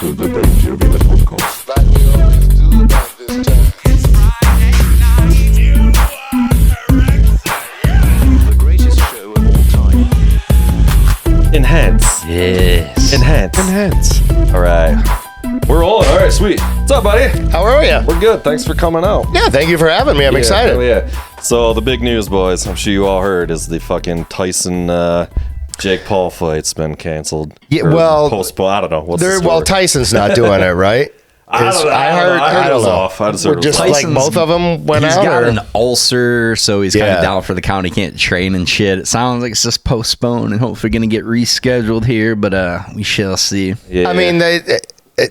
to the Dangerville Podcast. Like we always do about this time. The greatest show of all time. Enhance. Yes. Enhance. All right. We're on. All right, sweet. What's up, buddy? How are you? We're good. Thanks for coming out. Yeah, thank you for having me. I'm excited. Hell yeah. So the big news, boys, I'm sure you all heard, is the fucking Tyson Jake Paul fight's been canceled. Yeah, Or well, postponed. I don't know. What's the story? Well, Tyson's not doing it, right? I don't know. I heard it was off. I just heard it was Just off. like both of them went He's out. got or? an ulcer, so he's kind Yeah. of down for the count. He can't train and shit. It sounds like it's just postponed and hopefully going to get rescheduled here, but we shall see. Yeah. I mean,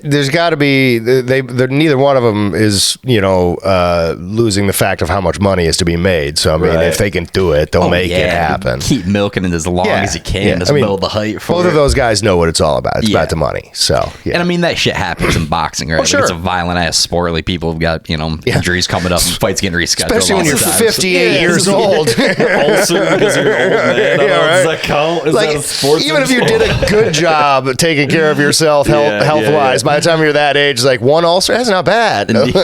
there's got to be neither one of them is losing the fact of how much money is to be made. So I mean, Right. if they can do it, they'll make it happen. Keep milking it as long as he can. Yeah. Just I mean, build the hype for Both it. of those guys know what it's all about. It's Yeah. about the money. So yeah. And I mean, that shit happens in boxing, right? Oh, sure. Like, it's a violent ass sport. Like, people have got, injuries coming up and fights getting rescheduled. Especially when all you're the time. 58 years old. ulcer because you're an old man. I don't know. Does that count? Is Like, that a sports even if you did a good job taking care of yourself Yeah, health-wise, yeah. by the time you're that age, like one ulcer, that's not bad. I don't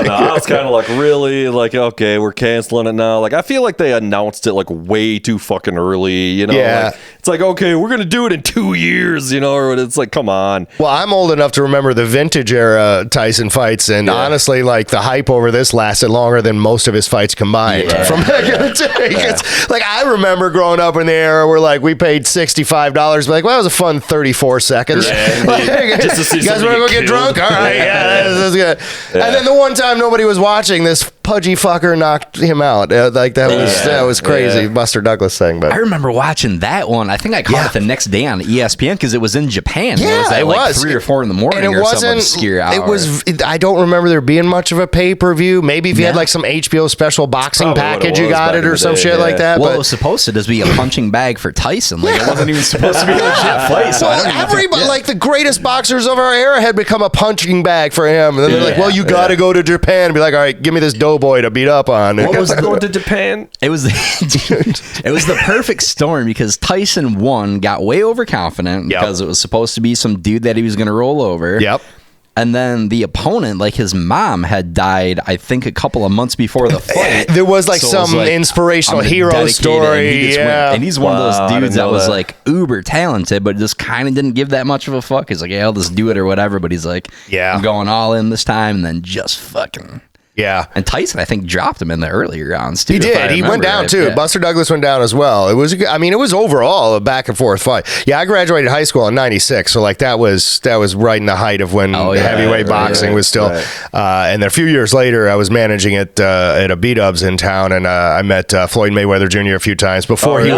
know. I was kind of like, really? Like, okay, we're canceling it now. Like, I feel like they announced it like way too fucking early, Yeah. Like, it's like, okay, we're going to do it in 2 years, or it's like, come on. Well, I'm old enough to remember the vintage era Tyson fights, and honestly, like the hype over this lasted longer than most of his fights combined. Yeah. From back in the day. 'Cause, like, I remember growing up in the era where like we paid $65, but like, well, that was a fun 34 seconds. Yeah, Like, just to see you guys somebody want to go get get drunk? killed. All right, yeah, that's good. Yeah. And then the one time nobody was watching, this pudgy fucker knocked him out. Like that was crazy, Yeah. Buster Douglas thing. But I remember watching that one. I think I caught it the next day on ESPN because it was in Japan. Yeah, it was at it like was. 3 or 4 in the morning, and it or some wasn't. obscure hour. It was. I don't remember there being much of a pay per view. Maybe if you had like some HBO special boxing Probably what it package, you was got back it in or the some day, shit like that. Well, but it was supposed to just be a punching bag for Tyson. Like, it wasn't even supposed to be a legit fight. So I well, don't even everybody, think- like the greatest boxers of our era, had become a punching bag for him. And then they're like, Yeah. "Well, you got to go to Japan and be like, all right, give me this doughboy to beat up on." What was going to Japan? It was it was the perfect storm because Tyson got way overconfident because it was supposed to be some dude that he was going to roll over. Yep. And then the opponent, like his mom, had died, I think, a couple of months before the fight. There was like So it was some like, inspirational I'm hero dedicated, story. And, he just Yeah. went, and he's one Wow, of I those didn't dudes that know was that. like uber talented, but just kind of didn't give that much of a fuck. He's like, yeah, I'll just do it or whatever. But he's like, Yeah. I'm going all in this time, and then just fucking. Yeah. And Tyson, I think, dropped him in the earlier rounds too. He if I did. He remember went down right. too. Yeah. Buster Douglas went down as well. It was overall a back and forth fight. Yeah, I graduated high school in '96, so like that was right in the height of when heavyweight boxing was still. Right. And then a few years later, I was managing at a B-Dubs in town, and I met Floyd Mayweather Jr. a few times before he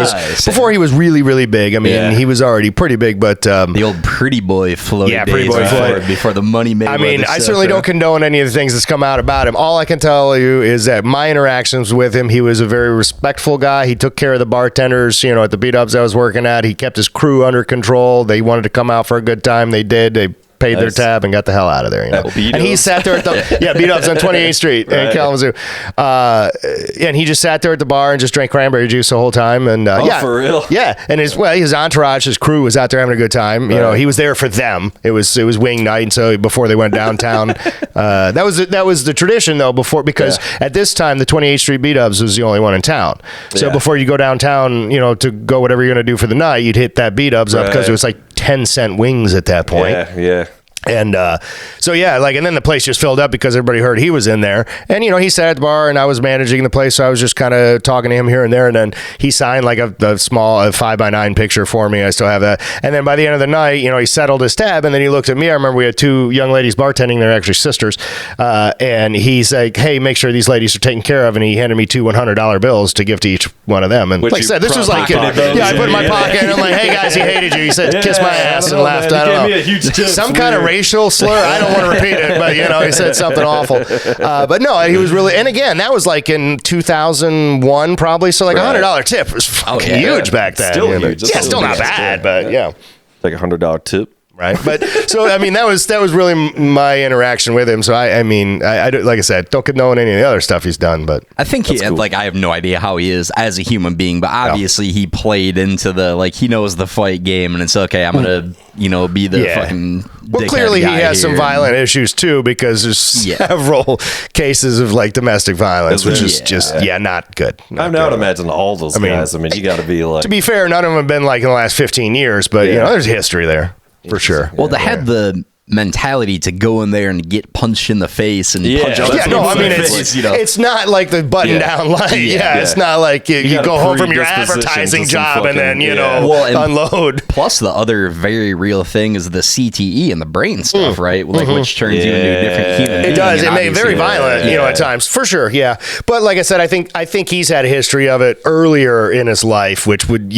was really really big. I mean, he was already pretty big, but The old pretty boy Floyd. Yeah, days pretty boy Floyd. before the money made. I mean, I certainly don't condone any of the things that's come out about him. All I can tell you is that my interactions with him, he was a very respectful guy. He took care of the bartenders, at the beat-ups I was working at. He kept his crew under control. They wanted to come out for a good time. They did. They paid their tab and got the hell out of there. And he sat there at the beat-ups on 28th Street in Kalamazoo. And he just sat there at the bar and just drank cranberry juice the whole time. And for real? Yeah, and his entourage, his crew was out there having a good time. He was there for them. It was wing night, and so before they went downtown, that was the tradition though. Because at this time the 28th Street beat-ups was the only one in town. So before you go downtown, to go whatever you're going to do for the night, you'd hit that beat-ups up because it was like 10-cent wings at that point. Yeah. And and then the place just filled up because everybody heard he was in there. And, he sat at the bar and I was managing the place. So I was just kind of talking to him here and there. And then he signed like a small 5x9 picture for me. I still have that. And then by the end of the night, he settled his tab and then he looked at me. I remember we had 2 young ladies bartending. They're actually sisters. And he's like, hey, make sure these ladies are taken care of. And he handed me 2 $100 bills to give to each one of them. And like I said, this was like, I put it in my pocket and I'm like, hey guys, he hated you. He said, kiss my ass and left. I don't know. Some kind of racial slur. I don't want to repeat it, but he said something awful. But no, he was really, and again, that was like in 2001 probably. So like $100 tip was fucking huge back then. Still huge. Yeah, still not bad, but yeah. Like $100 tip. Right. But so, I mean, that was really my interaction with him. So, I mean, I like I said, don't condone any of the other stuff he's done, but I think I have no idea how he is as a human being, but obviously he played into he knows the fight game, and it's okay. I'm going to, be the fucking. Well, clearly he has some violent issues too, because there's several cases of domestic violence, which is just not good. I would imagine all those guys. I mean, you got to be like. To be fair, none of them have been in the last 15 years, but there's history there. For sure. Well, they had the mentality to go in there and get punched in the face and punch other people in the face. It's not like the button down line. It's not like you go home from your advertising job and then, unload. Plus, the other very real thing is the CTE and the brain stuff, right? Which turns you into a different human being. It does. It may be very violent, at times. For sure, yeah. But like I said, I think he's had a history of it earlier in his life, which would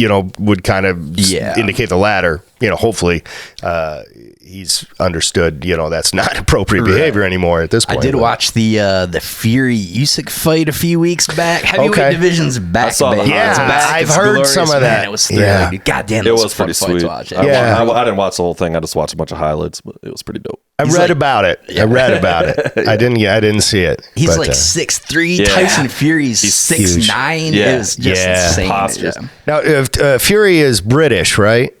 kind of indicate the latter. Hopefully he's understood, that's not appropriate behavior anymore at this point. I did watch the Fury Usyk fight a few weeks back. Heavyweight division's back. I've heard some of that. Man, it was thrilling. Goddamn, it was pretty sweet. To watch. I didn't watch the whole thing. I just watched a bunch of highlights, but it was pretty dope. I read about it. I didn't see it. He's 6'3". Tyson Fury's 6'9". It was just insane. Now, Fury is British, right?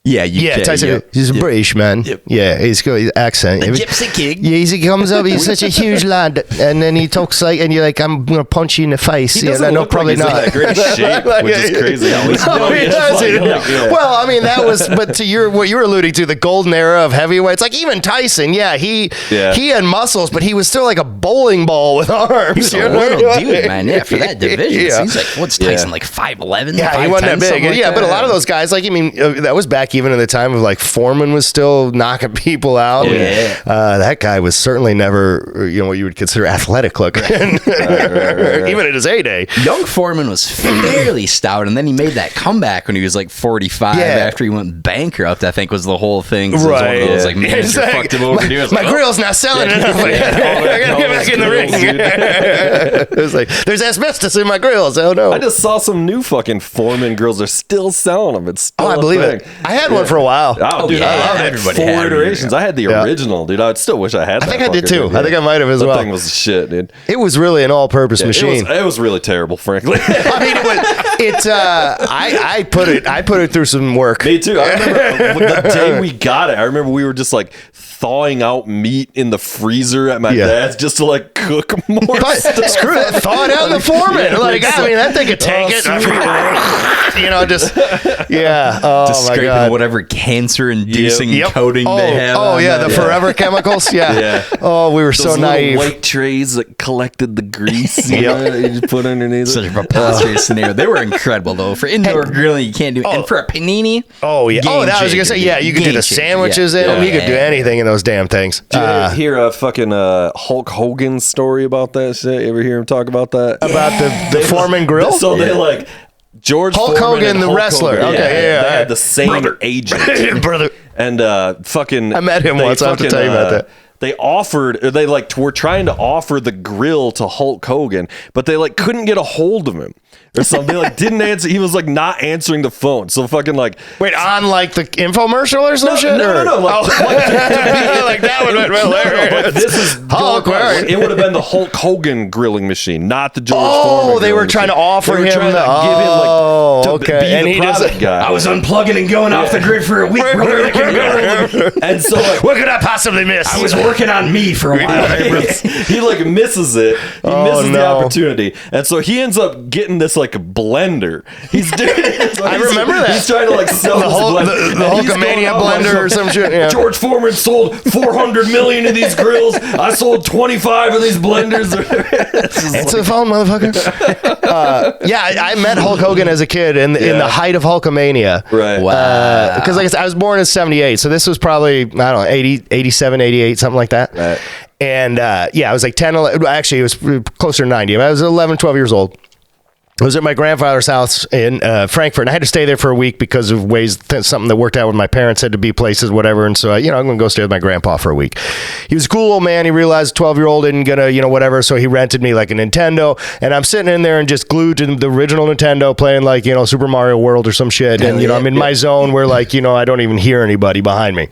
Yeah, Tyson, he's a British man. Yep. Yeah, he's got his accent. The Gypsy King. Yeah, he comes up, he's such a huge lad, and then he talks and you're like, I'm going to punch you in the face. He doesn't look probably not. Like he's in that great shape, which is crazy. Well, I mean, that was, but to what you were alluding to, the golden era of heavyweights, even Tyson, he had muscles, but he was still like a bowling ball with arms. He's a little dude, man. For that division, he's what's Tyson, 5'11"? Yeah, he wasn't that big. But a lot of those guys, that was back even in the time of Foreman was still knocking people out. That guy was certainly never, what you would consider athletic looking, even at his heyday. Young Foreman was fairly stout, and then he made that comeback when he was 45 after he went bankrupt. I think was the whole thing. So right. It was one of those manager fucked him over. My grill's not selling enough. I gotta get back in the ring. It was there's asbestos in my grills. Oh no! I just saw some new fucking Foreman grills. They're still selling them. It's still I believe it. I had one for a while. Oh, dude, I love it. Everybody 4 had iterations. I had the original, dude. I still wish I had that. I think I did too. I think I might have as well. That thing was shit, dude. It was really an all-purpose machine. It was really terrible, frankly. I mean, I put it through some work. Me too. I remember the day we got it. I remember we were just thawing out meat in the freezer at my dad's just to cook more stuff. Screw it. Thaw it out in the Foreman. That thing could take it. Just my scraping God. whatever cancer-inducing coating they have. The forever chemicals. Yeah. Oh, we were so naive. White trays that collected the grease. You just put underneath. Such a preposterous scenario. They were incredible though. For indoor grilling, you can't do. And for a panini. Oh yeah. That was gonna say. Yeah, you could do the sandwiches in them. You could do anything in those damn things. Did you hear a fucking Hulk Hogan story about that shit? You ever hear him talk about that? About the Foreman grill? So they George Hulk Foreman Hogan, and the Hulk wrestler. Hogan, They had the same agent. Brother. And fucking. I met him once. I have to tell you about that. They were trying to offer the grill to Hulk Hogan, but they couldn't get a hold of him or something. Didn't answer. He was not answering the phone. So fucking wait, on the infomercial or some shit? No. That would have been hilarious. This is Hulk. It would have been the Hulk Hogan grilling machine, not the George Foreman. Oh, they were trying to offer him. Give him okay. And the product guy. I was unplugging and going off the grid for a week. And so what could I possibly miss? I was working on me for a while. He misses it. He misses the opportunity, and so he ends up getting this blender. He's doing it. I remember that. He's trying to sell the Hulkamania blender or some shit. Yeah. George Foreman sold 400 million of these grills. I sold 25 of these blenders. Answer the phone, motherfucker. I met Hulk Hogan as a kid in the height of Hulkamania. Right. Wow. Because I was born in 78, so this was probably, I don't know, 80, 87, 88, something like that. Right. And I was 10, 11, actually it was closer to 90. I was 11, 12 years old. I was at my grandfather's house in Frankfurt, and I had to stay there for a week because of something that worked out with my parents, had to be places, whatever. And so, I'm going to go stay with my grandpa for a week. He was a cool old man. He realized 12-year-old isn't going to, whatever. So he rented me a Nintendo, and I'm sitting in there and just glued to the original Nintendo playing Super Mario World or some shit. And, I'm in my zone where I don't even hear anybody behind me.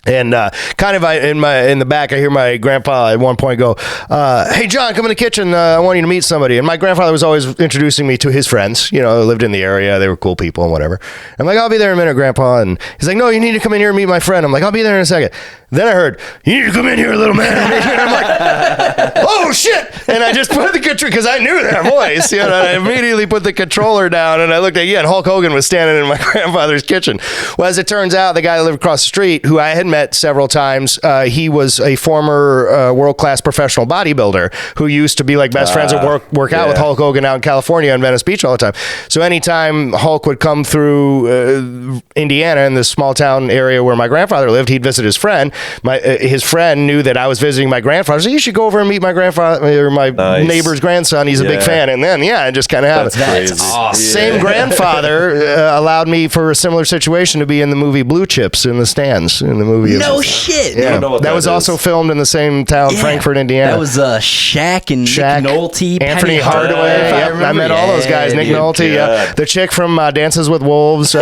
And kind of in the back, I hear my grandpa at one point go, "Hey, John, come in the kitchen. I want you to meet somebody." And my grandfather was always introducing me to his friends. You know, lived in the area. They were cool people and whatever. I'm like, "I'll be there in a minute, Grandpa." And he's like, "No, you need to come in here and meet my friend." I'm like, "I'll be there in a second." Then I heard, "You need to come in here, little man." And I'm like, "Oh, shit." And I just put the controller, because I knew that voice. You know, I immediately put the controller down, and I looked at, and Hulk Hogan was standing in my grandfather's kitchen. Well, as it turns out, the guy that lived across the street, who I had met several times, he was a former world-class professional bodybuilder who used to be like best friends and work out with Hulk Hogan out in California in Venice Beach all the time. So anytime Hulk would come through Indiana, in this small town area where my grandfather lived, he'd visit his friend. His friend knew that I was visiting my grandfather, so you should go over and meet my grandfather or my neighbor's grandson. He's a big fan. And then, I just kind of have it. That's awesome. Same grandfather allowed me for a similar situation to be in the movie Blue Chips in the stands in the movie. No shit. Yeah, that was also filmed in the same town, Frankfort, Indiana. That was Shaq and Nick Nolte, Anthony Penny Hardaway. I met all those guys. Nick Nolte, the chick from Dances with Wolves.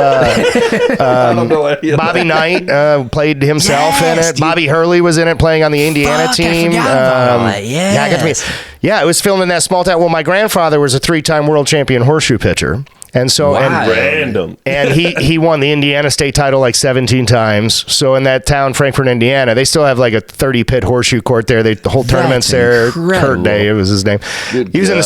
Bobby Knight played himself in it. Dude. Bobby Hurley was in it, playing on the Indiana team. I got to Yeah, it was filmed in that small town. Well, my grandfather was a 3-time world champion horseshoe pitcher. And so, Random. and he won the Indiana state title like 17 times. So in that town, Frankfort, Indiana, they still have like a 30-pit horseshoe court there. The whole tournament's there. Incredible. Kurt Day, it was his name. He was in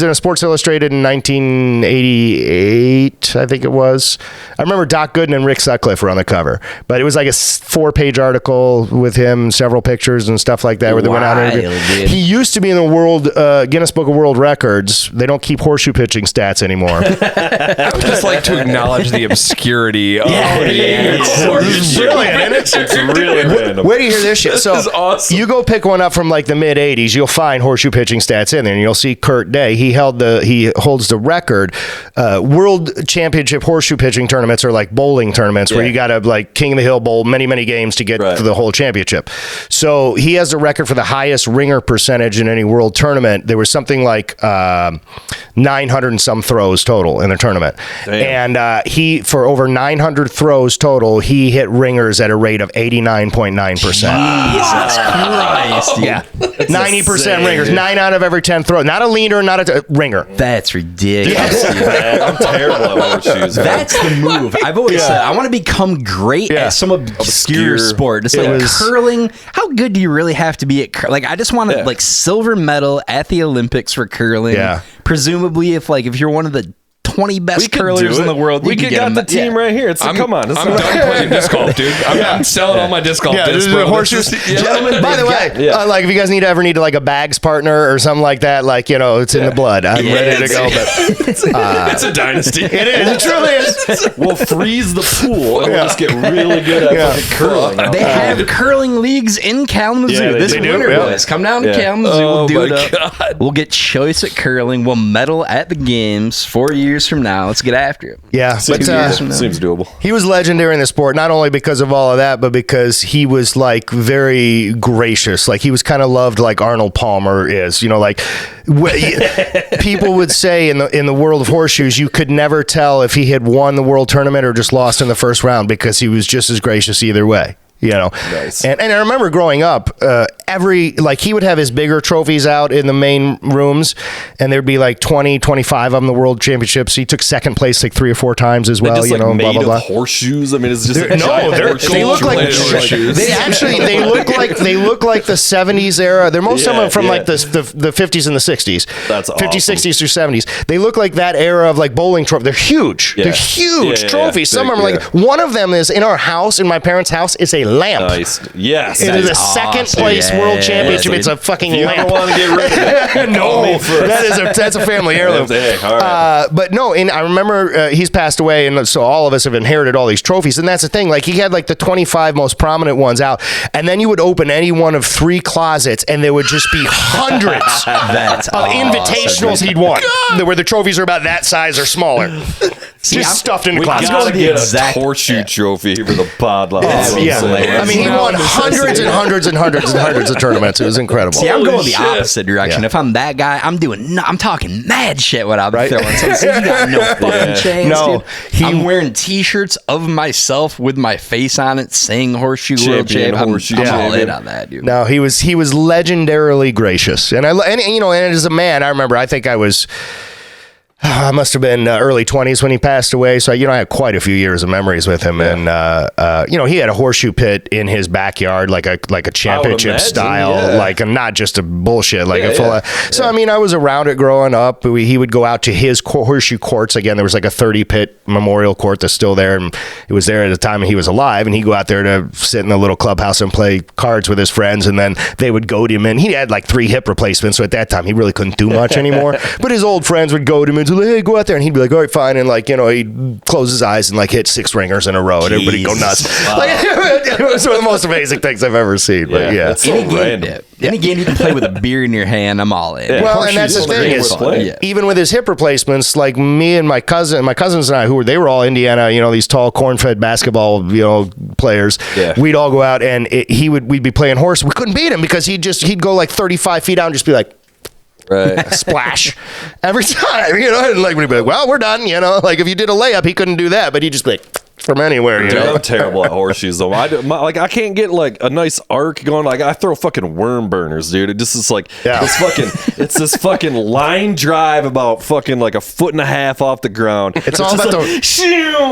a Sports Illustrated in 1988, I think it was. I remember Doc Gooden and Rick Sutcliffe were on the cover, but it was like a 4-page article with him, several pictures and stuff like that, where they went out and interviewed. He used to be in the world Guinness Book of World Records. They don't keep horseshoe pitching stats anymore. I would just like to acknowledge the obscurity of It's brilliant, isn't it? It's really random. Where do you hear this shit? So is awesome. you go pick one up from like the mid '80s, you'll find horseshoe pitching stats in there, and you'll see Kurt Day. He holds the record. World Championship horseshoe pitching tournaments are like bowling tournaments where you got to like King of the Hill bowl many games to get to the whole championship. So he has the record for the highest ringer percentage in any world tournament. There was something like 900 and some throws total in the tournament. Damn. And he, for over 900 throws total, he hit ringers at a rate of 89.9%. Jesus Christ. Yeah. 90% ringers. 9 out of every 10 throws. Not a leaner, not a ringer. That's ridiculous. I'm terrible at horseshoes. That's the move. I've always said I want to become great at some obscure sport. It's like curling. How good do you really have to be at curling? Like, I just want to like silver medal at the Olympics for curling. Yeah. Presumably, if you're one of the 20 best curlers in the world, we could got the team right here. Come on. I'm done playing disc golf, dude. I'm selling all my disc golf discs, bro. Horseshoes. Gentlemen, by the way, like if you guys ever need like a bags partner or something like that, like, it's in the blood. I'm ready to go. But it's a dynasty. It is. It truly is. We'll freeze the pool and we'll just get really good at fucking curling. They have curling leagues in Kalamazoo this winter, boys. Come down to Kalamazoo. We'll do it up. We'll get choice at curling. We'll medal at the games 4 years from now. Let's get after it. Yeah, seems doable. He was legendary in the sport, not only because of all of that, but because he was like very gracious. Like he was kind of loved like Arnold Palmer is. Like people would say in the world of horseshoes, you could never tell if he had won the world tournament or just lost in the first round because he was just as gracious either way. Nice. And I remember growing up, he would have his bigger trophies out in the main rooms, and there'd be like 20, 25 of them, the world championships. He took second place like 3 or 4 times as well. Just blah, made blah, blah. of horseshoes. I mean, it's just they look like horseshoes. they look like the 70s era. They're most of them from like the 50s and the 60s. That's awesome. 50s, 60s through 70s. They look like that era of like bowling trophies. They're huge. They're huge trophies. Some of them like one of them is in our house, in my parents' house. It's a lamp. Nice. Yes. It is a second place world championship. It's a fucking lamp. You want to get rid of it? No, that's a family heirloom. All right. But no, and I remember he's passed away, and so all of us have inherited all these trophies. And that's the thing. Like he had like the 25 most prominent ones out, and then you would open any one of 3 closets, and there would just be hundreds of invitationals he'd won, where the trophies are about that size or smaller. just stuffed in the We closet. gotta the get exact- a horseshoe trophy for the pod. Yeah. I mean, he won hundreds and hundreds and hundreds and hundreds of tournaments. It was incredible. See, I'm going the shit. opposite direction. Yeah. If I'm that guy, I'm talking mad shit what I'm throwing. So you got no fucking chance, No, dude. I'm wearing T-shirts of myself with my face on it, saying Horseshoe World Champion, Champ. I'm Horseshoe all Champion. in on that, dude. No, he was legendarily gracious, and as a man, I remember. I think I must have been early 20s when he passed away. So, I had quite a few years of memories with him. And, he had a horseshoe pit in his backyard, like a championship imagine, style, like not just a bullshit, like a full of. So, Yeah. I was around it growing up. He would go out to his horseshoe courts. Again, there was like a 30 pit memorial court that's still there. And it was there at the time he was alive. And he'd go out there to sit in the little clubhouse and play cards with his friends. And then they would goad him in. He had like 3 hip replacements. So at that time, he really couldn't do much anymore. But his old friends would goad him into, hey, go out there, and he'd be like, all right, fine, and he'd close his eyes and hit 6 ringers in a row, and everybody go nuts. Wow. It was one of the most amazing things I've ever seen. But yeah. It's so random. Any game you can play with a beer in your hand, I'm all in. Yeah. Well, and that's the Horseshoes thing great is, fun. Yeah. even with his hip replacements, like me and my cousins and I, they were all Indiana, these tall corn-fed basketball, players. Yeah. We'd all go out, and we'd be playing horse. We couldn't beat him because he'd go like 35 feet out and just be like, Right. splash every time, and like we'd be like, well, we're done, like if you did a layup, he couldn't do that, but he'd just be like from anywhere, Dude, I'm terrible at horseshoes though. I can't get like a nice arc going. Like I throw fucking worm burners, dude. It just is like it's this fucking line drive about fucking like a foot and a half off the ground. It's all about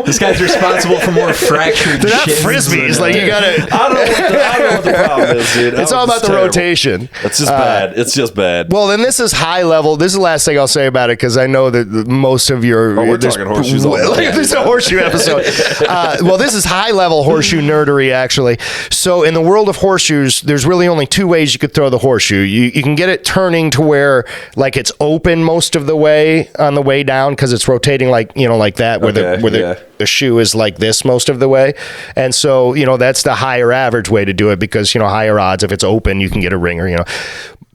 This guy's responsible for more fractured They're not shins frisbees. Like you gotta. I don't know what the problem is, dude. It's all about the rotation. It's just bad. It's just bad. Well, then this is high level. This is the last thing I'll say about it because I know that most of your. We're talking horseshoes all day. This is a horseshoe episode. Well, this is high level horseshoe nerdery, actually. So, in the world of horseshoes, there's really only 2 ways you could throw the horseshoe. You can get it turning to where, like, it's open most of the way on the way down because it's rotating like that, where the shoe is like this most of the way. And so, that's the higher average way to do it because, higher odds if it's open, you can get a ringer,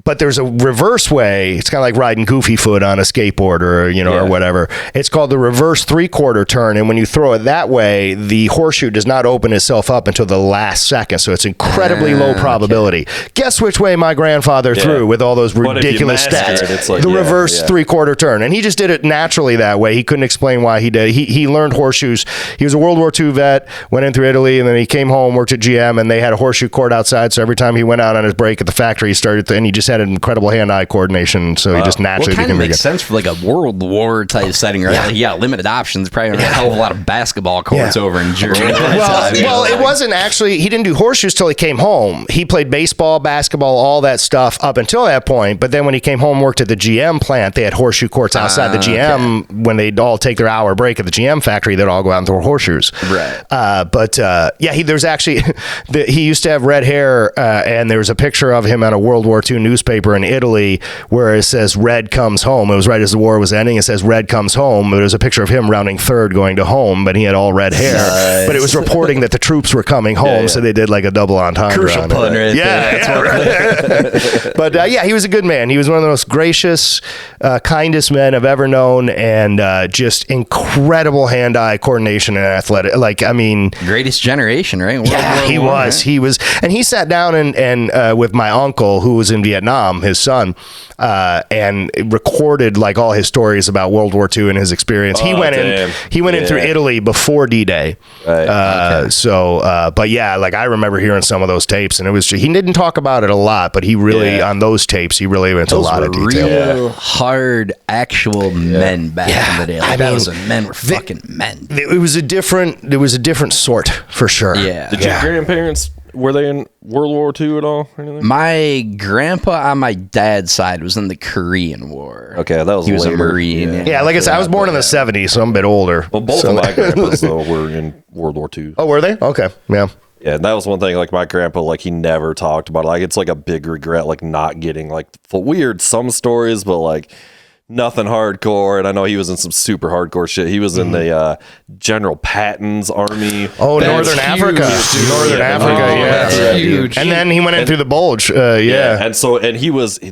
But there's a reverse way. It's kind of like riding goofy foot on a skateboard or whatever. It's called the reverse 3/4 turn. And when you throw it that way, the horseshoe does not open itself up until the last second. So it's incredibly low probability. Okay. Guess which way my grandfather threw with all those ridiculous stats? It's like, the reverse 3/4 turn. And he just did it naturally that way. He couldn't explain why he did. He learned horseshoes. He was a World War II vet, went in through Italy, and then he came home, worked at GM, and they had a horseshoe court outside. So every time he went out on his break at the factory, he started and he just had an incredible hand-eye coordination, so he just naturally kind of became makes sense for like a World War type setting, right? Like, limited options, probably a hell of a lot of basketball courts over in Germany. Well, it wasn't actually. He didn't do horseshoes till he came home. He played baseball, basketball, all that stuff up until that point. But then when he came home, worked at the GM plant, they had horseshoe courts outside the GM. Okay. When they'd all take their hour break at the GM factory, they'd all go out and throw horseshoes. Right. There's actually he used to have red hair, and there was a picture of him on a World War II newspaper in Italy where it says "Red comes home." It was right as the war was ending. It says "Red comes home." There's a picture of him rounding third going to home, but he had all red hair. Nice. But it was reporting that the troops were coming home, so they did like a double entendre. Crucial pun right there. But he was a good man. He was one of the most gracious, kindest men I've ever known, and just incredible hand-eye coordination and athletic. Greatest generation, right? He was, and he sat down and with my uncle who was in Vietnam, his son, and recorded like all his stories about World War II and his experience. He went in through Italy before D-Day. Right. I remember hearing some of those tapes, and it was he didn't talk about it a lot, but he really on those tapes he really went into a lot of detail. Real hard actual men back in the day. Like, those men were fucking men. It was a different sort for sure. Yeah. Did your grandparents, were they in World War II at all or anything? My grandpa on my dad's side was in the Korean War. Okay, that was he was later. a Marine. Yeah, like I said, I was born in the 70s, so I'm a bit older. Well, both of my grandpas though were in World War II. Oh, were they? Okay, yeah. Yeah, and that was one thing, like my grandpa, like he never talked about it. Like it's like a big regret, like not getting like weird some stories, but like nothing hardcore. And I know he was in some super hardcore shit. He was in the General Patton's army. Oh, Northern Africa. Northern Africa, yeah. Huge. And then he went in through the Bulge. And so, and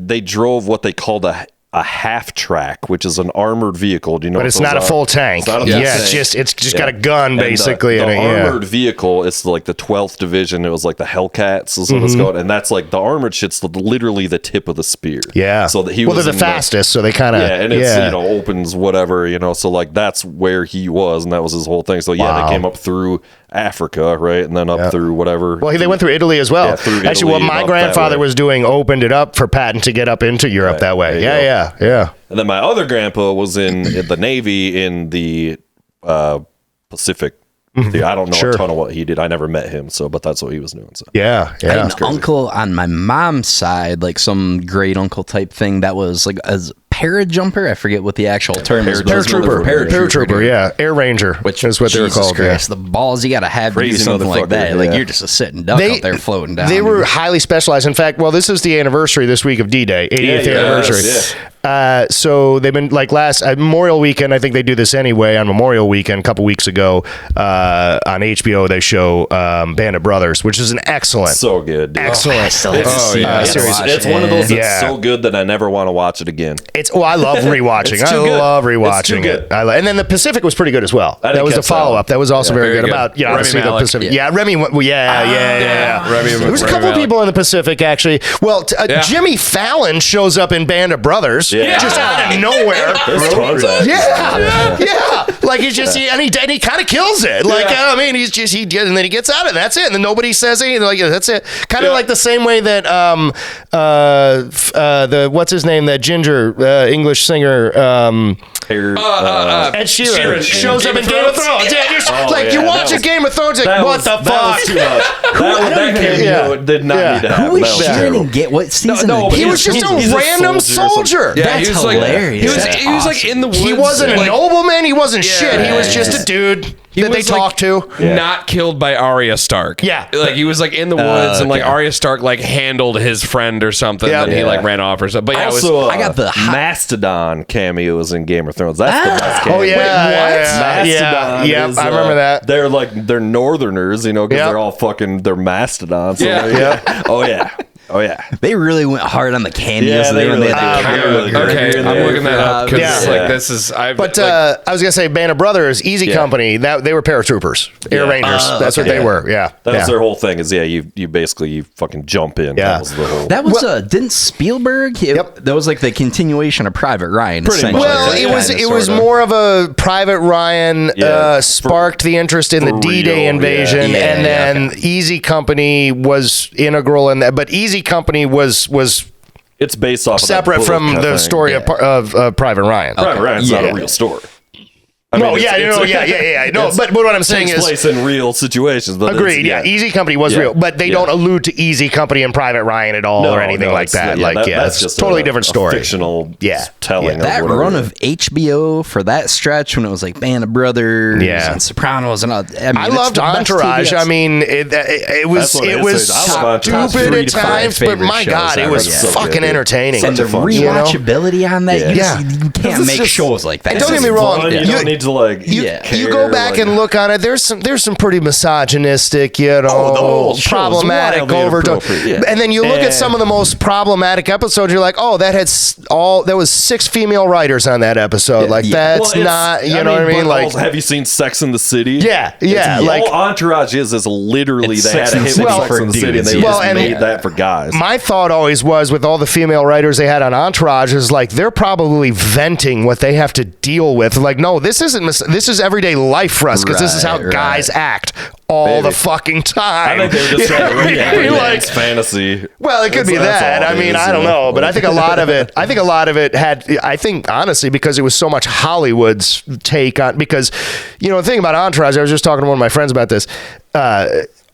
they drove what they called a a half track, which is an armored vehicle. Do you know? But it's not a full tank. It's not a it's just got a gun basically. And the in it, armored vehicle, it's like the 12th division. It was like the Hellcats is what it's called, and that's like the armored shit's literally the tip of the spear. Yeah. So that they're the fastest, so they kind of and it's opens whatever, so like that's where he was, and that was his whole thing. So they came up through Africa, right, and then up through whatever. Well, they went through Italy as well. Actually, Italy, what my grandfather was doing opened it up for Patton to get up into Europe that way. Yeah. And then my other grandpa was in the Navy in the Pacific. I don't know a ton of what he did. I never met him, but that's what he was doing. So. Yeah. I had an uncle on my mom's side, like some great uncle type thing that was like a parajumper. I forget what the actual term is. Paratrooper, yeah. Air Ranger, which is what they were called. Christ, the balls you got to have to do something like that. Like you're just a sitting duck out there floating down. They were highly specialized. In fact, this is the anniversary this week of D-Day, 80th anniversary. Yeah. So they've been like last Memorial Weekend. I think they do this anyway on Memorial Weekend. A couple weeks ago on HBO, they show Band of Brothers, which is an excellent, so good, dude. Excellent. I still have to see it. It's one of those that's so good that I never want to watch it again. I love rewatching. I love rewatching it. And then the Pacific was pretty good as well. That was the follow up. That was also very good about obviously the Pacific. Yeah, Remy. Yeah. There was a couple of people in the Pacific actually. Well, Jimmy Fallon shows up in Band of Brothers just out of nowhere. Yeah. Like he's just and he kind of kills it. Like I mean, and then he gets out of it. That's it. And then nobody says anything. Like that's it. Kind of like the same way that the what's his name, that ginger English singer Ed Sheeran shows up in Game of Thrones. You watch a Game of Thrones, like what the fuck? That was too much. That cameo did not need to happen. Who is Sheeran and get what season? He was just a random soldier. That's hilarious. He was like in the woods. He wasn't a nobleman. He wasn't shit. He was just a dude that they talked to. Not killed by Arya Stark. Yeah. Like he was like in the woods and like Arya Stark like handled his friend or something and he like ran off or something. But also, I got the Mastodon cameos in Game of Thrones. That's the best cameo. Oh yeah. Mastodon. Yeah. I remember that. They're Northerners, because they're all they're Mastodons. So Oh yeah. They really went hard on the cameos. Yeah, I'm looking that up because this is. I was gonna say Band of Brothers, Easy Company. That they were paratroopers, Air Rangers. That's what they were. Yeah, that's their whole thing. Is you basically fucking jump in. Yeah, that was the whole. That was didn't Spielberg? That was like the continuation of Private Ryan. Pretty much. Well, it was more of a Private Ryan sparked the interest in the D-Day invasion, and then Easy Company was integral in that. But Easy Company was it's based off separate from the story of Private Ryan. Private Ryan's not a real story. No, but what I'm saying is place in real situations. But agreed. Easy Company was real, but they don't allude to Easy Company and Private Ryan at all or anything like that. That's just totally different story. Fictional telling. That run of HBO for that stretch when it was like Band of Brothers and Sopranos and all. I loved Entourage. I mean, it was stupid at times, but my God, it was fucking entertaining. And the rewatchability on that, you can't make shows like that. Don't get me wrong. You don't need to you go back and look on it. There's some pretty misogynistic, problematic overdone. And then you look at some of the most problematic episodes. You're like, oh, there was 6 female writers on that episode. That's not, you know what I mean? Like, have you seen Sex in the City? Yeah. Like all Entourage is literally they had a hit with Sex in the City, and they just made that for guys. My thought always was with all the female writers they had on Entourage is like they're probably venting what they have to deal with. Like, no, this is everyday life for us because this is how guys act all the fucking time. I think they're just trying to read fantasy. Well, it could be that. I mean, I don't know, but I think a lot of it had. I think honestly because it was so much Hollywood's take on. Because the thing about Entourage, I was just talking to one of my friends about this.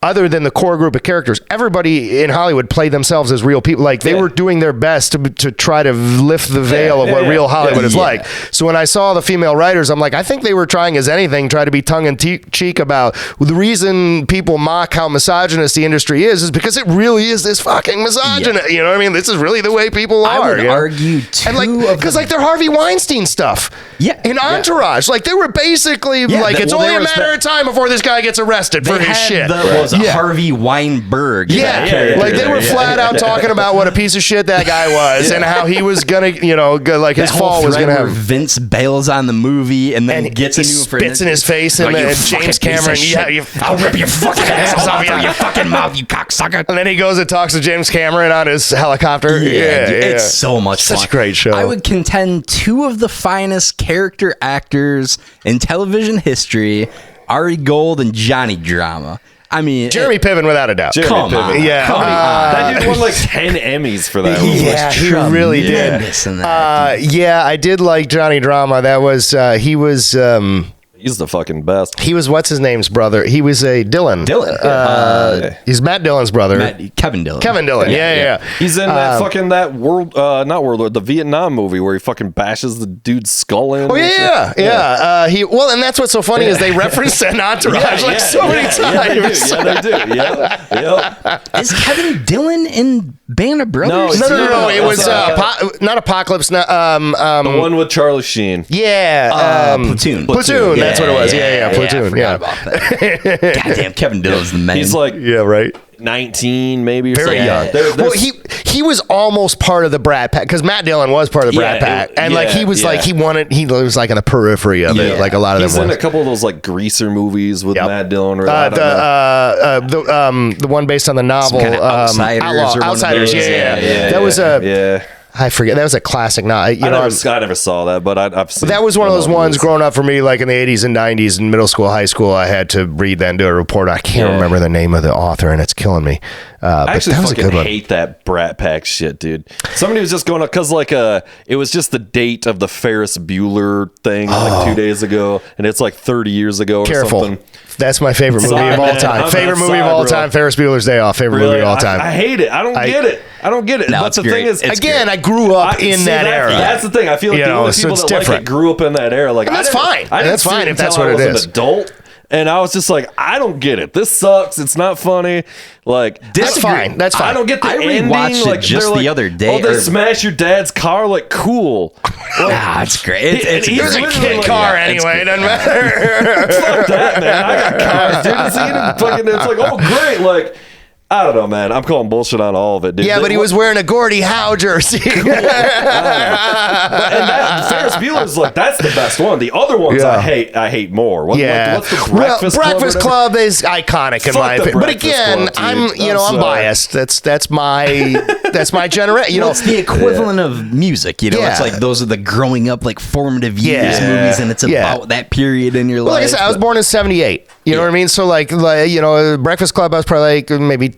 Other than the core group of characters, everybody in Hollywood played themselves as real people. Like they were doing their best to try to lift the veil of what real Hollywood is like. So when I saw the female writers, I'm like, I think they were trying as anything, try to be tongue in cheek about the reason people mock how misogynist the industry is because it really is this fucking misogynist. You know what I mean? This is really the way people are. I would argue too. And because their Harvey Weinstein stuff. Yeah. In Entourage, like they were basically like it's only a matter of time before this guy gets arrested for his shit. was a Harvey Weinberg. Yeah, like they were flat out talking about what a piece of shit that guy was and how he was gonna, like his fall was gonna have. Vince bails on the movie and then gets a new spits in his face, and then James Cameron, I'll rip your fucking ass off of your fucking mouth, you cocksucker. And then he goes and talks to James Cameron on his helicopter. It's so much fun. Such a great show. I would contend two of the finest character actors in television history, Ari Gold and Johnny Drama. I mean, Jeremy Piven, without a doubt. Come on. Yeah. That dude won like 10 Emmys for that. Yeah, he really did. I did like Johnny Drama. That was, he was... He's the fucking best. He was what's his name's brother. He was a Dylan. He's Matt Dillon's brother. Kevin Dillon. Kevin Dillon. Yeah. He's in that fucking not World War, the Vietnam movie where he fucking bashes the dude's skull in. Oh yeah. And that's what's so funny is they reference that Entourage so many times. They do. Yeah. Is Kevin Dillon in Band of Brothers? No. It was not Apocalypse. The one with Charlie Sheen. Yeah. Platoon. That's what it was. Yeah. Platoon. Yeah. About that. Goddamn, Kevin Dillon's the man. He's like, right. 19 maybe, or very young. Well, he was almost part of the Brat Pack because Matt Dillon was part of the Brat Pack, and like he was like he was like in the periphery of it, like a lot of them. He's in a couple of those like greaser movies with Matt Dillon, or the one based on the novel Outsiders. Yeah. That was I forget. That was a classic. I never saw that, but I've seen. That was one of those ones growing up for me, like in the 80s and 90s, in middle school, high school. I had to read that and do a report. I can't remember the name of the author, and it's killing me. I actually fucking hate that Brat Pack shit, dude. Somebody was just going up because it was just the date of the Ferris Bueller thing like 2 days ago, and it's like 30 years ago or something. That's my favorite movie of all time. Favorite movie of all time, Ferris Bueller's Day Off. Favorite movie of all time. I hate it. I don't get it. But the thing is, again, I grew up in that era. That's the thing. I feel like the only people that like it grew up in that era. Like, that's fine. That's fine if that's what it is. An adult. And I was just like, I don't get it. This sucks. It's not funny. Like, that's fine. That's fine. I don't get the ending. I rewatched it just the other day. Oh, they smash your dad's car. Like, cool. It's great. It's a kid car anyway. It doesn't matter. Fuck that, man. I got cars, dude. It's like, oh, great. Like, I don't know, man. I'm calling bullshit on all of it, dude. Yeah, but he was wearing a Gordie Howe jersey. And Ferris Bueller's like, that's the best one. The other ones I hate more. What's the Breakfast Club is iconic in my opinion. But again, I'm biased. That's my generation. It's the equivalent of music. It's like those are the growing up, like formative years movies, and it's about that period in your life. Like I said, I was born in '78. You know what I mean? So like Breakfast Club, I was probably like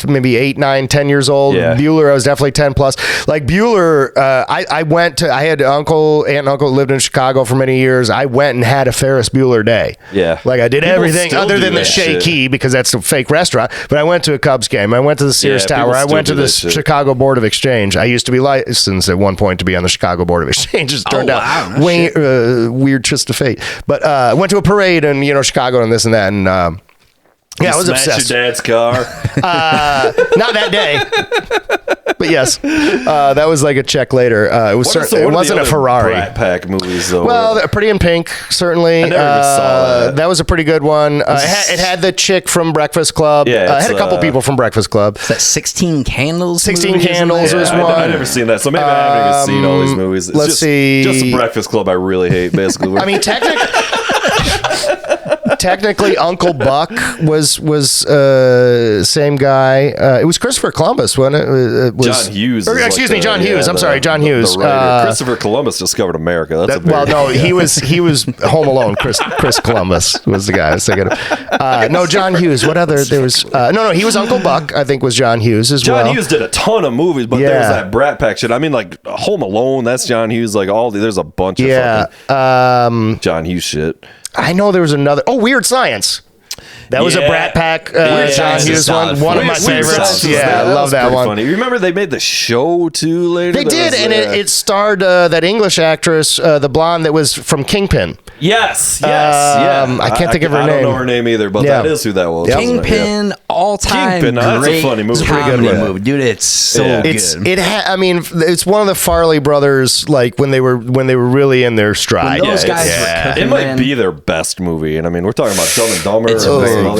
maybe 8, 9, 10 years old. Yeah. Bueller, I was definitely 10 plus. Like Bueller, I had aunt and uncle lived in Chicago for many years. I went and had a Ferris Bueller day. Yeah. Like I did everything other than the Shea Key because that's a fake restaurant. But I went to a Cubs game. I went to the Sears Tower. I went to the Chicago Board of Exchange. I used to be licensed at one point to be on the Chicago Board of Exchange. It turned out weird twist of fate. But I went to a parade in Chicago and this and that and I was obsessed. Your dad's car. Not that day, but yes, that was like a check later. It wasn't a Ferrari. Brat Pack movies though. Well, Pretty in Pink certainly. I never even saw that. That was a pretty good one. It had the chick from Breakfast Club. Yeah, it had a couple people from Breakfast Club. Is that 16 Candles? 16 Candles was one. I've never seen that, so maybe I haven't even seen all these movies. Let's see. Just the Breakfast Club I really hate, basically. I mean, technically, Uncle Buck was same guy. It was Christopher Columbus, wasn't it? It was John Hughes. John Hughes. I'm sorry, John Hughes. The writer. Christopher Columbus discovered America. He was Home Alone. Chris Columbus was the guy I was thinking of. No, John Hughes. What other? There was no. He was Uncle Buck. I think was John Hughes as well. John Hughes did a ton of movies, but there was that Brat Pack shit. I mean, like Home Alone. That's John Hughes. Like there's a bunch of fucking John Hughes shit. I know there was another. Oh, Weird Science. That was a Brat Pack. John Hughes one of my favorites. I love that one. Funny. You remember they made the show too later? They did, and it starred that English actress, the blonde that was from Kingpin. Yes. I can't think of her name. I don't know her name either, but that is who that was. Kingpin, all-time Kingpin, that's great a funny movie. It's a pretty good movie, dude. It's so good. It's one of the Farley brothers, like when they were really in their stride. When those guys were cooking, it might be their best movie, and I mean, we're talking about Dumb and Dumber.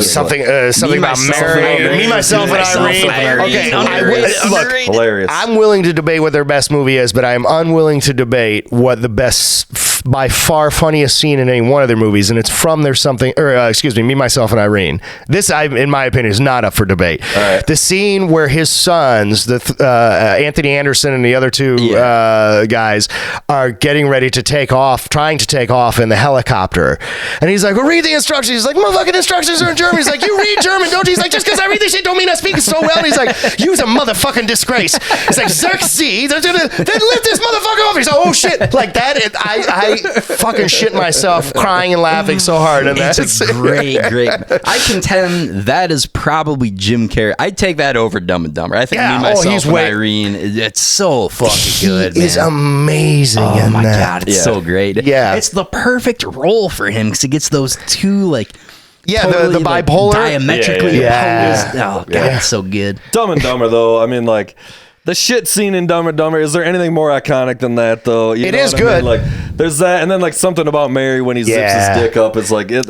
Something about Mary, Me, Myself, and Irene. Okay, look, hilarious. I'm willing to debate what their best movie is, but I'm unwilling to debate what the best, by far funniest scene in any one of their movies, and it's from their something, Me, Myself, and Irene. This, in my opinion, is not up for debate. Right. The scene where his sons, Anthony Anderson and the other two guys, are getting ready to trying to take off in the helicopter, and he's like, "Well, read the instructions." He's like, "Motherfucking instructions are in German." He's like, "You read German, don't you?" He's like, "Just because I read this shit don't mean I speak it so well." And he's like, "You's a motherfucking disgrace." He's like, "Xerxes, then lift this motherfucker off." He's like, "Oh shit!" Like that. I fucking shit myself crying and laughing so hard. And it's a great. I contend that is probably Jim Carrey. I'd take that over Dumb and Dumber. I think Me, Myself, and Irene. It's so fucking good. He's amazing. Oh my god, it's so great. Yeah, it's the perfect role for him because he gets those two the bipolar, diametrically opposed. Oh god, it's so good. Dumb and Dumber though. I mean, like. The shit scene in Dumb and Dumber, is there anything more iconic than that, though? It is good. Like, there's that, and then, like, something about Mary when he zips his dick up. It's like, there's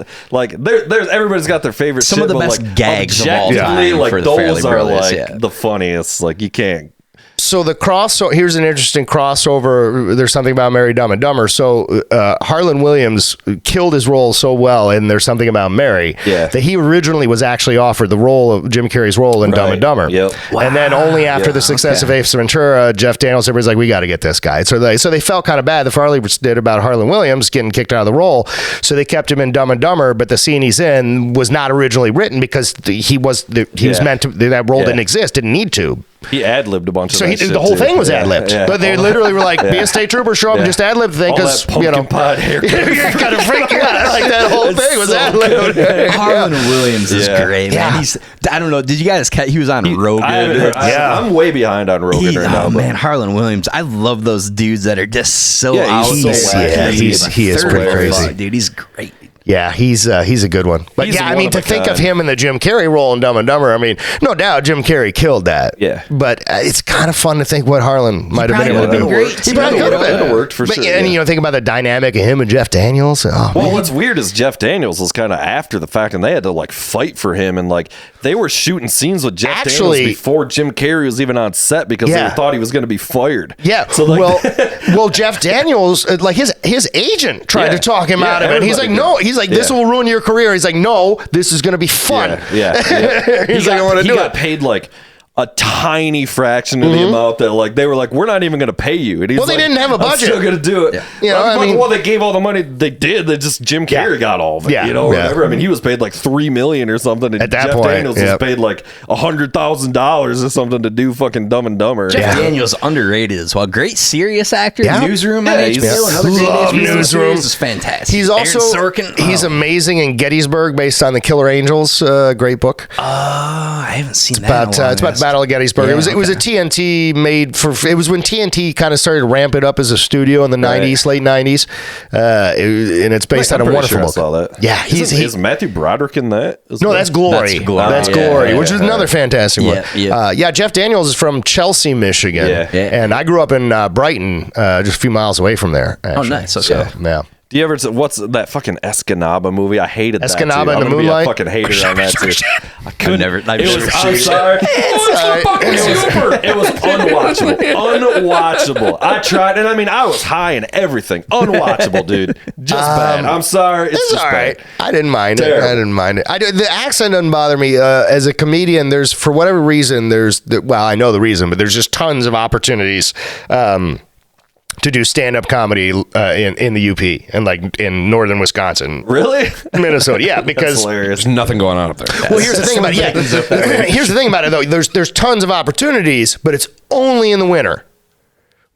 everybody's got their favorite Some shit, of the best gags of all time like, for the those Farrelly are, brothers, the funniest. Like, you can't. So here's an interesting crossover. There's something about Mary, Dumb and Dumber. So Harlan Williams killed his role so well in There's Something About Mary that he originally was actually offered the role of Jim Carrey's role in Dumb and Dumber. Yep. Wow. And then only after the success of Ace Ventura, Jeff Daniels, everybody's like, we got to get this guy. So they felt kind of bad. The Farleys did about Harlan Williams getting kicked out of the role. So they kept him in Dumb and Dumber, but the scene he's in was not originally written because he was meant to. That role didn't exist, didn't need to. He ad-libbed a bunch of that shit, the whole too. thing was ad-libbed. But they literally were like, be a state trooper, show up and just ad-lib the thing because, pot haircut. you're kind of freaking out. Like that whole thing was ad-libbed. Harlan Williams is great, man. I don't know. Did you guys catch? He was on Rogan. I'm way behind on Rogan right now. Oh, man, Harlan Williams. I love those dudes that are just so out there. He is pretty crazy. Dude, he's great. Yeah, he's a good one. But to think of him in the Jim Carrey role in Dumb and Dumber, I mean, no doubt Jim Carrey killed that. Yeah. But it's kind of fun to think what Harlan might have been able to do. Great. He probably could have been. It would have worked for sure. And think about the dynamic of him and Jeff Daniels. What's weird is Jeff Daniels was kind of after the fact, and they had to like fight for him, and like they were shooting scenes with Jeff Daniels before Jim Carrey was even on set because they thought he was going to be fired. Yeah. So Jeff Daniels, like his agent tried to talk him out of it. He's like, no. He's like, this will ruin your career. He's like, no, this is going to be fun. He's like, I want to do it. He got paid like a tiny fraction of the amount that like they were like, we're not even going to pay you. And he's they didn't have a budget. I'm still going to do it. Yeah. They gave all the money. They did. They just Jim Carrey got all of it. Yeah. Or whatever. I mean, he was paid like $3 million or something. And at that Jeff point, Daniels was paid like $100,000 or something to do fucking Dumb and Dumber. Jeff Daniels underrated as well. Great serious actor. Newsroom on HBO. Another great Newsroom is fantastic. He's also he's amazing in Gettysburg, based on the Killer Angels. Great book. I haven't seen that. It's about the Battle of Gettysburg. It was a TNT made for. It was when TNT kind of started to ramp it up as a studio in the '90s, late '90s, and it's based on a wonderful book. I saw that. Yeah, is Matthew Broderick in that? No, that's Glory. That's Glory, which is another fantastic one. Yeah. Jeff Daniels is from Chelsea, Michigan, and I grew up in Brighton, just a few miles away from there. Actually. Oh, nice. Okay. So, yeah. Do you ever? What's that fucking Escanaba movie? I hated that. Escanaba in the Moonlight. Be a fucking hater on that too. I couldn't. I'm sorry. It was unwatchable. I tried, and I mean, I was high and everything. Unwatchable, dude. Just bad. I'm sorry. It's just all right. bad. I didn't mind it. The accent doesn't bother me. As a comedian, there's for whatever reason, I know the reason, but there's just tons of opportunities. To do stand-up comedy in the UP and like in northern Wisconsin, really, Minnesota, yeah, because there's nothing going on up there. Well, here's the thing about Here's the thing about it though. There's tons of opportunities, but it's only in the winter.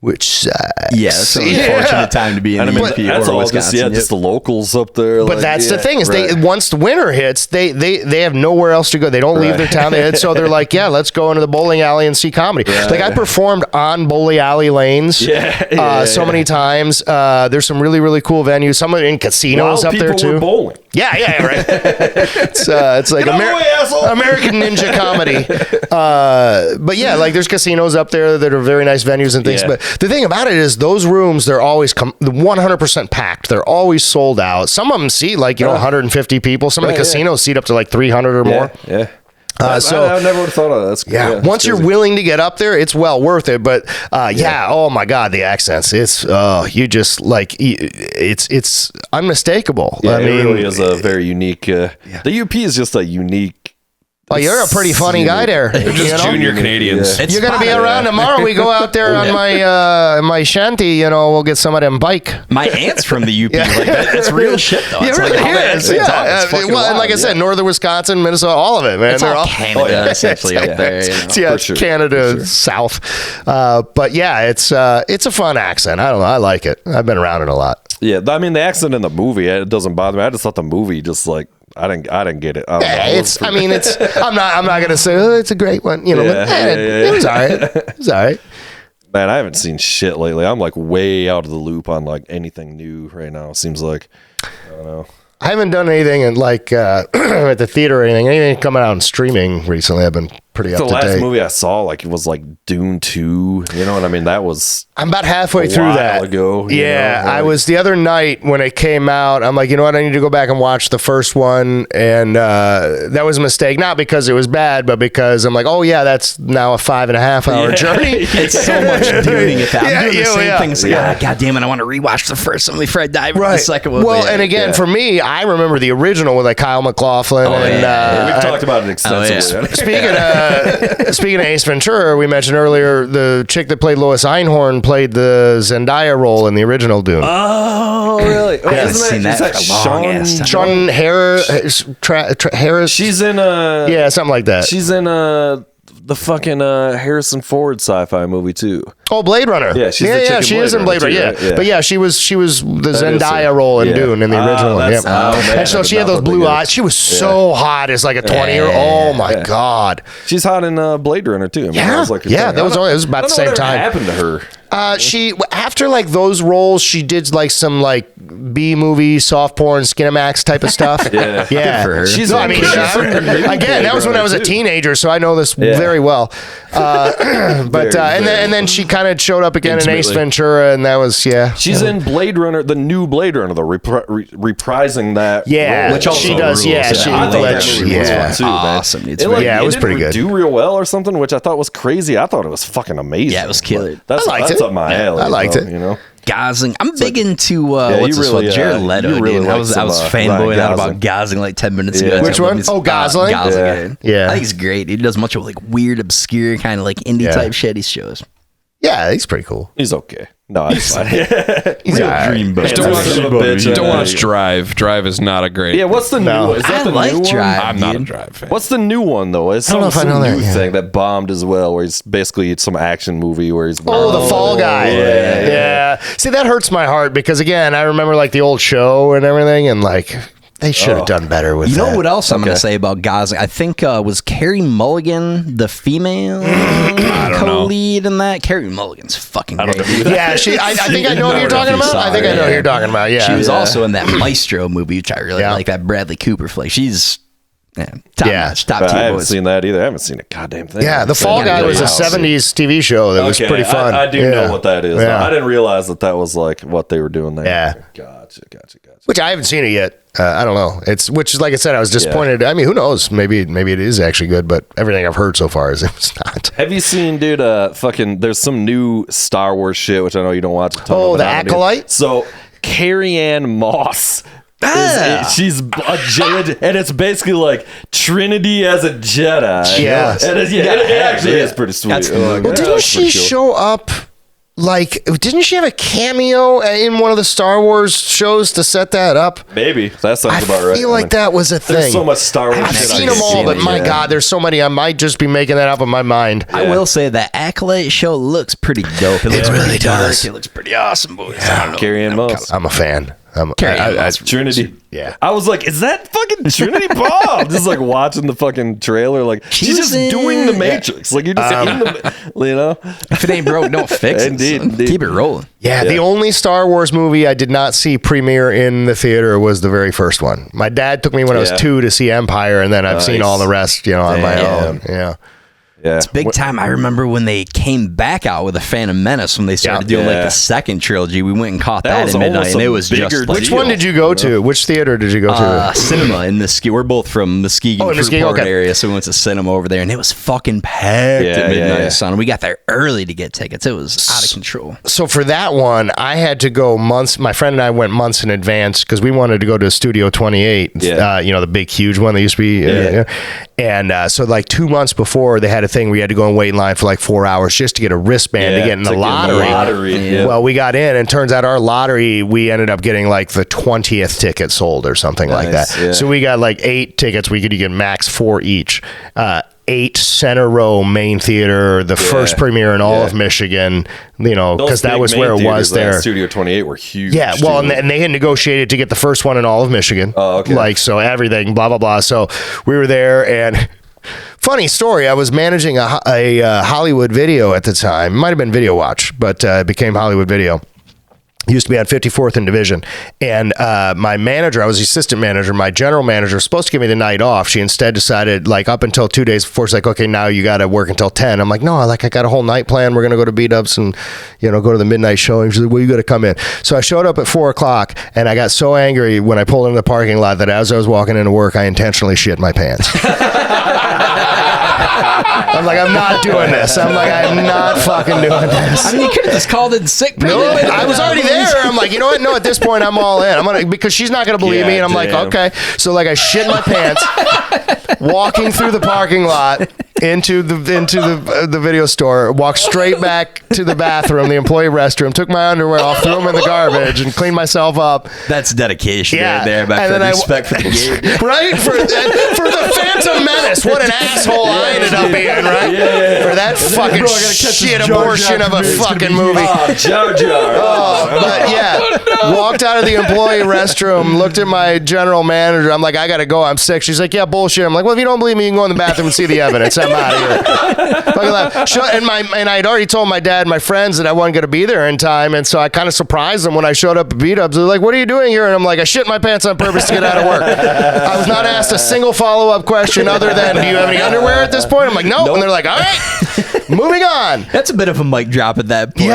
which sucks. Yeah, it's an unfortunate time to be in the UP that's or all Wisconsin. just the locals up there. But that's the thing is they once the winter hits, they have nowhere else to go. They don't leave their town. So they're like, yeah, let's go into the bowling alley and see comedy. Like I performed on bowling alley lanes so many times. There's some really, really cool venues. Some in casinos up there too. Were bowling. Yeah, right. It's like American Ninja comedy. But yeah, like there's casinos up there that are very nice venues and things. But the thing about it is those rooms, they're always 100% packed. They're always sold out. Some of them seat like 150 people. Some of the casinos seat up to like 300 or more. Yeah. So I never would have thought of that. That's, once you're willing to get up there, it's well worth it. But oh my God, the accents. It's you just like it's unmistakable. Yeah, I mean, it really is a very unique. The UP is just a unique. Oh, you're a pretty funny guy there. Just junior Canadians. You're gonna be around tomorrow. We go out there on my shanty. We'll get some of them bike. My aunt's from the UP. Like that's real shit though. It really is. Well, and like I said, northern Wisconsin, Minnesota, all of it, man. They're all Canada essentially up there. It's Canada south. But yeah, it's a fun accent. I don't know. I like it. I've been around it a lot. Yeah, I mean the accent in the movie, it doesn't bother me. I just thought the movie just like. I didn't get it. I'm not gonna say it's a great one. It was all right. It was all right. Man, I haven't seen shit lately. I'm like way out of the loop on like anything new right now. It seems like I don't know. I haven't done anything in like at the theater or anything. Anything coming out and streaming recently. I've been pretty up to date. The last movie I saw like it was like Dune 2. You know what I mean? That was I'm about halfway through that. Ago, yeah, I was the other night when it came out. I'm like, you know what? I need to go back and watch the first one, and that was a mistake. Not because it was bad, but because I'm like, oh yeah, that's now a 5.5 hour journey. It's so much doing it. I'm doing the same things. God damn it! I want to rewatch the first one before I dive into the second one. Well, and again, for me, I remember the original with like Kyle MacLachlan. We've talked about it extensively. Speaking of Ace Ventura, we mentioned earlier the chick that played Lois Einhorn played the Zendaya role in the original Dune. Oh, really? I haven't seen that for a long ass time. Sean Harris. She's in something like that. She's in the fucking Harrison Ford sci-fi movie too. Oh, Blade Runner. Yeah, she is in Blade Runner. Yeah. But yeah, she was the Zendaya role in Dune in the original one. And so she had those blue eyes. She was so hot as like a 20-year-old. Oh my God. She's hot in Blade Runner too. I mean, that was about the same time. What happened to her? She after like those roles, she did like some like B movie, soft porn, Skinamax type of stuff. Yeah. Good for her. Again, that was when I was a teenager, so I know this very well. And then she kind of showed up again in Ace Ventura, and that was She's in Blade Runner, the new Blade Runner, the reprising that. Yeah, role. which also she does. Rules. Yeah, she I thought that movie was fun too, awesome. Man. It was pretty good. Do real well or something, which I thought was crazy. I thought it was fucking amazing. Yeah, it was killer. That's up my alley. I liked it. You know. Gosling. I'm big into what's this one? Jared Leto. Dude. I was fanboying out about Gosling like 10 minutes ago. Which one? Oh, Gosling. Gosling. Yeah, I think he's great. He does much of like weird, obscure kind of like indie type shit he shows. Yeah, he's pretty cool. He's okay. No, he's fine. He's a dream boat. Don't watch Drive. Drive is not a great. Yeah, what's the new one? Is that the new Drive, one? I'm not a Drive fan. What's the new one though? It's some new thing that bombed as well, where he's basically some action movie where he's the Fall Guy. Yeah. See, that hurts my heart because again, I remember like the old show and everything, and like they should have done better with that. You know what else I'm going to say about Gosling? I think was Carey Mulligan the female co-lead in that? Carey Mulligan's fucking great. Yeah, I think I know who you're talking about. I think I know who you're talking about. Yeah, she was also in that Maestro movie, which I really like. That Bradley Cooper flick. She's top tier. I haven't seen that either. I haven't seen a goddamn thing. Yeah, The Fall Guy was a 70s TV show that was pretty fun. I do know what that is. I didn't realize that was like what they were doing there. Yeah. Gotcha. Which I haven't seen it yet. I don't know. Which, like I said, I was disappointed. I mean, who knows? Maybe it is actually good, but everything I've heard so far is it was not. Have you seen, dude? There's some new Star Wars shit, which I know you don't watch a ton of. Oh, the Acolyte. So Carrie-Ann Moss. She's a Jedi, and it's basically like Trinity as a Jedi. Yeah, and it actually is pretty sweet. Well, didn't she show up? like, didn't she have a cameo in one of the Star Wars shows to set that up? Maybe. That sounds about right. I feel like that was a thing. There's so much Star Wars I've shit. seen them all, but my God, there's so many. I might just be making that up in my mind. I will say that Acolyte show looks pretty dope. It looks really dark. It looks pretty awesome, boys. I don't know. Carrie-Ann Moss. I'm a fan. Trinity. Yeah. I was like, is that fucking Trinity Bob? Just like watching the fucking trailer. Like, she's just doing the Matrix. Like, you're just in the, you know? If it ain't broke, don't fix it. Indeed. Keep it rolling. Yeah, the only Star Wars movie I did not see premiere in the theater was the very first one. My dad took me when I was 2 to see Empire, and then I've seen all the rest, on my own. Yeah. Yeah. It's big time. I remember when they came back out with the Phantom Menace when they started doing like the second trilogy. We went and caught that in midnight, and it was just like, which one did you go to? Which theater did you go to? Cinema in Mesquite. We're both from Mesquite, Fruitport area, so we went to cinema over there, and it was fucking packed at midnight, son. We got there early to get tickets. It was out of control. So for that one, I had to go months. My friend and I went months in advance because we wanted to go to Studio 28. The big, huge one that used to be. And so like 2 months before, they had a thing where you had to go and wait in line for like 4 hours just to get a wristband to get in the lottery. Well, we got in, and turns out our lottery, we ended up getting like the 20th ticket sold or something like that. Yeah. So we got like 8 tickets. You get max 4 each. 8 center row main theater, the first premiere in all of Michigan, because that was where it was there. Studio 28 were huge. Yeah, well, and they had negotiated to get the first one in all of Michigan. Oh, okay. Like, so everything, blah, blah, blah. So we were there, and funny story, I was managing a Hollywood Video at the time. It might have been Video Watch, but it became Hollywood Video. Used to be on 54th and Division. And my manager, I was the assistant manager, my general manager was supposed to give me the night off. She instead decided, like, up until 2 days before, she's like, okay, now you got to work until 10. I'm like, no, I got a whole night plan. We're going to go to B-Dubs and, go to the midnight show. And she's like, well, you got to come in. So I showed up at 4 o'clock, and I got so angry when I pulled into the parking lot that as I was walking into work, I intentionally shit my pants. I'm like, I'm not doing this. I'm not fucking doing this. I mean, you could have just called in sick. No, I was already there. I'm like, you know what? No, at this point, I'm all in. Because she's not gonna believe me, and I'm like, okay. So like, I shit my pants, walking through the parking lot into the video store, walked straight back to the bathroom, the employee restroom, took my underwear off, threw them in the garbage, and cleaned myself up. That's dedication right there. Back for respect for the game. Right? For the Phantom Menace. What an asshole I ended up being, right? For that fucking shit abortion of a fucking movie. Jar Jar. But yeah, walked out of the employee restroom, looked at my general manager. I'm like, I gotta go. I'm sick. She's like, yeah, bullshit. I'm like, well, if you don't believe me, you can go in the bathroom and see the evidence. I'm out of here. And I'd already told my dad and my friends that I wasn't gonna be there in time, and so I kind of surprised them when I showed up at B-Dubs. They're like, what are you doing here? And I'm like, I shit my pants on purpose to get out of work. I was not asked a single follow-up question other than, do you have any underwear at this point? I'm like, nope. And they're like, all right, moving on. That's a bit of a mic drop at that point.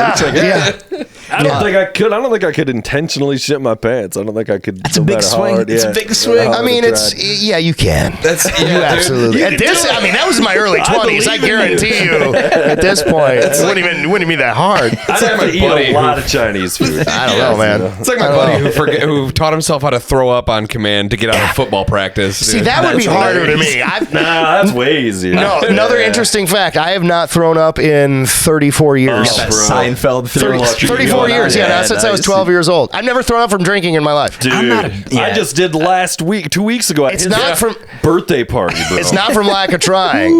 I don't think I could. I don't think I could intentionally shit my pants. I don't think I could. That's a big swing. It's a big swing. I mean, you can. You absolutely. At this, that was in my early 20s. I guarantee you. At this point, it wouldn't be that hard. I'd have to eat a lot of Chinese food. I don't know, man. It's like my buddy who taught himself how to throw up on command to get out of football practice. See, that would be harder to me. That's way easier. No, another interesting fact. I have not thrown up in 34 years. Seinfeld 34 years, since I was 12 years old. I've never thrown up from drinking in my life. Dude, I just did last week, 2 weeks ago. It's not from birthday party, bro. It's not from lack of trying.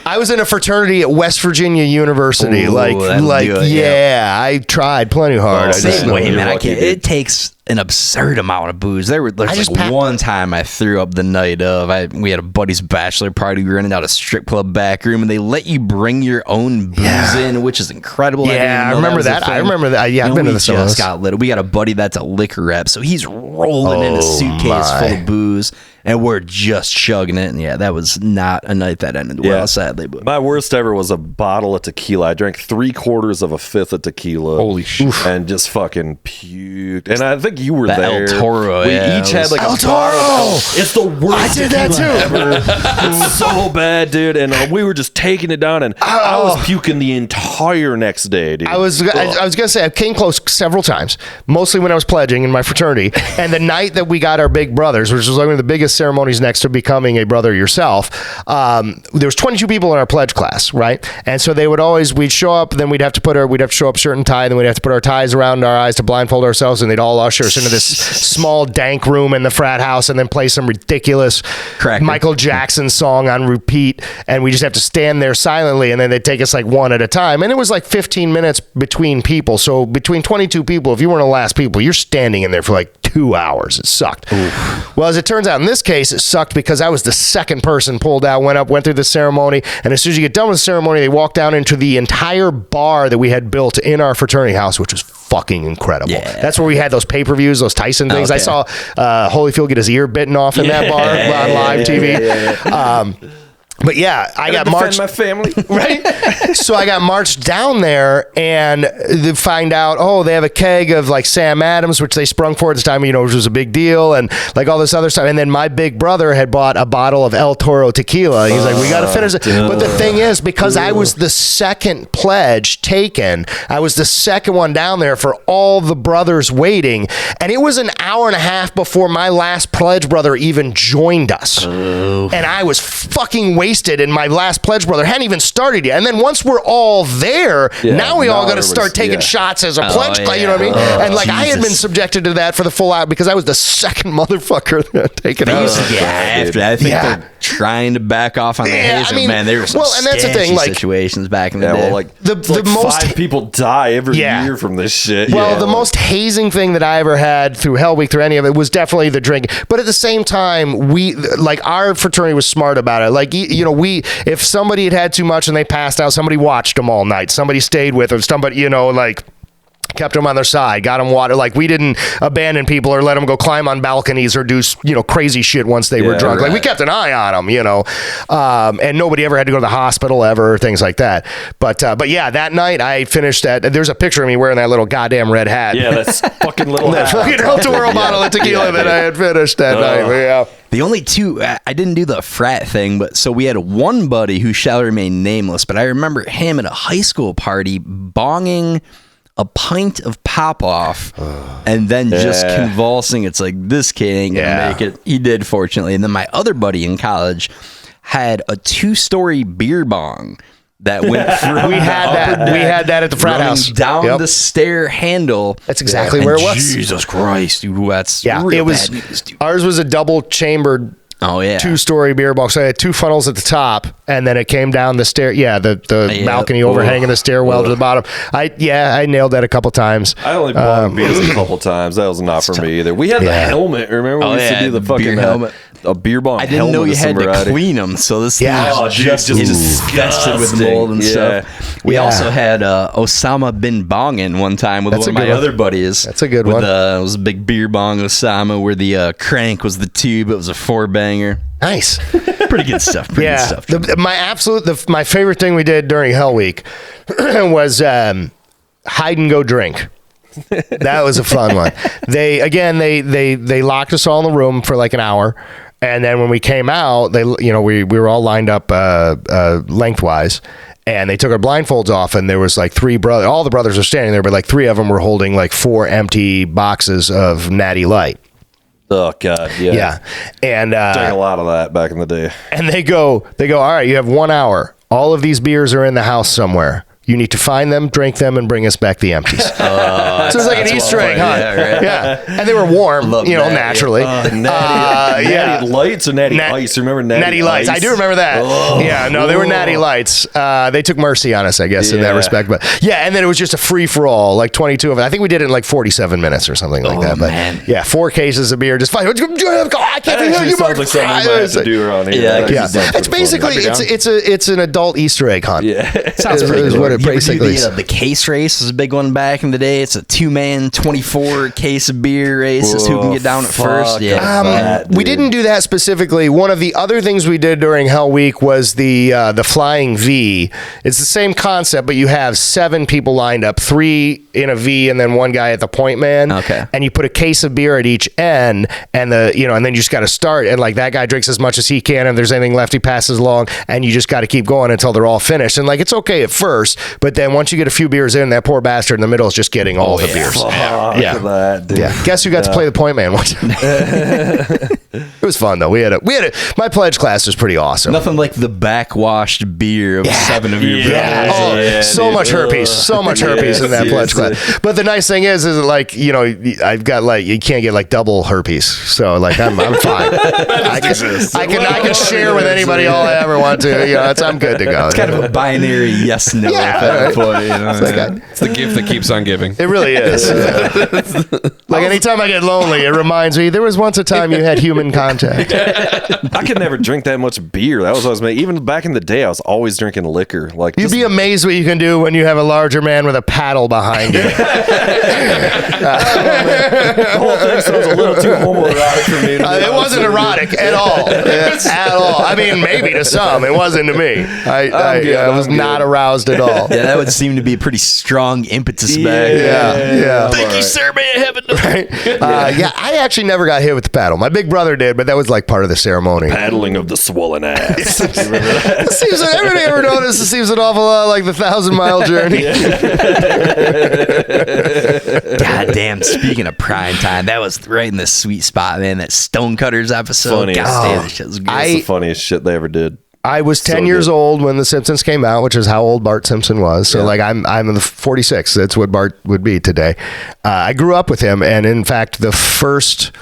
I was in a fraternity at West Virginia University. I tried plenty hard. Same way, man. It takes an absurd amount of booze. There's one time I threw up the night of. We had a buddy's bachelor party. We rented out a strip club back room, and they let you bring your own booze in, which is incredible. Yeah, I remember that. I've been to the just got lit. We got a buddy that's a liquor rep, so he's rolling in a suitcase full of booze, and we're just chugging it. And that was not a night that ended well, sadly. But my worst ever was a bottle of tequila. I drank 3/4 of a fifth of tequila. Holy shit! And just fucking puked. And I think you were there. El Toro. We each had like El Toro. It's the worst. I did that too. Ever. It's so bad, dude. And we were just taking it down, and I was puking the entire entire next day, dude. I was gonna say I came close several times, mostly when I was pledging in my fraternity. And the night that we got our big brothers, which was like one of the biggest ceremonies next to becoming a brother yourself, there was 22 people in our pledge class, right? And so we'd show up, then we'd have to show up shirt and tie, then we'd have to put our ties around our eyes to blindfold ourselves, and they'd all usher us into this small dank room in the frat house, and then play some ridiculous Michael Jackson song on repeat, and we just have to stand there silently, and then they'd take us like one at a time, and it was like 15 minutes between people. So between 22 people, if you weren't the last people, you're standing in there for like 2 hours. It sucked. Oof. Well, as it turns out, in this case, it sucked because I was the second person pulled out, went through the ceremony, and as soon as you get done with the ceremony, they walk down into the entire bar that we had built in our fraternity house, which was fucking incredible. Yeah. That's where we had those pay-per-views, those Tyson things. Okay. I saw Holyfield get his ear bitten off in that bar on live TV. But yeah, I got marched. My family, right? So I got marched down there, and they find out, they have a keg of like Sam Adams, which they sprung for at the time, which was a big deal, and like all this other stuff. And then my big brother had bought a bottle of El Toro tequila. He's like, we got to finish it. Dude. But the thing is, because I was the second pledge taken, I was the second one down there for all the brothers waiting, and it was an hour and a half before my last pledge brother even joined us, and I was fucking wasted, and my last pledge brother hadn't even started yet. And then once we're all there, now we all got to start taking shots as a pledge. You know what I mean? And like Jesus. I had been subjected to that for the full hour because I was the second motherfucker taking it. After that, I think they're trying to back off on the hazing. Man, there were some and that's the thing, like, situations back in the day. Well, like the most 5 people die every year from this shit. Well, the most hazing thing that I ever had through Hell Week, through any of it, was definitely the drinking. But at the same time, our fraternity was smart about it. Like, if somebody had too much and they passed out, somebody watched them all night. Somebody stayed with them. Somebody, kept them on their side, got them water. Like, we didn't abandon people or let them go climb on balconies or do, crazy shit once they were drunk. Right. Like, we kept an eye on them, and nobody ever had to go to the hospital ever, or things like that. But yeah, that night I finished that. There's a picture of me wearing that little goddamn red hat. Yeah, that's fucking little hat. That fucking El Toro bottle of tequila that I had finished that night. Yeah. The only two, I didn't do the frat thing, but so we had one buddy who shall remain nameless, but I remember him at a high school party bonging a pint of pop-off and then just convulsing. It's like, this kid ain't gonna make it. He did, fortunately. And then my other buddy in college had a 2-story beer bong that went through. We had that at the frat house. Down the stair handle. That's exactly where it was. Jesus Christ, dude, that's real it was. Bad news, dude. Ours was a double-chambered 2-story beer box. So I had 2 funnels at the top, and then it came down the stair. Yeah, the balcony overhanging the stairwell to the bottom. I nailed that a couple times. I only bought beers a couple times. That was not for me either. We had the helmet. Remember, we used to do the fucking helmet. A beer bong. I didn't know you had to clean them, so this thing was just infested with mold and stuff. We also had Osama bin Bongin one time with one of my other buddies. That's a good one. It was a big beer bong Osama where the crank was the tube. It was a 4-banger. Nice. Pretty good stuff. Good stuff. My favorite thing we did during Hell Week was hide and go drink. That was a fun one. They locked us all in the room for like an hour. And then when we came out, we were all lined up lengthwise, and they took our blindfolds off, and there was like 3 brothers. All the brothers are standing there, but like 3 of them were holding like 4 empty boxes of Natty Light. Oh God, yeah. And drank a lot of that back in the day. And they go, all right, you have 1 hour. All of these beers are in the house somewhere. You need to find them, drink them, and bring us back the empties. So it's like an Easter egg hunt. Yeah. And they were warm, naturally. Natty Lights or Natty Ice? Remember Natty Lights? I do remember that. They were Natty Lights. They took mercy on us, I guess, in that respect. But yeah, and then it was just a free-for-all, like 22 of it. I think we did it in like 47 minutes or something like that. But yeah, 4 cases of beer, just fine. I can't believe you sounds like something we have to do around here. Yeah. It's basically, it's an adult Easter egg hunt. Yeah. Sounds pretty good. Basically, the case race was a big one back in the day. It's a 2-man 24 case of beer race. It's who can get down at first. We didn't do that specifically. One of the other things we did during Hell Week was the flying V. It's the same concept, but you have 7 people lined up, 3 in a V, and then 1 guy at the point man. Okay. And you put a case of beer at each end, and and then you just got to start, and like that guy drinks as much as he can, and if there's anything left, he passes along, and you just got to keep going until they're all finished. And like it's okay at first. But then once you get a few beers in, that poor bastard in the middle is just getting all the beers. Yeah. That, dude. Yeah. Guess who got to play the point man one time? It was fun though. We had my pledge class was pretty awesome. Nothing like the backwashed beer of 7 of your brothers. Oh, so much herpes. So much herpes in that pledge class. But the nice thing is like, you know, I've got like, you can't get like double herpes. So like I'm fine. I can share with anybody all I ever want to. You know, I'm good to go. It's kind of a binary yes no at that point. You know? It's the gift that keeps on giving. It really is. Like anytime I get lonely, it reminds me there was once a time you had human contact. I could never drink that much beer. That was what I was making. Even back in the day, I was always drinking liquor. Like you'd be amazed what you can do when you have a larger man with a paddle behind you. The whole thing sounds a little too homoerotic for me. It wasn't erotic at all. At all. I mean, maybe to some. It wasn't to me. I was not aroused at all. Yeah, that would seem to be a pretty strong impetus back. Yeah. Thank you, sir. May I have it? Right. I actually never got hit with the paddle. My big brother did, but that was like part of the ceremony. Paddling of the swollen ass. Remember that? It seems that everybody ever noticed. It seems an awful lot like the 1,000-mile journey. God damn, speaking of prime time, that was right in the sweet spot, man. That Stonecutters episode. Funny. God damn, that shit was great. That's the funniest shit they ever did. I was 10 years old when The Simpsons came out, which is how old Bart Simpson was. So, like, I'm 46. That's what Bart would be today. I grew up with him, and in fact, the first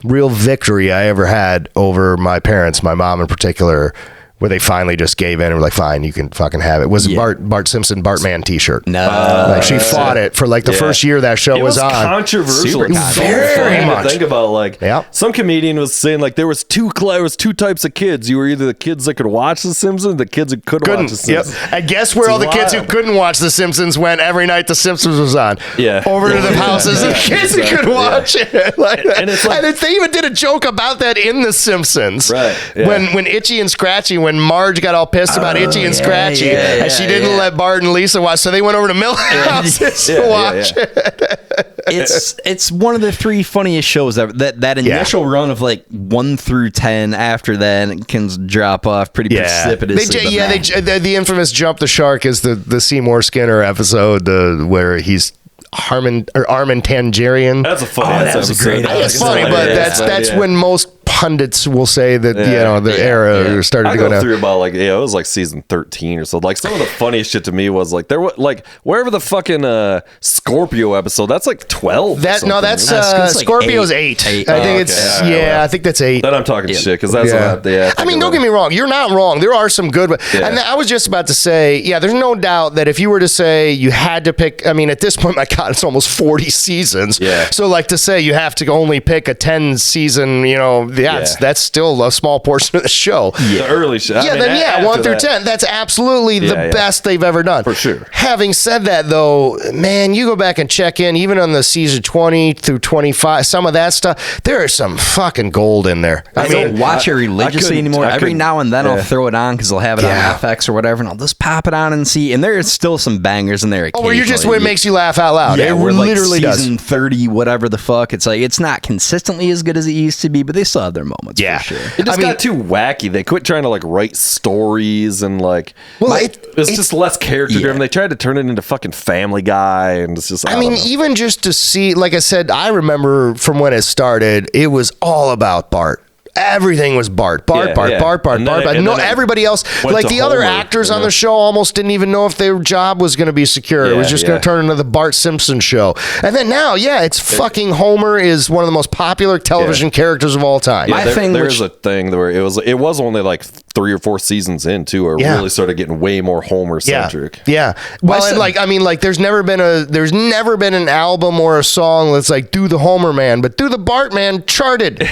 real victory I ever had over my parents, my mom in particular, where they finally just gave in and were like, fine, you can fucking have it, was Bart Simpson Bartman t-shirt. No. Like, she fought it for like the first year that show was on. Controversial. Super It's so very funny much. to think about, like, some comedian was saying, like, there was two types of kids. You were either the kids that could watch The Simpsons, the kids that couldn't watch The Simpsons. I guess where all the kids who couldn't watch The Simpsons went every night The Simpsons was on. Yeah. Over to the houses of kids who could watch it. Like, And it's like, they even did a joke about that in The Simpsons. Right. Yeah. When Itchy and Scratchy, when Marge got all pissed about Itchy and Scratchy, and she didn't let Bart and Lisa watch, so they went over to Milhouse's to watch it. It's one of the 3 funniest shows that initial run of like 1 through 10. After that, it can drop off pretty precipitously. The infamous Jump the Shark is the Seymour Skinner episode where he's Armin Tangerian. That's a funny. That was a great episode. It's funny, but that's when most pundits will say that the era started I to go down. through about like it was like season 13 or so. Like some of the funniest shit to me was like there was like wherever the fucking Scorpio episode. That's like 12. That's like Scorpio's 8. I think it's I think that's 8. Then I'm talking shit because that's what I mean, don't get me wrong. You're not wrong. There are some good. And I was just about to say, there's no doubt that if you were to say you had to pick, I mean, at this point, my God, it's almost 40 seasons. Yeah. So like to say you have to only pick a 10 season, that's still a small portion of the show. The early shit. Yeah, 1 through 10. That's absolutely the best they've ever done. For sure. Having said that, though, man, you go back and check in, even on the season 20 through 25, some of that stuff, there is some fucking gold in there. I don't watch it religiously anymore. Every now and then I'll throw it on because they'll have it on FX or whatever, and I'll just pop it on and see. And there's still some bangers in there. It makes you laugh out loud. Yeah, it literally does. Season 30, whatever the fuck. It's like, it's not consistently as good as it used to be, but they still have their moments. Yeah. For sure. It just got too wacky. They quit trying to like write stories and like. Well, it's just less character driven. They tried to turn it into fucking Family Guy, and it's just. I mean, even just to see, like I said, I remember from when it started, it was all about Bart. Everything was Bart. Bart. No, everybody else, like the other actors on the show, almost didn't even know if their job was going to be secure. It was just going to turn into the Bart Simpson show. And then now, it's fucking Homer is one of the most popular television characters of all time. There's a thing where it was only like 3 or 4 seasons in too, where it really started getting way more Homer centric. Yeah. Well, and there's never been an album or a song that's like do the Homer Man, but do the Bart Man charted.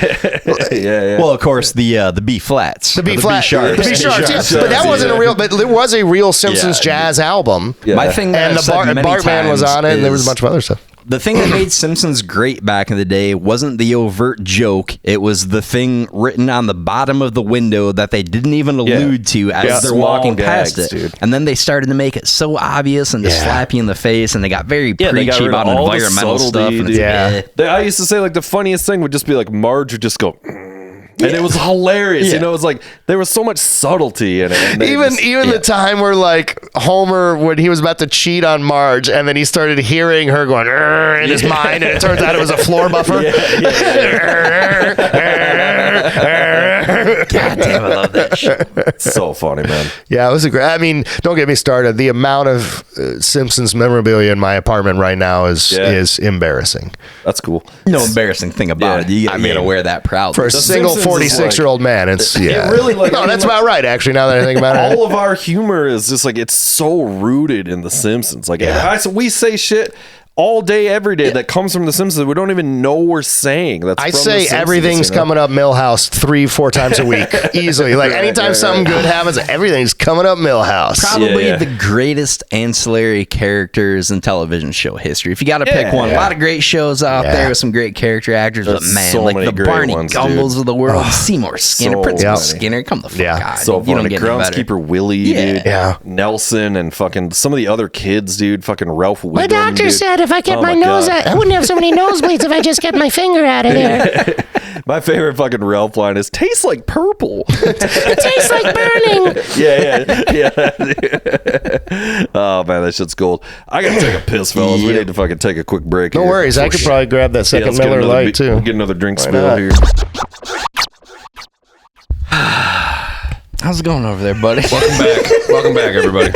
Well, of course, the B flats, the B flat, the B sharps. But that wasn't a real. But there was a real Simpsons jazz album. Yeah. My thing, and the Bartman was on it, and there was a bunch of other stuff. The thing that made Simpsons great back in the day wasn't the overt joke. It was the thing written on the bottom of the window that they didn't even allude to as they're walking past it. Dude. And then they started to make it so obvious and to slap you in the face, and they got very preachy about environmental stuff. And I used to say, like, the funniest thing would just be like Marge would just go. and it was hilarious. You know, it was like there was so much subtlety in it. And Even the time where like Homer, when he was about to cheat on Marge, and then he started hearing her going in his mind, and it turns out it was a floor buffer. God damn, I love that shit. It's so funny, man. Yeah, it was a great. I mean, don't get me started. The amount of Simpsons memorabilia in my apartment right now is embarrassing. That's cool. No embarrassing thing about it. You gotta wear that proudly. For a single Simpsons is 46-year-old man, it's it really like no, that's about right. Actually, now that I think about it, all of our humor is just like it's so rooted in the Simpsons. Like we say shit all day, every day that comes from the Simpsons. We don't even know we're saying. That's I from say the Simpsons, everything's coming up Millhouse 3-4 times a week easily. Like anytime something good happens, everything's coming up Millhouse. Probably the greatest ancillary characters in television show history. If you got to pick one, a lot of great shows out there with some great character actors. There's but man, so like many the great Barney ones, Gumbles dude. of the world, Seymour Skinner, so Principal funny. Skinner, come the fuck on. So you don't funny. get any better. Groundskeeper Willie, dude. Yeah. Nelson and fucking some of the other kids, dude. Fucking Ralph Wiggum. My doctor dude. said if I kept Oh my my nose God. out, I wouldn't have so many nosebleeds if I just kept my finger out of there. My favorite fucking Ralph line is tastes like purple. It tastes like burning. yeah. Oh man, that shit's gold. I gotta take a piss, fellas. We need to fucking take a quick break. No here. worries. I could probably grab that second let's get Miller another Lite too. We'll get another drink spill not? here. How's it going over there, buddy? Welcome back, everybody.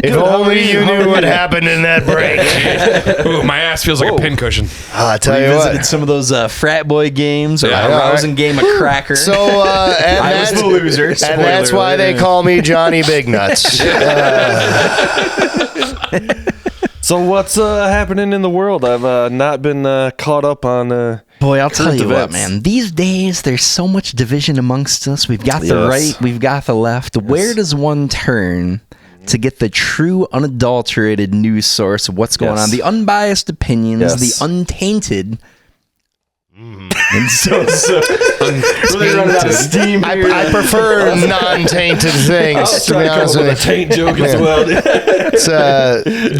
If only you knew what happened in that break. Ooh, my ass feels like a pincushion. I'll tell you Revisited what. some of those frat boy games or Yeah, a rousing game of cracker. So, and I was that's, the loser. and Spoiler that's why alert. they call me Johnny Big Nuts. So what's happening in the world? I've not been caught up on. Boy, I'll tell current you what, events. man. These days, there's so much division amongst us. We've got the Yes. right, we've got the left. Where does one turn to get the true, unadulterated news source of what's going Yes. on? The unbiased opinions, Yes. the untainted. And so really running out of steam here. I prefer non-tainted things, to be honest with you. taint joke as well. It's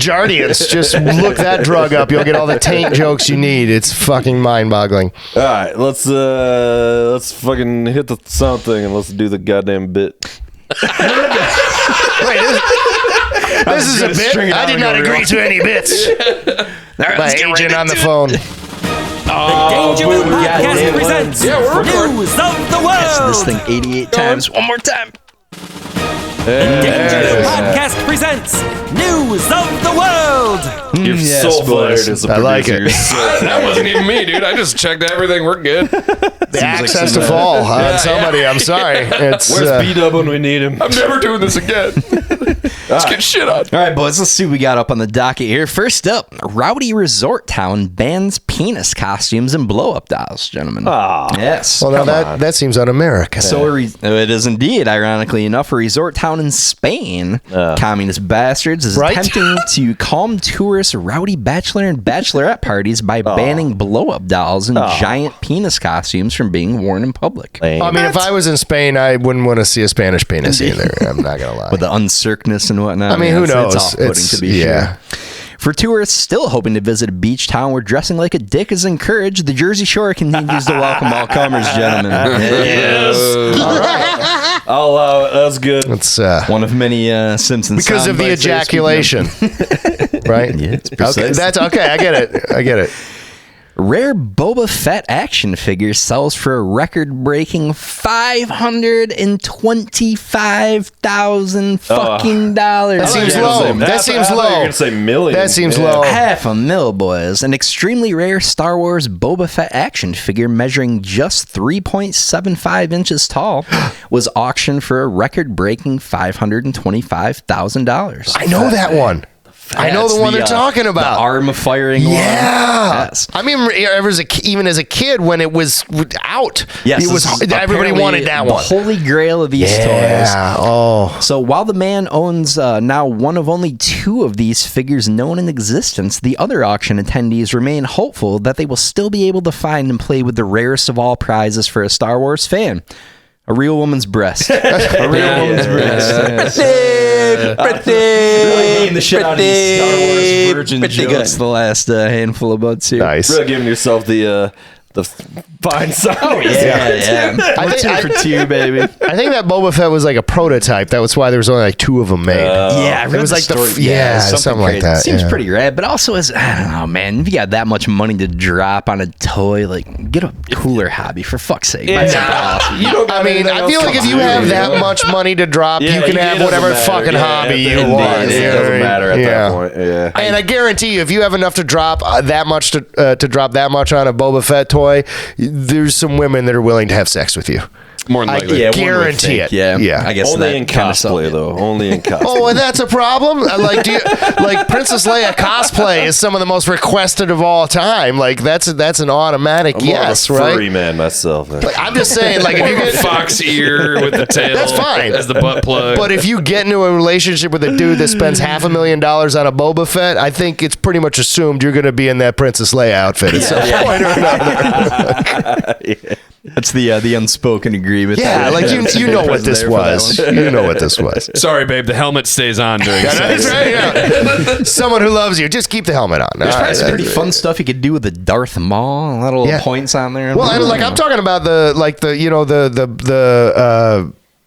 Jardiance. Just look that drug up. You'll get all the taint jokes you need. It's fucking mind-boggling. All right, let's fucking hit the sound thing and let's do the goddamn bit. Wait, this is a bit? I did not agree to any bits. My agent on the phone. Dangerville Podcast presents News of the World. this thing 88 times. One more time. Dangerville Podcast presents News of the World. You're so fired as a producer. I like it. You're so That wasn't even me, dude. I just checked everything. We're good. The axe has to fall on somebody. I'm sorry. It's Where's B-Dub when we need him? I'm never doing this again. Let's get shit on. All right, boys, let's see what we got up on the docket here. First up, rowdy resort town bans penis costumes and blow-up dolls, gentlemen. Yes. well, now that seems un-American. So it is indeed, ironically enough, a resort town in Spain. Communist bastards is Right? attempting to calm tourists' rowdy bachelor and bachelorette parties by banning blow-up dolls and giant penis costumes from being worn in public. I mean, if I was in Spain, I wouldn't want to see a Spanish penis either. I'm not gonna lie. With the uncircness and whatnot. I mean, who knows? It's off-putting to be sure. For tourists still hoping to visit a beach town where dressing like a dick is encouraged, the Jersey Shore continues to welcome all comers, gentlemen. Yes. All right. I'll allow it. That's good. It's One of many Simpsons because of the sound bites there, ejaculation, right? Yeah, it's Okay, precise. that's okay. I get it. Rare Boba Fett action figure sells for a record-breaking $525,000 fucking dollars. That seems low. That seems I thought you were low. gonna say million. That seems low. $500,000, boys. An extremely rare Star Wars Boba Fett action figure measuring just 3.75 inches tall was auctioned for a record-breaking $525,000. I know that one. I know the one they're talking about. The arm firing one. Yeah. Yes. I mean, even as a kid when it was out, Yes, it was this is everybody apparently wanted that the one. holy grail of these toys. Yeah. Oh. So while the man owns now one of only two of these figures known in existence, the other auction attendees remain hopeful that they will still be able to find and play with the rarest of all prizes for a Star Wars fan. A real woman's breast. A real woman's breast. Pretty the shit out of these Star Wars virgin pretty jokes. good. The last handful of butts here. Nice. Really giving yourself the the fine side. Oh yeah. I think for two, baby. I think that Boba Fett was like a prototype. That was why there was only like 2 of them made. Yeah, it was like something like crazy. that. Seems yeah. pretty rad, but also as I don't know, man. If you got that much money to drop on a toy, like get a cooler hobby for fuck's sake. Yeah. Awesome. You don't got I mean, anything I else feel like to if you do, have that know? much money to drop, Yeah, you can it have doesn't whatever matter. fucking hobby you want. It doesn't matter at that point. Yeah. And I guarantee you, if you have enough to drop that much to drop that much on a Boba Fett toy, there's some women that are willing to have sex with you. More than likely. Yeah, one would guarantee think, it. Yeah, Yeah. I guess Only that in kinda cosplay, though. Only in cosplay. Oh, and that's a problem. Like, like Princess Leia cosplay is some of the most requested of all time. Like, that's an automatic I'm yes, more of a right? furry man myself. Like, I'm just saying, like, if you get Fox ear with the tail. That's fine. As the butt plug. But if you get into a relationship with a dude that spends $500,000 on a Boba Fett, I think it's pretty much assumed you're going to be in that Princess Leia outfit at some point or another. That's the unspoken agreement. Yeah, like you know what this was. You know what this was. Sorry, babe. The helmet stays on during sex. That's right. Yeah. Someone who loves you, just keep the helmet on. There's All probably right, some pretty that's- fun stuff you could do with the Darth Maul. A lot of little points on there. Well, and like I'm talking about the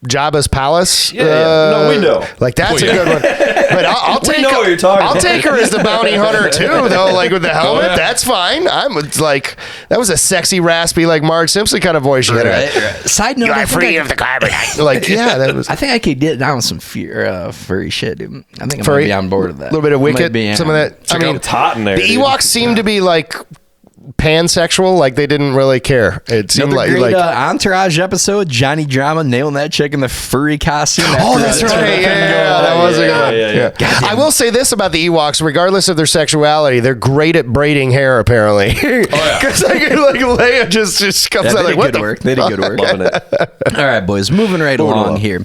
Jabba's palace. Yeah. No, we know. Like that's a good one. But I'll take. know what you're talking I'll about. take her as the bounty hunter too, though. Like with the helmet, that's fine. It's like that was a sexy, raspy, like Marge Simpson kind of voice she had. Right. Side note, I think the carbon. Like yeah, that was I think I could get down with some furry shit, dude. I think I'm Furry? gonna be on board with that. a little bit of Might Wicket, be, some of that. I mean, It's hot in there. the dude. Ewoks seem to be like pansexual. Like they didn't really care. It seemed Another like great Entourage episode. Johnny Drama nailing that chick in the furry costume. Oh, that's right. Yeah, that was a good one. Yeah. I will say this about the Ewoks: regardless of their sexuality, they're great at braiding hair. Apparently, because like Leia just comes out like what the They did good work. Loving it. All right, boys, moving right along here.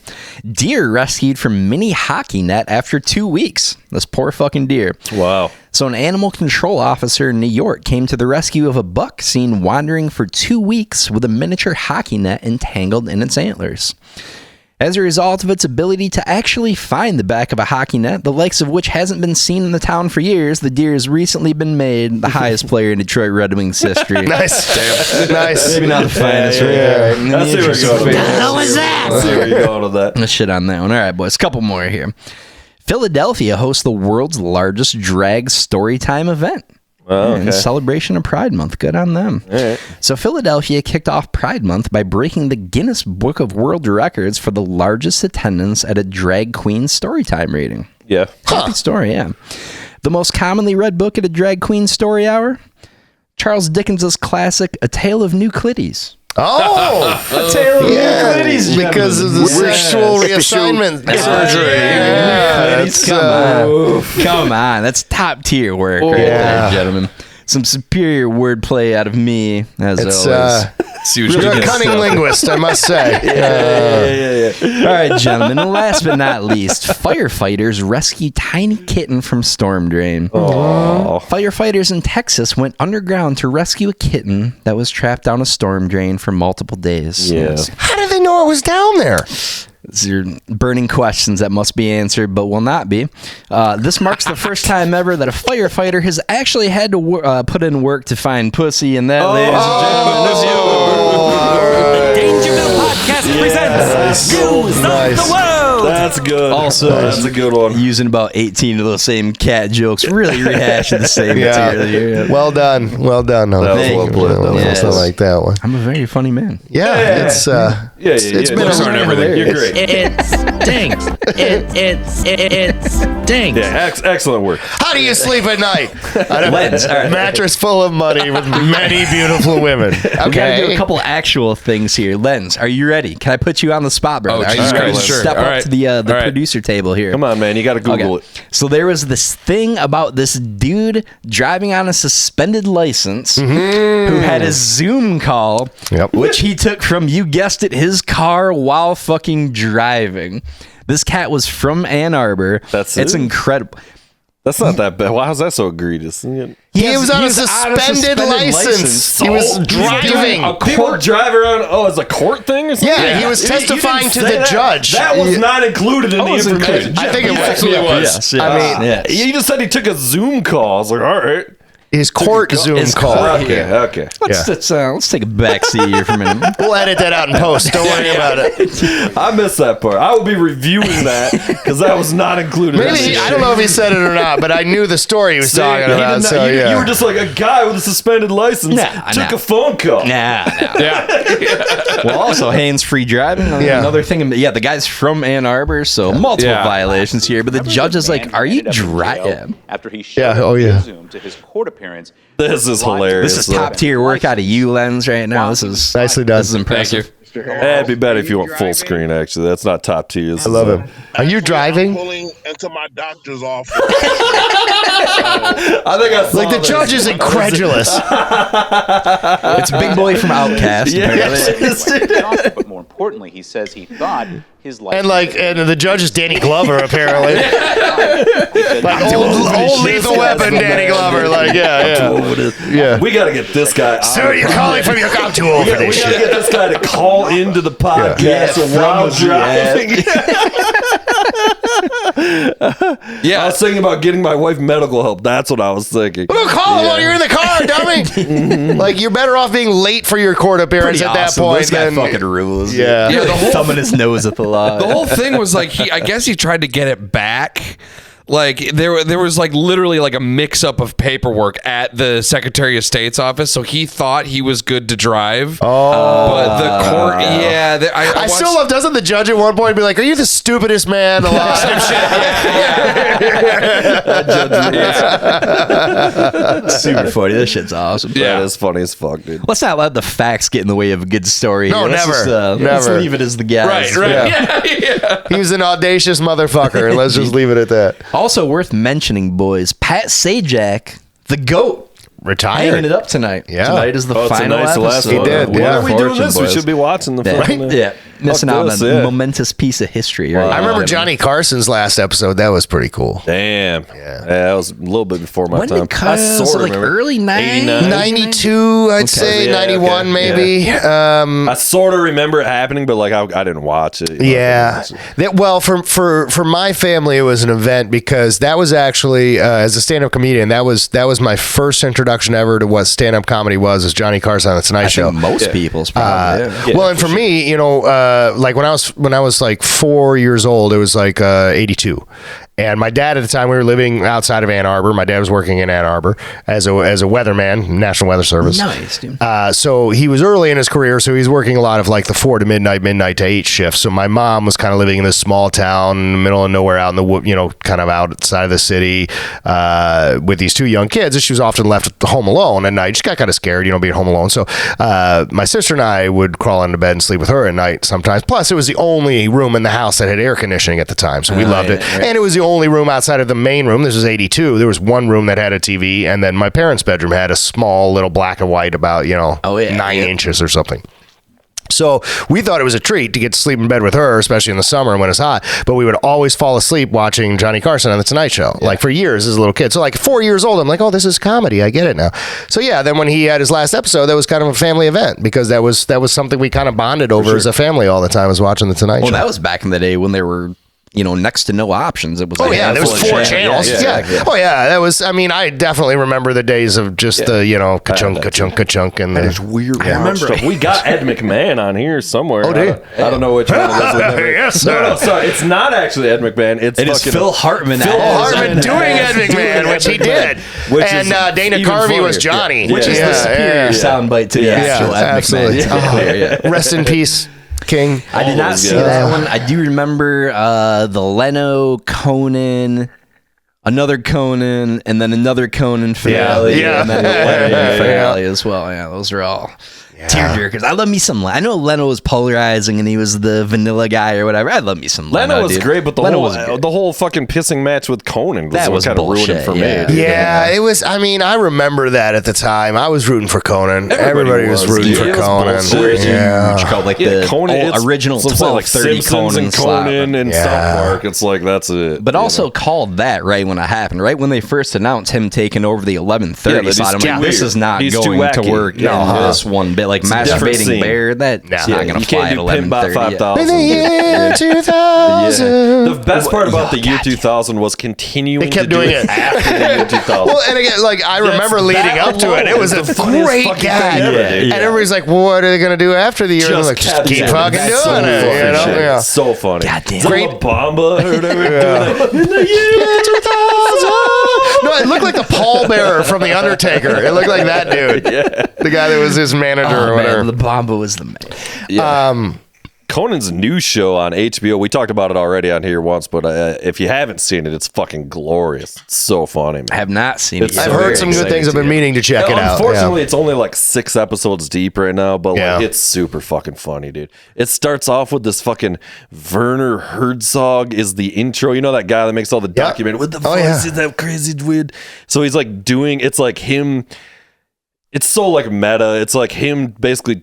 Deer rescued from mini hockey net after 2 weeks. This poor fucking deer. Wow. So an animal control officer in New York came to the rescue of a buck seen wandering for 2 weeks with a miniature hockey net entangled in its antlers. As a result of its ability to actually find the back of a hockey net, the likes of which hasn't been seen in the town for years, the deer has recently been made the highest player in Detroit Red Wings history. nice, nice. Maybe not the finest. Yeah. Right? That's where we're going with that. hell was that? That's where we're going with that. Let's shit on that one. All right, boys. Couple more here. Philadelphia hosts the world's largest drag storytime event. Oh, In celebration of Pride Month. Good on them. right. So Philadelphia kicked off Pride Month by breaking the Guinness Book of World Records for the largest attendance at a drag queen storytime reading. Yeah. Happy story, yeah. The most commonly read book at a drag queen story hour? Charles Dickens' classic A Tale of Euclides. Oh, yeah, because of the sexual reassignment surgery. Yeah, Come on. That's top tier work right Yeah. there, gentlemen. Some superior wordplay out of me, as it's always. See what you you're a get. cunning linguist, I must say. All right, gentlemen. And last but not least, firefighters rescue tiny kitten from storm drain. Firefighters in Texas went underground to rescue a kitten that was trapped down a storm drain for multiple days. Yeah. Yes. How did they know it was down there? These are burning questions that must be answered, but will not be. This marks the first time ever that a firefighter has actually had to put in work to find pussy, and that, ladies and gentlemen, is you. The Dangerville Podcast presents News of the World. That's good. Also, that's a good one. Using about 18 of those same cat jokes, really rehashing the same material here. Well done. That was well played. Yes. I like that one. I'm a very funny man. Yeah, it's it's been Looks aren't everything. You're great. It stinks. It stinks. Yeah, excellent work. How do you sleep at night? On a Lens, all right. mattress full of money with many beautiful women. We got to do Okay. a couple actual things here. Lens, are you ready? Can I put you on the spot, brother? Oh, Are you Jesus ready to Christ, sure. step All up right. to the All right. producer table here? Come on, man. You got to Google it. So there was this thing about this dude driving on a suspended license who had a Zoom call, Yep. which he took from, you guessed it, his car while fucking driving. This cat was from Ann Arbor. That's It's it? incredible. That's not that bad. Why is that so egregious? He was on a suspended license. He was driving. A court driver on. Oh, it's a court thing or something? Yeah, he was You testifying didn't to say the that. judge. That was not included in the was information. I think it was. Absolutely was. Yes, yes. I mean, yes. He just said he took a Zoom call. I was like, all right. his court Zoom call. Okay. Let's take a back seat here for a minute. We'll edit that out in post. Don't worry about it. I missed that part. I will be reviewing that because that was not included. Maybe I don't know if he said it or not, but I knew the story he was talking about. So you were just like a guy with a suspended license took a phone call. Well, also hands-free driving. Another thing. Yeah, the guy's from Ann Arbor, so multiple violations here. But the judge is like, "Are you driving?" After he showed Zoom to his court appearance. This is hilarious. This is top tier work out of U-Lens right now. This is nicely done. This is impressive. It'd be better if you want full screen. Actually, that's not top tier. I love him. Are you driving? Pulling into my doctor's office. I think I saw Like the judge is incredulous. It's Big Boy from Outkast. But more importantly, he says he thought his life. And the judge is Danny Glover apparently. Like old lethal weapon, Danny Glover. Like yeah. We got to get this guy. Sir, you're calling from your. I'm too old for We this got to shit. get this guy to call into the podcast while driving. I was thinking about getting my wife medical help. That's what I was thinking. Well, call him while you're in the car, dummy. Like you're better off being late for your court appearance at that point. This guy than fucking rules. Yeah. Yeah, the whole thumbing his nose at the law. The whole thing was like I guess he tried to get it back. Like there was like literally like a mix up of paperwork at the Secretary of State's office, so he thought he was good to drive. But the court, I still love. Doesn't the judge at one point be like, "Are you the stupidest man alive?" Super funny. This shit's awesome. That is funny as fuck, dude. Let's not let the facts get in the way of a good story. No, Let's never. just, Never. Let's leave it as the guys. Right. He was an audacious motherfucker, and let's just leave it at that. Also worth mentioning, boys, Pat Sajak, the GOAT, Retired. hanging it up tonight. Yeah. Tonight is the final episode. He did. Why Yeah. are we doing this? We should be watching the fucking. Missing out on a momentous piece of history. Right? I remember Johnny Carson's last episode. That was pretty cool. Damn. Yeah, that was a little bit before my when time. did Carson, like early 90s? 92, I'd say. 91, maybe. I sort of remember it happening, but like I didn't watch it. Well, for my family, it was an event because that was actually as a stand-up comedian. That was my first introduction ever to what stand-up comedy was Johnny Carson on the Tonight Show. Most people's probably. Well, and for me, you know, like when I was like 4 years old, it was like 82. And my dad at the time, we were living outside of Ann Arbor. My dad was working in Ann Arbor as a weatherman, National Weather Service. Nice, dude. So he was early in his career, so he's working a lot of like the 4 to midnight to 8 shifts. So my mom was kind of living in this small town in the middle of nowhere out in the, you know, kind of outside of the city with these 2 young kids. And she was often left home alone at night. She got kind of scared, you know, being home alone. So my sister and I would crawl into bed and sleep with her at night sometimes. Plus, it was the only room in the house that had air conditioning at the time. So we loved it. Right. And it was the only room outside of the main room. This was 82. There was one room that had a TV, and then my parents' bedroom had a small little black and white about, you know, 9 inches or something. So we thought it was a treat to get to sleep in bed with her, especially in the summer when it's hot. But we would always fall asleep watching Johnny Carson on the Tonight Show, like for years as a little kid. So like 4 years old, I'm like, oh, this is comedy. I get it now. So yeah, then when he had his last episode, that was kind of a family event because that was something we kind of bonded over as a family all the time, was watching the Tonight Show. Well, that was back in the day when there were, you know, next to no options. It was like there was 4 channels. Yeah. Oh yeah, that was. I mean, I definitely remember the days of just the, you know, ka-chunk, and it's weird. I remember we got Ed McMahon on here somewhere. Oh, dude, I don't know which one it was. Yes, no, sorry, it's not actually Ed McMahon. It is Phil Hartman. Phil Hartman doing Ed McMahon, which he did. And Dana Carvey was Johnny, which is the superior soundbite to the actual Ed McMahon. Rest in peace, King. I did not see that one. I do remember the Leno, Conan, another Conan, and then another Conan finale, and then the Leno finale as well. Yeah, those are all tearjerkers. I love me some. I know Leno was polarizing and he was the vanilla guy or whatever. I love me some Leno. Was great, but the whole fucking pissing match with Conan was kind of ruined it for me. Yeah, it was. I mean, I remember that at the time. I was rooting for Conan. Everybody was rooting for Conan. Called like the Conan, original 12:30 Conan and South Park. It's like that's it. But also called that right when it happened. Right when they first announced him taking over the 11:30 slot. I'm like, this is not going to work in this one bit. it, like masturbating bear. That's not going to fly at 11:30. In the year 2000. The best part about the year 2000 was continuing They kept to do doing it it. after the year 2000. Well, and again, like I remember leading up to it. It was a great gag. And everybody's like, well, what are they going to do after the year? And they're like, just keep fucking doing it. You know? Yeah. So funny. Great Bamba or whatever. In the year 2000. No, it looked like the pallbearer from The Undertaker. It looked like that dude. The guy that was his manager or whatever. Man, the Bamba was the man. Yeah. Conan's new show on HBO. We talked about it already on here once, but if you haven't seen it, it's fucking glorious. It's so funny, man. I have not seen it. I've heard some good things. I've been meaning to check it out. Unfortunately, it's only like 6 episodes deep right now, but like it's super fucking funny, dude. It starts off with this fucking Werner Herzog is the intro. You know that guy that makes all the documentary with the voice is that crazy dude. So he's like doing. It's like him. It's so like meta. It's like him basically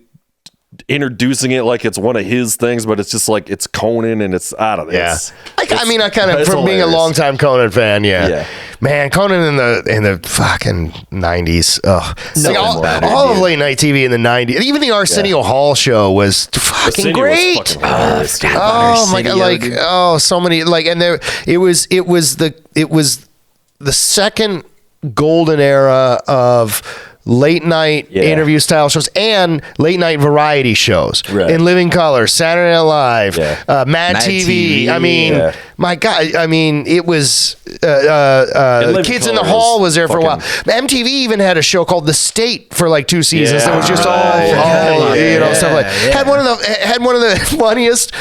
introducing it like it's one of his things, but it's just like it's Conan and it's I don't know. Yeah, I mean, I kind of from being a longtime Conan fan. Yeah, man, Conan in the fucking 90s. Like all of late night TV in the 90s. Even the Arsenio Hall show was fucking great. Oh my god, like so many like, and there it was the second golden era of late night interview style shows and late night variety shows in Living Color, Saturday Night Live, Mad TV. I mean, my God, I mean, it was Kids in the Hall was there for a while. MTV even had a show called The State for like 2 seasons. That was just all you know, stuff like had one of the funniest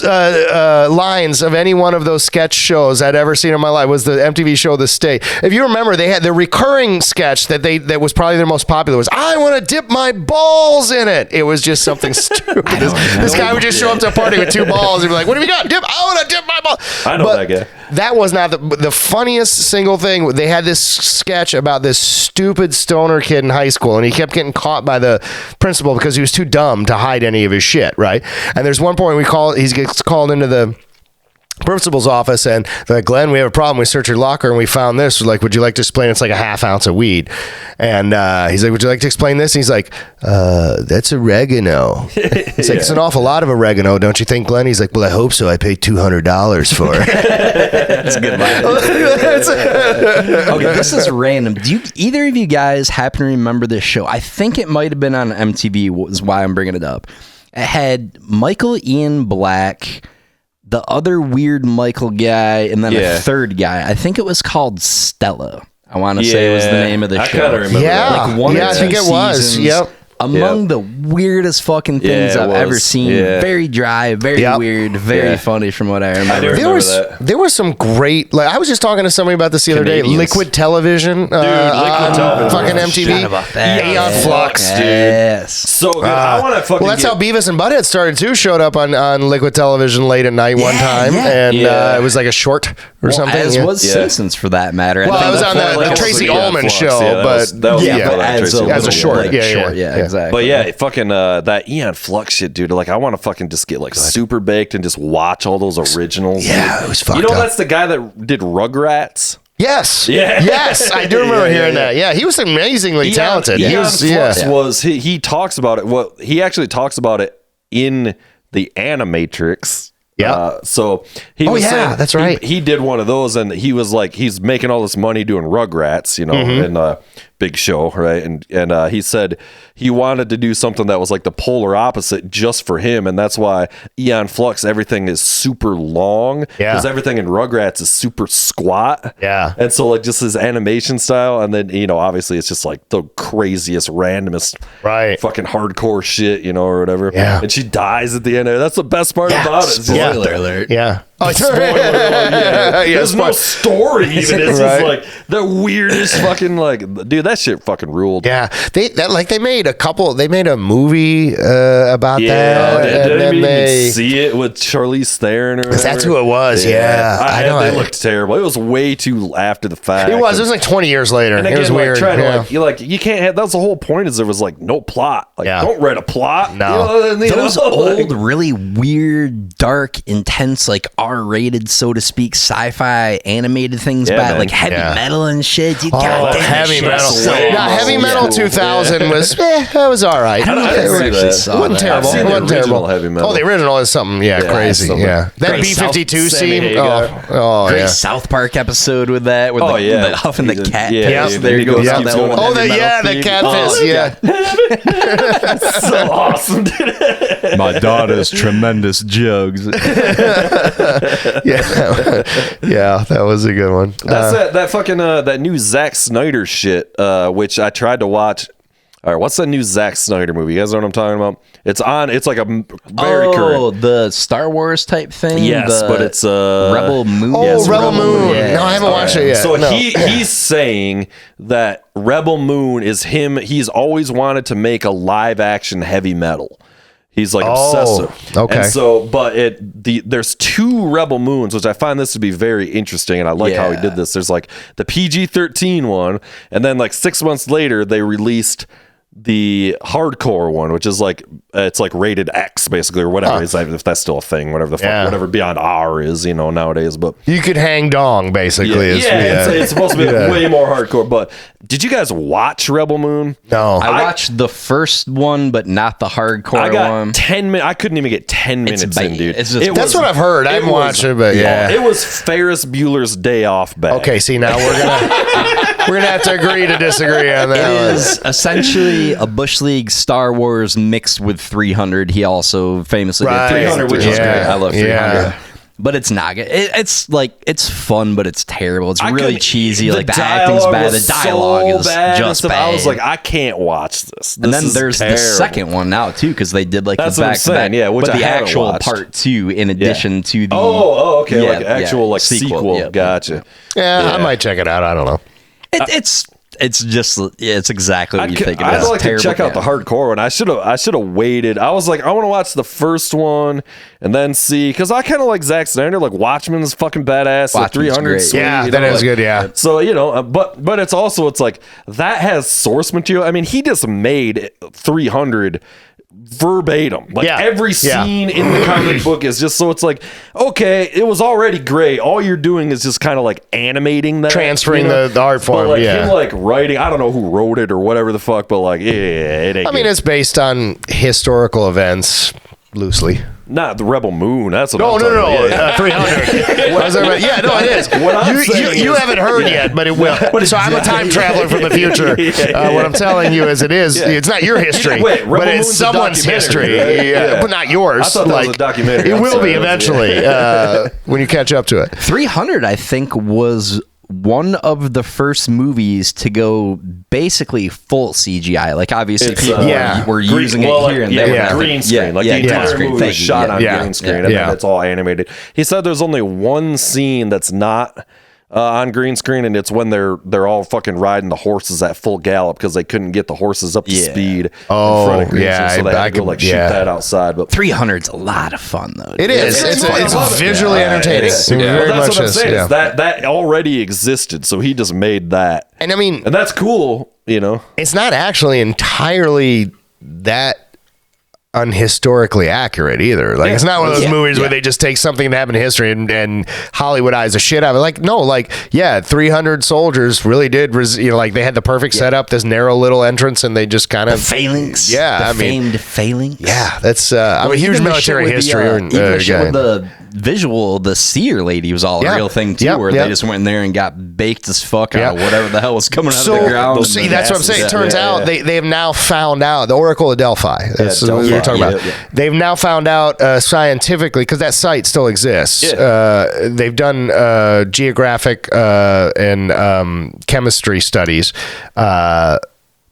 lines of any one of those sketch shows I'd ever seen in my life was the MTV show The State. If you remember, they had the recurring sketch that was probably their most popular was I want to dip my balls in it. It was just something stupid. This guy would just show up to a party with 2 balls and be like, what have you got? I want to dip my balls. I know that guy. That was not the funniest single thing. They had this sketch about this stupid stoner kid in high school, and he kept getting caught by the principal because he was too dumb to hide any of his shit, right? And there's one point he gets called into the principal's office, and they're like, Glenn, we have a problem. We searched your locker and we found this. We're like, would you like to explain? It's like a ½ ounce of weed. And he's like, would you like to explain this? And he's like, that's oregano. It's like, it's an awful lot of oregano, don't you think, Glenn? He's like, well, I hope so. I paid $200 for it. That's a good line. Okay, this is random. Do either of you guys happen to remember this show? I think it might have been on MTV, was why I'm bringing it up. It had Michael Ian Black, the other weird Michael guy, and then a third guy. I think it was called Stella. I want to say it was the name of the show. I kind of remember that. Like one or two I think it was. Yep. Among the weirdest fucking things I've ever seen. Yeah. Very dry, very weird, very funny from what I remember. There was some great, like I was just talking to somebody about this the other day. Liquid Television. Liquid Television. Fucking MTV. About that. Aeon Flux, dude. Yes. So good. I want to fucking Well, that's how Beavis and Butthead started too. Showed up on Liquid Television late at night one time. And it was like a short or something. As was Simpsons for that matter. Well, I was on the Tracy Ullman show, but as a short. Yeah. Exactly. But fucking that Aeon Flux shit, dude. Like, I want to fucking just get like super baked and just watch all those originals. Yeah, it was fucked up. That's the guy that did Rugrats. Yes. Yeah. Yes, I do remember hearing that. Yeah, he was amazingly talented. Aeon Flux he talks about it. Well, he actually talks about it in the Animatrix. Yeah. So he was saying, that's right. He did one of those, and he was like, he's making all this money doing Rugrats, you know, and big show, right? And he said he wanted to do something that was like the polar opposite just for him, and that's why Aeon Flux, everything is super long, because everything in Rugrats is super squat. Yeah. And so like just his animation style, and then, you know, obviously it's just like the craziest, randomest fucking hardcore shit, you know, or whatever. Yeah. And she dies at the end of it. That's the best part about it. Spoiler alert. Yeah. Spoiler alert. There's no story even. It's just like the weirdest fucking like, dude, that shit fucking ruled. Yeah. They made a movie about that. And then they see it with Charlize Theron or whatever. That's who it was. Yeah. I know. They looked terrible. It was way too after the fact. It was like 20 years later. And again, it was weird. You can't have, that's the whole point, is there was like no plot. Like, don't write a plot. No. Those old, really weird, dark, intense, like R-rated, so to speak, sci-fi animated things back, like heavy metal and shit. You got heavy metal. So Heavy Metal 2000 was that was all right. I don't know if I actually saw wasn't that. terrible. Wasn't terrible. Heavy metal. Oh, the original is something. crazy. That B-52 scene. Great South Park episode with that. With the huffing the cat. There you go. The catfish. So awesome. My daughter's tremendous jugs. That was a good one. That's that fucking that new Zack Snyder shit, which I tried to watch. All right, what's that new Zack Snyder movie? You guys know what I'm talking about? It's on. It's like a very current. The Star Wars type thing. Yes, but it's Rebel Moon. Yes, Rebel Moon. Yeah. No, I haven't watched it yet. So he's saying that Rebel Moon is him. He's always wanted to make a live action heavy metal. He's like obsessive. Okay. And so, but there's 2 Rebel Moons, which I find this to be very interesting, and I like how he did this. There's like the PG-13 one, and then like 6 months later they released the hardcore one, which is like it's like rated X basically, or whatever. It's like, if that's still a thing, whatever the fuck, whatever beyond R is, nowadays. But you could hang dong basically. It's supposed to be way more hardcore. But did you guys watch Rebel Moon? No, I watched the first one, but not the hardcore I got one. 10 minutes. I couldn't even get 10 minutes in, dude. That's what I've heard. I haven't watched it, but it was Ferris Bueller's Day Off bad. Okay, see, now we're gonna have to agree to disagree on that. It is essentially a Bush League Star Wars mixed with 300. He also famously did 300, which is great. I love 300. But it's not good. It's fun, but it's terrible. It's really cheesy. Like the acting's bad. The dialogue is just bad. I was like, I can't watch this. And then there's the second one now too, because they did like that's the back to back. Yeah, which but I the actual watched. part 2 in addition to the okay, like actual like sequel. Yeah. Gotcha. Yeah, I might check it out. I don't know. It's just it's exactly what you think it is. I'd like to check out the hardcore one. I should have waited. I was like, I want to watch the first one and then see, because I kind of like Zack Snyder. Like Watchmen is fucking badass. Like 300, sweet, that is good. Yeah. So but it's also like that has source material. I mean, he just made 300 verbatim, like every scene in the comic book is just, so it's like, okay, it was already great, all you're doing is just kind of like animating that, transferring the art form, but like him like writing, I don't know who wrote it or whatever the fuck, but like it ain't mean, it's based on historical events loosely. Not the Rebel Moon. That's what no. 300. It is. You haven't heard yet, but it will. So I'm a time traveler from the future. What I'm telling you is it is. It's not your history, but it's someone's history. But not yours. I thought that was a documentary. It will be eventually when you catch up to it. 300, I think, was one of the first movies to go basically full CGI. Like obviously people were using it here and there. Green screen. Like the entire movie was shot on green screen and then it's all animated. He said there's only one scene that's not on green screen, and it's when they're all fucking riding the horses at full gallop because they couldn't get the horses up to speed in front of green screen, so they had to go shoot that outside. But 300's a lot of fun though. It is. It's visually entertaining. That's what I'm saying. Is that already existed, so he just made that. And I mean, and that's cool. It's not actually entirely that unhistorically accurate either. Like it's not one of those movies where they just take something that happened in history and Hollywoodize the shit out of it. Like no, 300 soldiers really did like they had the perfect setup, this narrow little entrance, and they just kind of phalanx. Famed phalanx. Yeah, that's I'm a huge military history even the shit with the visual, the seer lady was all a real thing too, where they just went in there and got baked as fuck out of whatever the hell was coming out of the ground. See, that's what I'm saying. It turns out they have now found out, the Oracle of Delphi. That's what we're talking about. They've now found out scientifically, because that site still exists. They've done geographic and chemistry studies.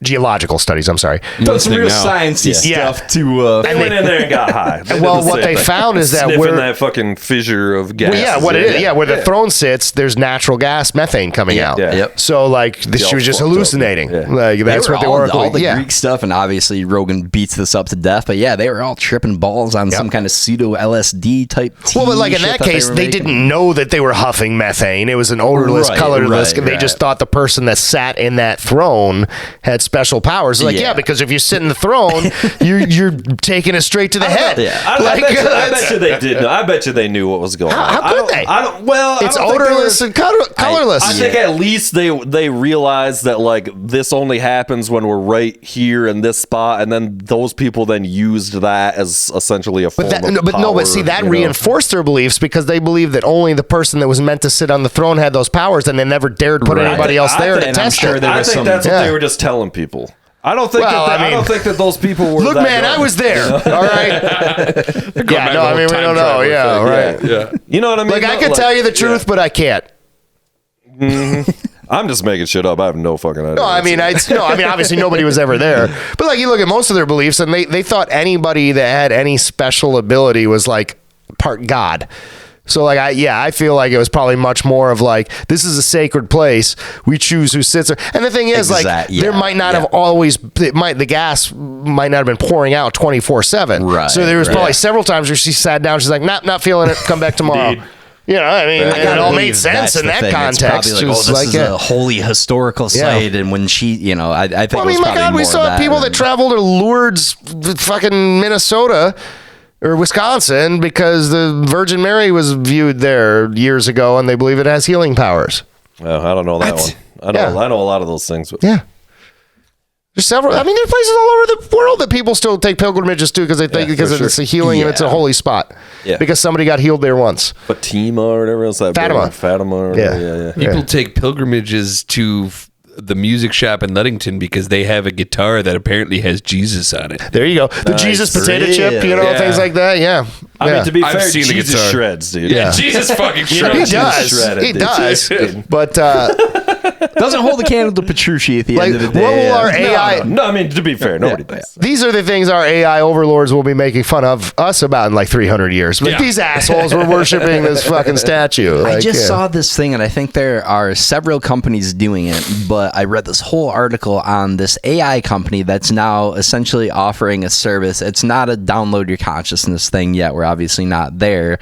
Geological studies, I'm sorry. Done some real sciencey stuff to... They went in there and got high. Well, what they found is that sniffing that fucking fissure of gas. Where the throne sits, there's natural gas, methane coming out. So, she was just hallucinating. Like, that's what the Oracle... All the Greek stuff, and obviously Rogan beats this up to death, but they were all tripping balls on some kind of pseudo-LSD type tea. Well, but like in that case, they didn't know that they were huffing methane. It was an odorless, colorless... They just thought the person that sat in that throne had special powers. Like, yeah, because if you sit in the throne, you're taking it straight to the head. I bet you they did. I bet you they knew what was going on. How could they? It's odorless and colorless. I think at least they realize that like this only happens when we're right here in this spot, and then those people then used that as essentially a form of power. But see, that reinforced their beliefs because they believed that only the person that was meant to sit on the throne had those powers, and they never dared put anybody else there to test it. I think that's what they were just telling people. I don't think I don't think that those people were. Look, man, I was there. All right. Yeah, no, I mean, we don't know. Yeah, right. Yeah. You know what I mean? Like, I can tell you the truth, but I can't. I'm just making shit up. I have no fucking idea. No, I mean, obviously nobody was ever there. But like, you look at most of their beliefs, and they thought anybody that had any special ability was like part God. So like, I feel like it was probably much more of like, this is a sacred place. We choose who sits there. And the thing is, there might not have always, the gas might not have been pouring out 24/7. Right. So there was probably several times where she sat down. She's like, not feeling it. Come back tomorrow. You know, I mean, it all made sense in that context. It's like, this is a holy historical site, and when she, you know, I think. Well, I mean, my God, we saw people that traveled to Lourdes, fucking Minnesota or Wisconsin, because the Virgin Mary was viewed there years ago, and they believe it has healing powers. Oh, I don't know that one. I know a lot of those things. But. Yeah. There's several. I mean, there's places all over the world that people still take pilgrimages to because they think it's a healing and it's a holy spot. Yeah. Because somebody got healed there once. Fatima or whatever else. Fatima. Or yeah. People take pilgrimages to the music shop in Ludington because they have a guitar that apparently has Jesus on it. There you go. The Jesus potato chip, you know, things like that. Yeah. I mean, to be fair, I've seen Jesus the guitar. shreds, dude. Yeah, Jesus fucking shreds. He does. But doesn't hold a candle to Petrucci at the end of the day. What will our AI? No, I mean, to be fair, nobody does. These are the things our AI overlords will be making fun of us about in like 300 years. But these assholes were worshiping this fucking statue. I just saw this thing, and I think there are several companies doing it, but I read this whole article on this AI company that's now essentially offering a service. It's not a download your consciousness thing yet. We're obviously not there,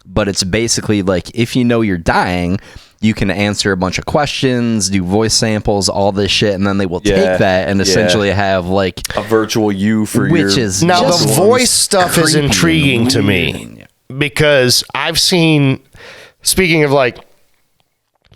but it's basically like, if you know you're dying, you can answer a bunch of questions, do voice samples, all this shit, and then they will take that and essentially have like a virtual you for which is now the voice stuff is intriguing to me because I've seen, speaking of like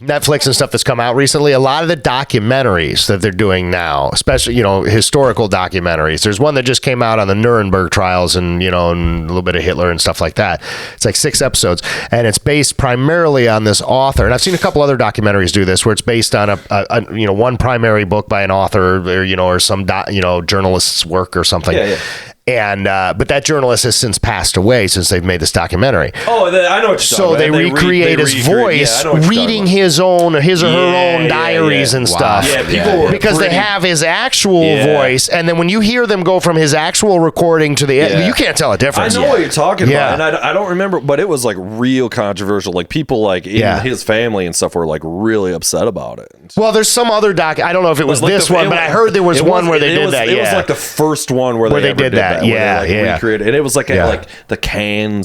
Netflix and stuff that's come out recently, a lot of the documentaries that they're doing now, especially, you know, historical documentaries. There's one that just came out on the Nuremberg trials and, you know, and a little bit of Hitler and stuff like that. It's like 6 episodes, and it's based primarily on this author. And I've seen a couple other documentaries do this where it's based on a you know, one primary book by an author or, you know, or some journalist's work or something. And but that journalist has since passed away since they've made this documentary. Oh, I know what you're so talking about. They recreate his voice, reading his or her own diaries and stuff. Yeah, people because they have his actual voice, and then when you hear them go from his actual recording to the, you can't tell a difference. I know what you're talking about, and I don't remember, but it was like real controversial. Like people like in his family and stuff were like really upset about it. Well, there's some other doc. I don't know if it was this one, but I heard there was one where they did that. It was like the first one where they did that. Recreated, and it was like like the can.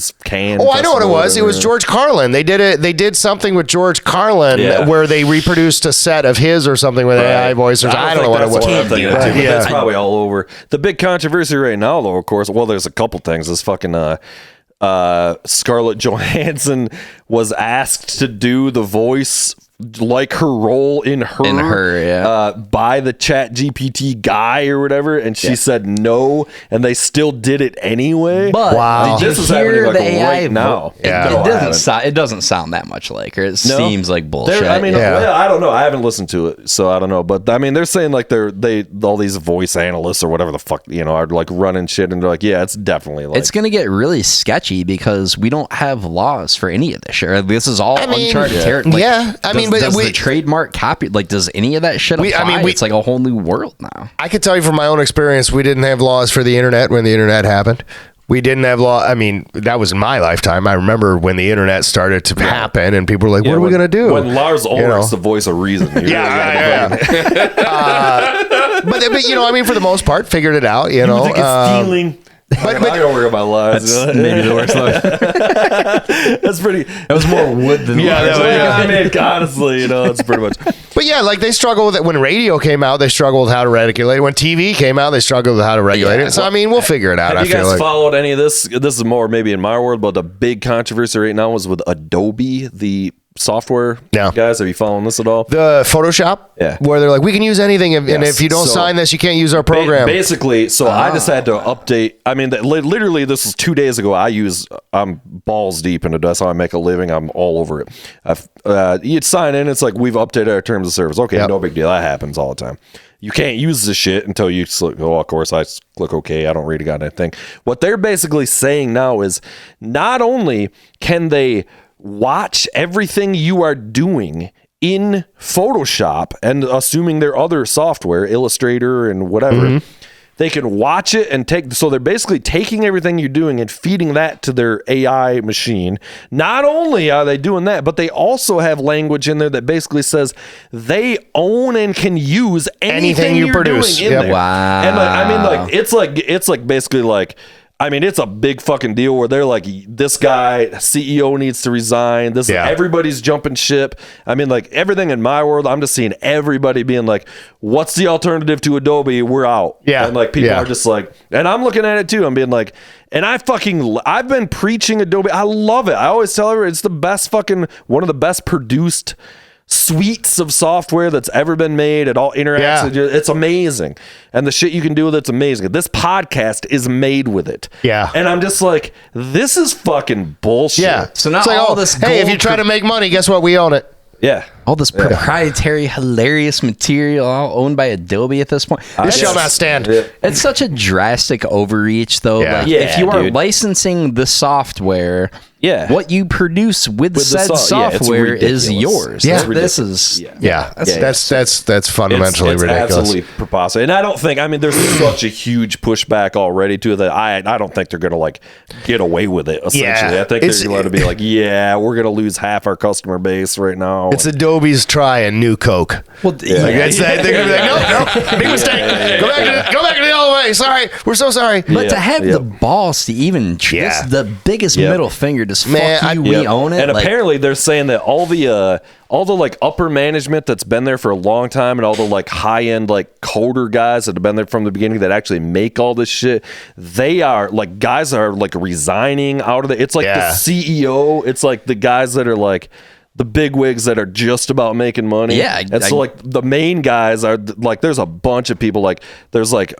Oh, I know what it was. It was George Carlin. They did it. They did something with George Carlin where they reproduced a set of his or something with AI voice. I don't know what it was. That's probably all over. The big controversy right now, though, of course. Well, there's a couple things. This fucking Scarlett Johansson was asked to do the voice, like her role in her by the ChatGPT guy or whatever, and she said no, and they still did it anyway. But this is happening like right now. It doesn't sound that much like her. It seems like bullshit. I mean, I don't know. I haven't listened to it, so I don't know. But I mean, they're saying like they all these voice analysts or whatever the fuck, you know, are like running shit, and they're like, yeah, it's definitely like it's gonna get really sketchy because we don't have laws for any of this shit. This is all uncharted territory. Does the trademark copy, like, does any of that shit apply? It's like a whole new world now. I could tell you from my own experience, we didn't have laws for the internet when the internet happened. We didn't have law. I mean, that was in my lifetime. I remember when the internet started to happen and people were like, what are we going to do? When Lars Ulrich's the voice of reason. But, you know, I mean, for the most part, figured it out, you know. Music is stealing. I'm not gonna worry about lies. That's maybe the worst look. That's pretty. That was more wood than I mean, honestly, that's pretty much. But yeah, like they struggle with it when radio came out. They struggled with how to regulate it. When TV came out, they struggled with how to regulate it. So I mean, we'll figure it out. Have you guys followed any of this? This is more maybe in my world, but the big controversy right now is with Adobe, the software guys. Have you following this at all? The Photoshop, where they're like, we can use anything, and if you don't sign this, you can't use our program. Basically, so I just had to update. I mean, literally, this was 2 days ago. I'm balls deep into that's how I make a living. I'm all over it. You'd sign in. It's like we've updated our terms of service. Okay, no big deal. That happens all the time. You can't use this shit until you click, of course, I click OK. I don't read about anything. What they're basically saying now is not only can they watch everything you are doing in Photoshop and assuming their other software, Illustrator and whatever, they can watch it and so they're basically taking everything you're doing and feeding that to their AI machine. Not only are they doing that, but they also have language in there that basically says they own and can use anything you produce in there. Wow. And I mean, it's like basically like, I mean, it's a big fucking deal where they're like, this guy, CEO needs to resign. Everybody's jumping ship. I mean, like everything in my world, I'm just seeing everybody being like, what's the alternative to Adobe? We're out. Yeah. And like people are just like, and I'm looking at it too. I'm being like, and I've been preaching Adobe. I love it. I always tell everyone it's the best one of the best produced suites of software that's ever been made. It all interacts. It's amazing. And the shit you can do with it's amazing. This podcast is made with it. Yeah. And I'm just like, this is fucking bullshit. Yeah. So not it's like, all this hey, if you try to make money, guess what? We own it. Yeah. All this proprietary, hilarious material all owned by Adobe at this point. This shall not stand. It's such a drastic overreach, though. Yeah. Like, if you are licensing the software, what you produce with said software is yours. Yeah. This is that's fundamentally it's ridiculous. Absolutely preposterous. And I don't think, I mean, there's such a huge pushback already to that. I don't think they're gonna like get away with it. Essentially, I think they're going to be like, we're gonna lose half our customer base right now. It's Adobe's try a new Coke. Well, they're gonna be like, no, big mistake. Go back to the old way. Sorry, we're so sorry. But to have the balls to even this the biggest middle finger, just fuck you, we own it. And apparently they're saying that all the like upper management that's been there for a long time and all the like high end like coder guys that have been there from the beginning that actually make all this shit, they are like guys are like resigning out of it. It's like the CEO. It's like the guys that are like the big wigs that are just about making money. Yeah. And so like the main guys are like, there's a bunch of people like there's like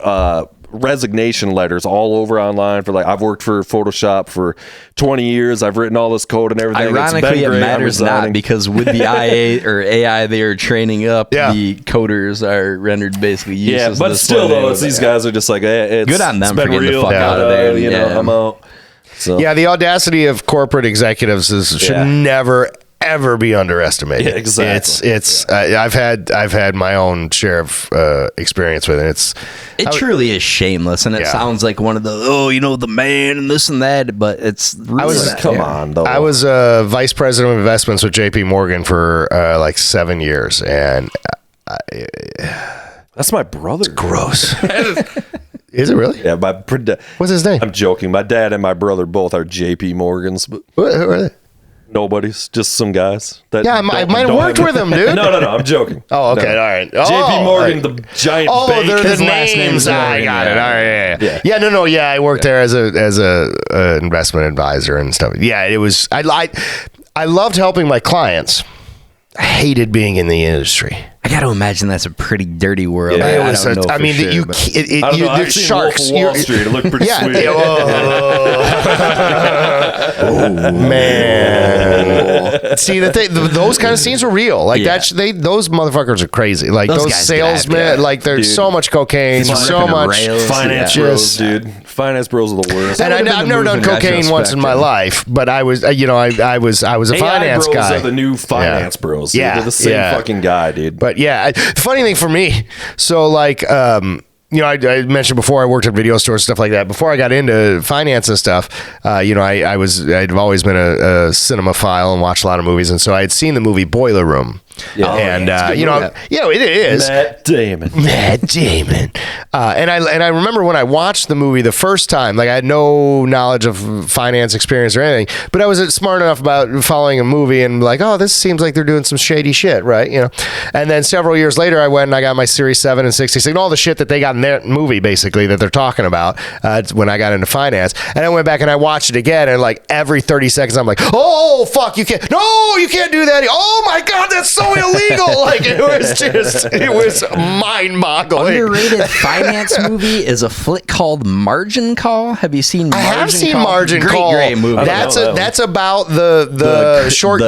resignation letters all over online for like, I've worked for Photoshop for 20 years. I've written all this code and everything. Ironically, it matters not because with the AI they are training up, the coders are rendered basically useless. Yeah, but still though, these guys are just like, it's good on them for getting real. the fuck out of there. You know, I'm out. So. Yeah, the audacity of corporate executives should never ever be underestimated. Yeah, exactly. It's I've had my own share of experience with it. It truly is shameless, and it sounds like one of the the man and this and that, but it's really come on though. I was vice president of investments with JP Morgan for like 7 years, and that's my brother. It's gross. Is it really? Yeah, what's his name? I'm joking. My dad and my brother both are JP Morgans, but who are they? Nobody's, just some guys. That I might have worked with them, dude. No, I'm joking. Oh, okay, all right. JP Morgan, the giant bank. They're the names. I got it. All right, yeah. I worked there as a investment advisor and stuff. Yeah, it was. I loved helping my clients. I hated being in the industry. I got to imagine that's a pretty dirty world. Yeah, there's sharks. Wall Street. It looked pretty sweet. Oh man! See those kind of scenes are real. Like those motherfuckers are crazy. Like those salesmen. Like there's so much cocaine, so much finance bros, dude. Finance bros are the worst. And I've never done cocaine once in my life, but I was, I was a finance bros guy. Are the new finance bros. Yeah, they're the same fucking guy, dude. But yeah, the funny thing for me, so like, I mentioned before I worked at video stores, stuff like that. Before I got into finance and stuff, I'd always been a cinemaphile and watched a lot of movies. And so I had seen the movie Boiler Room And it is Matt Damon. And I remember when I watched the movie the first time, like I had no knowledge of finance experience or anything, but I was smart enough about following a movie and like, oh, this seems like they're doing some shady shit, right? And then several years later, I went and I got my Series 7 and 66 and all the shit that they got in their movie, basically, that they're talking about when I got into finance. And I went back and I watched it again, and like every 30 seconds, I'm like, oh, fuck, you can't do that. Oh my God, that's so illegal. Like it was mind-boggling. Underrated finance movie is a flick called Margin Call. Have you seen Margin Call? I have seen Margin Call. Great movie. That's about the short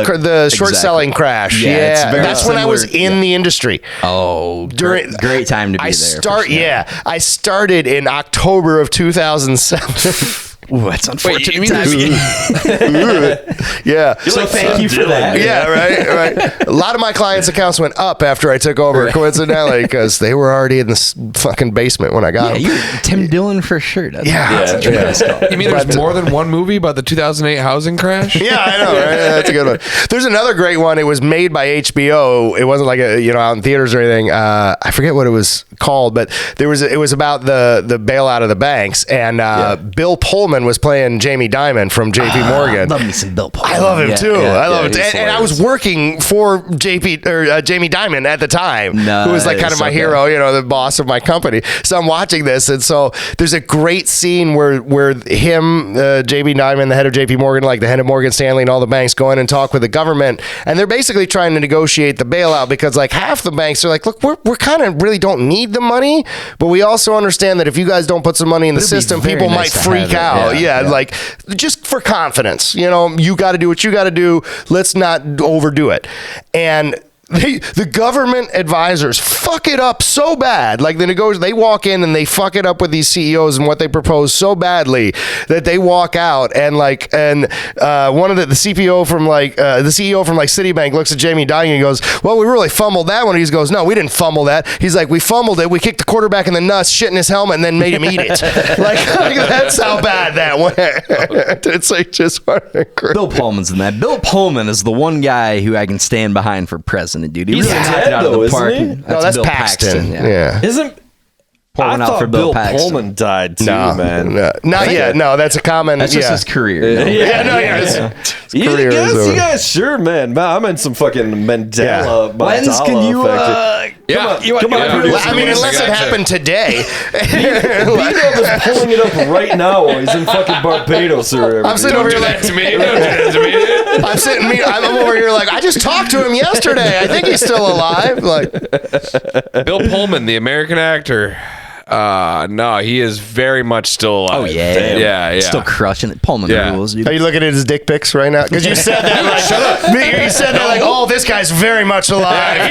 selling crash. Yeah, that's when I was in the industry. Oh, great time to be there. I started in October of 2007. Ooh, that's unfortunate. Yeah. So thank you for that. Yeah, right. A lot of my clients' accounts went up after I took over, coincidentally, because they were already in this fucking basement when I got them. You're Tim Dillon for sure. That's a tremendous call. You mean there's more than one movie about the 2008 housing crash? Yeah, I know. Right? That's a good one. There's another great one. It was made by HBO. It wasn't like out in theaters or anything. I forget what it was called, but it was about the bailout of the banks, and Bill Pullman was playing Jamie Dimon from JP Morgan. I love me some Bill Pullman. I love him too. I love him. And I was working for Jamie Dimon at the time, who was like kind of my hero, the boss of my company. So I'm watching this, and so there's a great scene where him, Jamie Dimon, the head of JP Morgan, like the head of Morgan Stanley and all the banks, go in and talk with the government, and they're basically trying to negotiate the bailout because like half the banks are like, look, we're kind of really don't need the money, but we also understand that if you guys don't put some money in the system, people might freak out. Yeah, like just for confidence, you got to do what you got to do. Let's not overdo it. And the government advisors fuck it up so bad. Like they walk in and they fuck it up with these CEOs and what they propose so badly that they walk out and one of the CEO from Citibank looks at Jamie Dimon and goes, well, we really fumbled that one. He goes, no, we didn't fumble that. He's like, we fumbled it. We kicked the quarterback in the nuts, shit in his helmet, and then made him eat it. like that's how bad that went. It's like just Bill Pullman's in that. Bill Pullman is the one guy who I can stand behind for president. Dude, he's dead though, isn't he? No, that's Paxton. Yeah. Isn't I thought Bill Pullman died too, man. Not yet. No, that's a common. That's just his career. His career is over. You guys sure, man. I'm in some fucking Mandela. Lens, can you? Come on. I mean, unless it happened today. Vito is pulling it up right now while he's in fucking Barbados or whatever. I'm sitting over here like to me. I'm over here like I just talked to him yesterday. I think he's still alive. Like Bill Pullman, the American actor. No, he is very much still alive. Oh yeah, yeah. Still crushing it. Pullman rules. Dude. Are you looking at his dick pics right now? Because you said that. Like, shut up. You said that like, oh, this guy's very much alive.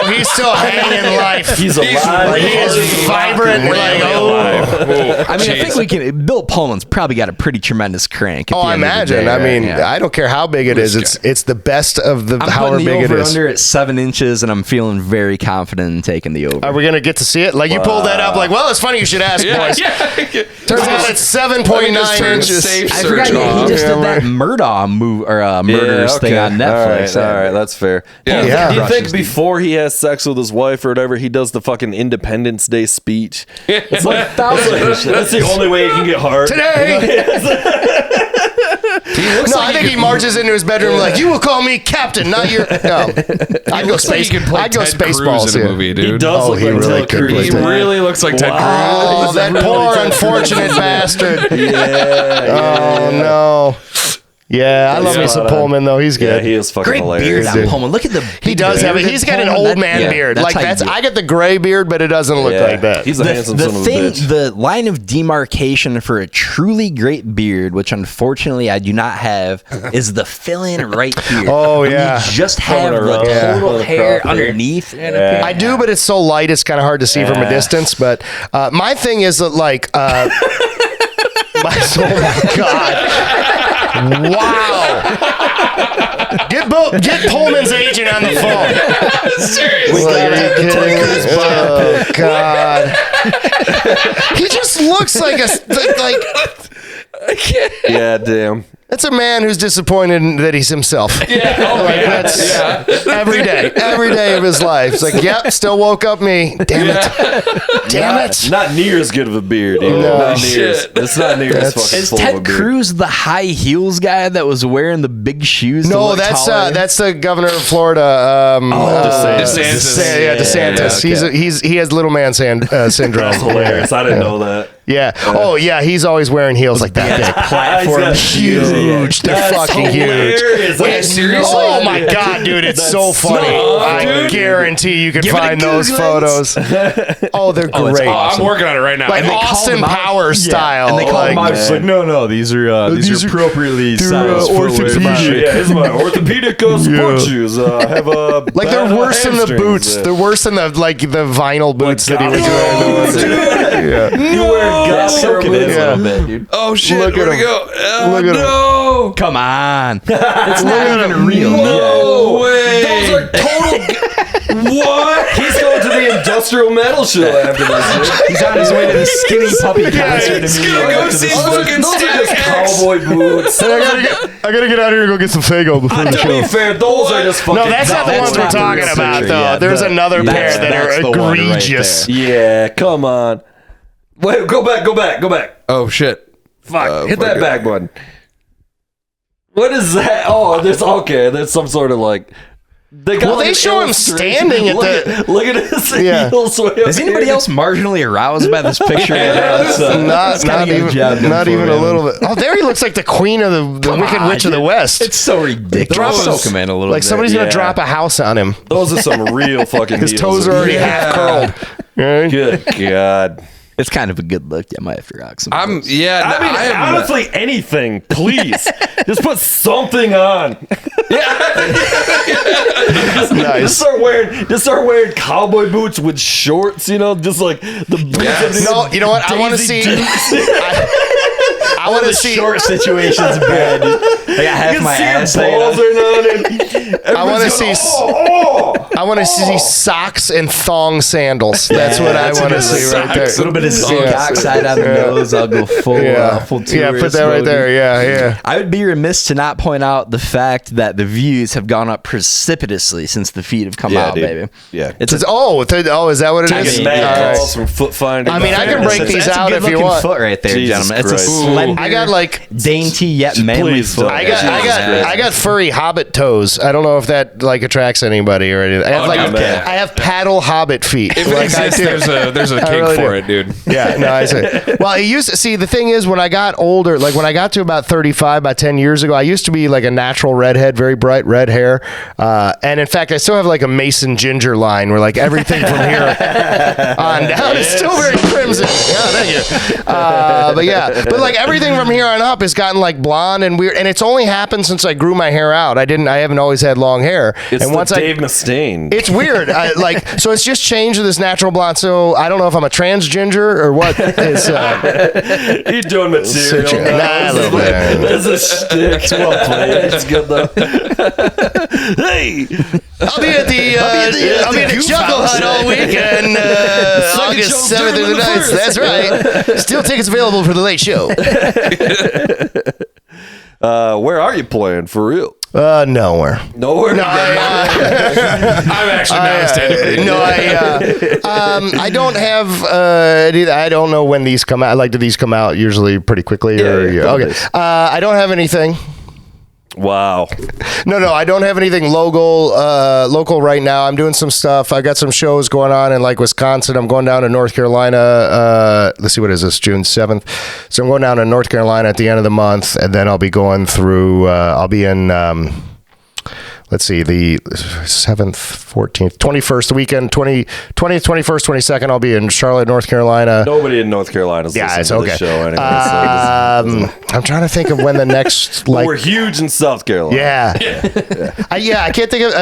He's still hanging life. He's alive. He is vibrant. Alive. I mean, I think we can. Bill Pullman's probably got a pretty tremendous crank. I imagine. I mean, I don't care how big it is. It's the best of the however big it is. I'm under at 7 inches, and I'm feeling very confident in taking the over. Are we gonna get to see it? Like you pulled that up. Like, well, it's funny you should ask, boys. Turns out it's 7.9 inches. I forgot he just did that murders thing on Netflix. All right, that's fair. Do you think before he has sex with his wife or whatever, he does the fucking Independence Day speech? It's like that's the only way he can get hard. Today. I think he marches into his bedroom like, you will call me captain, not your. No, I'd go space. I'd go Spaceballs in a movie, dude. He does look like Ted Cruz. He really looks like Ted Cruz. Oh, that poor unfortunate bastard. Oh no. Yeah, I love me some Pullman though. He's good. Yeah, he is fucking great hilarious. Beard on Pullman. Look at the. He does have it. He's got an old man beard. Like that's. I get the gray beard, but it doesn't look like that. He's a handsome son of a bitch. The line of demarcation for a truly great beard, which unfortunately I do not have, is the fill-in right here. Oh yeah. You just have the total hair underneath. I do, but it's so light, it's kind of hard to see from a distance. But my thing is that like. Oh my god. Wow! Get Pullman's agent on the phone. Seriously, we got oh god! He just looks like a like. Yeah, damn. That's a man who's disappointed that he's himself. Yeah. Oh, That's every day of his life. It's like, yep, still woke up me. Damn it. Damn it. Not near as good of a beard, dude. No. Not near as, it's not near as fucking Is full of a Ted beard. Cruz the high heels guy that was wearing the big shoes? to No, look taller? that's the governor of Florida. DeSantis. DeSantis. Okay. He has little man syndrome. That's hilarious. I didn't know that. Yeah. Oh, yeah. He's always wearing heels like that. big platform got Huge. They're That's fucking hilarious. huge. Wait, seriously? Oh my god, dude, it's so funny. I guarantee you can find those photos. Oh, they're great. I'm working on it right now. Like And they Austin call them out. Powers style. And they call them out. like, It's like, no, these are appropriately sized orthopedic. footwear. Yeah, here's my orthopedic sport shoes. I have a like they're worse than the boots. They're worse than the vinyl boots that he was wearing. You wear Soaking in a Yeah. little bit, dude. Oh shit! Look at Where'd it him. go? Look at him. No! Come on. It's not even real. No way! Those are total. What? He's going to the industrial metal show after this. He's on his way to the Skinny Puppy concert. He's gonna go see fucking Those are just Static cowboy boots. I gotta get out here and go get some Faygo before the To be show. fair, those are just fucking. No, that's not the ones we're talking about, though. There's another pair that are egregious. Yeah, come on. Wait, go back. Oh shit! Fuck, hit that back button. What is that? Oh, there's some sort of like. They show him standing at Look at his Yeah. heels. Is anybody else marginally aroused by this picture? Not even a little bit. Oh, there he looks like the queen of the Wicked Witch of the West. It's so ridiculous. Soak him in a little like bit. somebody's gonna drop a house on him. Those are some real fucking. His toes are already half curled. Right? Good God. It's kind of a good look. I might have to rock some. I mean, honestly, anything, please. Just put something on. Nice. Just start wearing cowboy boots with shorts. Just like the boots. No, you know what? I want to see. I want to see short situations bad. I got half my ass. Balls are not I want to see. I want to see socks and thong sandals. That's what I want to see right there. A little bit of zinc oxide on the nose. I'll go full tourist. Yeah, put that right there. Yeah. I would be remiss to not point out the fact that the views have gone up precipitously since the feet have come out, dude. baby. Yeah. Is that what it I is? get mad calls from Foot Finder. I mean, I can break these out if you want. Foot right there, Jesus gentlemen. It's a Christ. slender, I got like dainty yet manly Please foot. don't. I got furry hobbit toes. I don't know if that like attracts anybody or anything. I have paddle hobbit feet. If it exists, there's a kink really for do. it, dude. Yeah, no, I say. Well, the thing is, when I got older, like when I got to about 35, about 10 years ago, I used to be like a natural redhead, very bright red hair. And in fact, I still have like a Mason Ginger line where like everything from here on down is still very crimson. Yeah, thank you. But like everything from here on up has gotten like blonde and weird. And it's only happened since I grew my hair out. I haven't always had long hair. It's and the Dave Mustaine. It's weird. So it's just changed to this natural blonde. So I don't know if I'm a trans ginger or what. It's, He's doing material. Nah, a little bit. That's a shtick. It's well played. It's good though. Hey, I'll be at the Chuckle Hut all weekend, August 7th through the 9th. That's right. Still tickets available for the late show. where are you playing for real? Nowhere. Nowhere. No, I'm actually not a stand-up. I don't have. I don't know when these come out. Like, do these come out usually pretty quickly? Okay. I don't have anything. Wow. No, I don't have anything local right now. I'm doing some stuff. I got some shows going on in like Wisconsin. I'm going down to North Carolina. Let's see, what is this? June 7th. So I'm going down to North Carolina at the end of the month, and then I'll be going through. I'll be in. Let's see, the 7th, 14th, 21st, the weekend, 20th, 21st, 22nd, I'll be in Charlotte, North Carolina. Nobody in North Carolina is listening to the show anyway. I'm trying to think of when the next, like... We're huge in South Carolina. Yeah. I can't think of...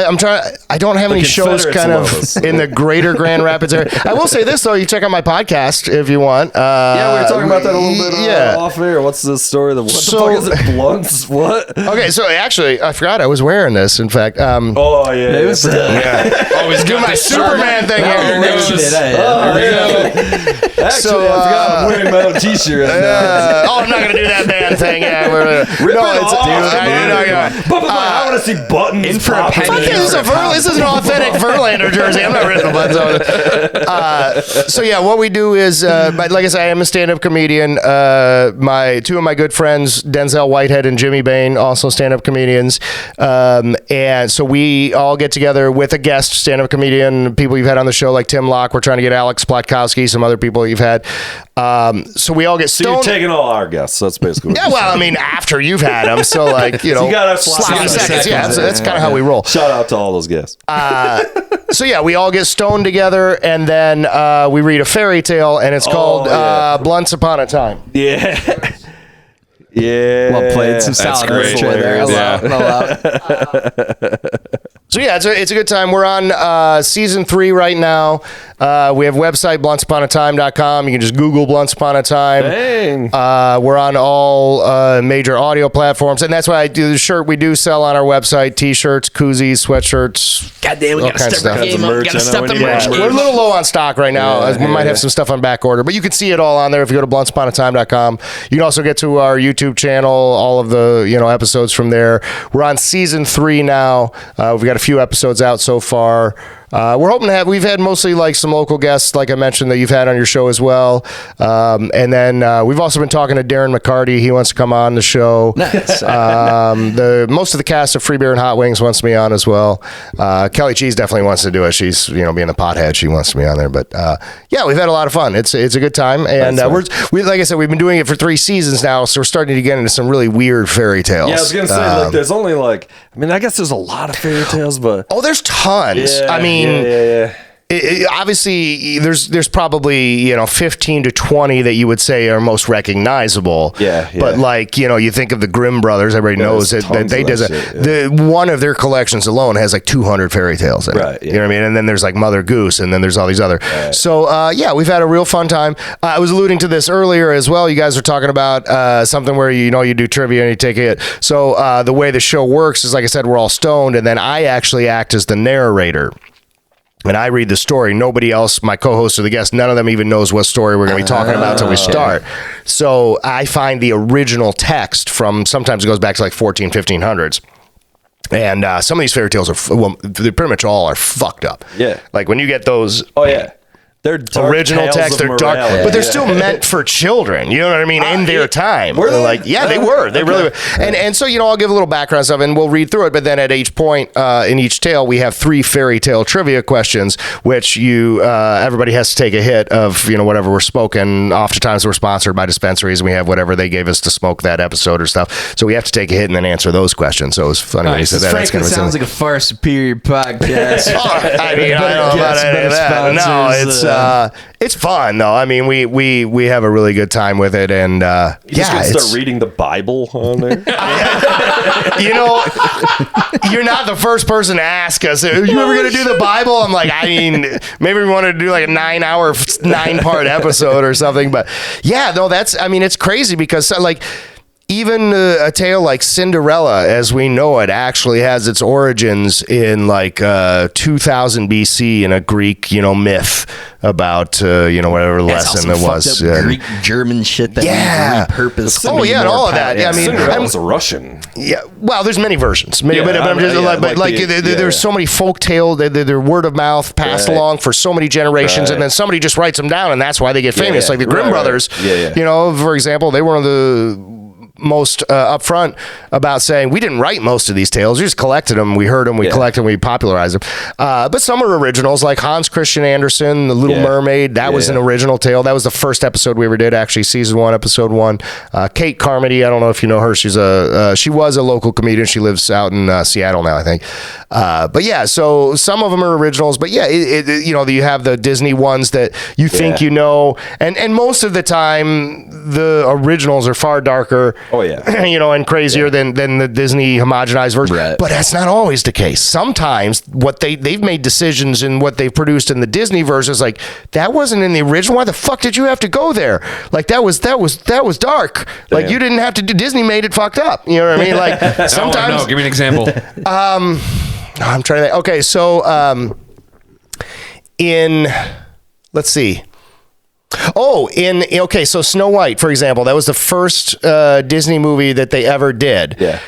I don't have any shows kind of in the greater Grand Rapids area. I will say this, though. You check out my podcast if you want. Yeah, we were talking about that a little bit off air. What's the story? What the fuck is it? Blunts? What? Okay, so actually, I forgot I was wearing this, in fact. Oh, yeah. Always do my Superman thing here. Actually, I forgot I'm wearing my own t-shirt right now. I'm not going to do that band thing. Yeah, I want to see buttons. In for a penny. This is an authentic Verlander jersey. I'm not ripping the buttons on it. So yeah, what we do is, like I said, I am a stand-up comedian. Two of my good friends, Denzel Whitehead and Jimmy Bain, also stand-up comedians. And so we all get together with a guest stand-up comedian, people you've had on the show like Tim Locke. We're trying to get Alex Plotkowski, some other people you've had. So we all get stoned. So you're taking all our guests. That's basically what I mean, after you've had them. So like, you know, so you got sloppy seconds. Yeah, that's kind of how we roll. Shout out to all those guests. So yeah, we all get stoned together, and then we read a fairy tale, and it's called Blunts Upon a Time. Yeah. Yeah. Well played. Some solid great. there. So yeah, it's a good time. We're on season 3 right now. We have website bluntsuponatime.com. You can just Google Blunts Upon a Time. Dang. We're on all major audio platforms, and that's why I do the shirt we do sell on our website: t-shirts, koozies, sweatshirts. God damn, we got to step the game up. Got to step the merch. We're a little low on stock right now. We might have some stuff on back order, but you can see it all on there if you go to bluntsuponatime.com. You can also get to our YouTube channel, all of the episodes from there. We're on season 3 now. We've got a few episodes out so far. We're hoping to we've had mostly like some local guests, like I mentioned, that you've had on your show as well. And then we've also been talking to Darren McCarty. He wants to come on the show. Nice. Most of the cast of Free Beer and Hot Wings wants me on as well. Kelly Cheese definitely wants to do it. She's, being a pothead, she wants me on there. But yeah, we've had a lot of fun. It's a good time. And we like I said, we've been doing it for 3 seasons now, so we're starting to get into some really weird fairy tales. Yeah, I was going to say, there's only I guess there's a lot of fairy tales, but... Oh, there's tons. Yeah, I mean... Yeah. Obviously, there's probably 15 to 20 that you would say are most recognizable. Yeah. But you think of the Grimm brothers. Everybody knows that they does it. One of their collections alone has like 200 fairy tales in it. You know what I mean? And then there's like Mother Goose, and then there's all these other. Right. So yeah, we've had a real fun time. I was alluding to this earlier as well. You guys are talking about something where you do trivia and you take it. So the way the show works is, like I said, we're all stoned, and then I actually act as the narrator. And I read the story. Nobody else, my co-host or the guest, none of them even knows what story we're going to be talking about until we start. So I find the original text from, sometimes it goes back to like 1500s. And some of these fairy tales they pretty much all are fucked up. Yeah. Like when you get those... Oh, yeah. They're dark original text. They're dark, but they're still meant for children. You know what I mean? In their time, were they? They were. They really were. And so I'll give a little background stuff, and we'll read through it. But then at each point in each tale, we have 3 fairy tale trivia questions, which everybody has to take a hit of whatever we're smoking. Oftentimes we're sponsored by dispensaries, and we have whatever they gave us to smoke that episode or stuff. So we have to take a hit and then answer those questions. So it was funny when you said that. Frankly, sounds like a far superior podcast. I don't know about any of that. No, it's fun though. I mean, we have a really good time with it, and you just gonna start reading the Bible on there. You're not the first person to ask us. Are you ever gonna do the Bible? I'm like, maybe we wanted to do like a 9-hour, 9-part episode or something. But yeah, no, it's crazy because even a tale like Cinderella, as we know it, actually has its origins in 2000 BC in a Greek, myth about, whatever lesson it was. Greek German shit that we repurposed. Oh yeah, and all of that. I mean, Cinderella was a Russian. Yeah, well, there's many versions. There's so many folk tales. They're word of mouth passed along for so many generations, and then somebody just writes them down, and that's why they get famous. Like the Grimm brothers. For example, they were one of the most upfront about saying we didn't write most of these tales, we just collected them, we heard them, we collected them, we popularized them, but some are originals, like Hans Christian Andersen, The Little Mermaid. That was an original tale. That was the first episode we ever did, actually, season 1, episode 1. Kate Carmody, I don't know if you know her, she was a local comedian. She lives out in Seattle now, I think. But yeah, so some of them are originals, but yeah, you have the Disney ones that you think and most of the time the originals are far darker. Oh yeah, and crazier than the Disney homogenized version. Right. But that's not always the case. Sometimes what they've made decisions in what they've produced in the Disney version is like, that wasn't in the original. Why the fuck did you have to go there? Like that was dark. Damn. Like you didn't have to do. Disney made it fucked up. You know what I mean? Like sometimes. No, give me an example. I'm trying to think. Okay, so let's see. Oh, so Snow White, for example, that was the first Disney movie that they ever did. Yeah.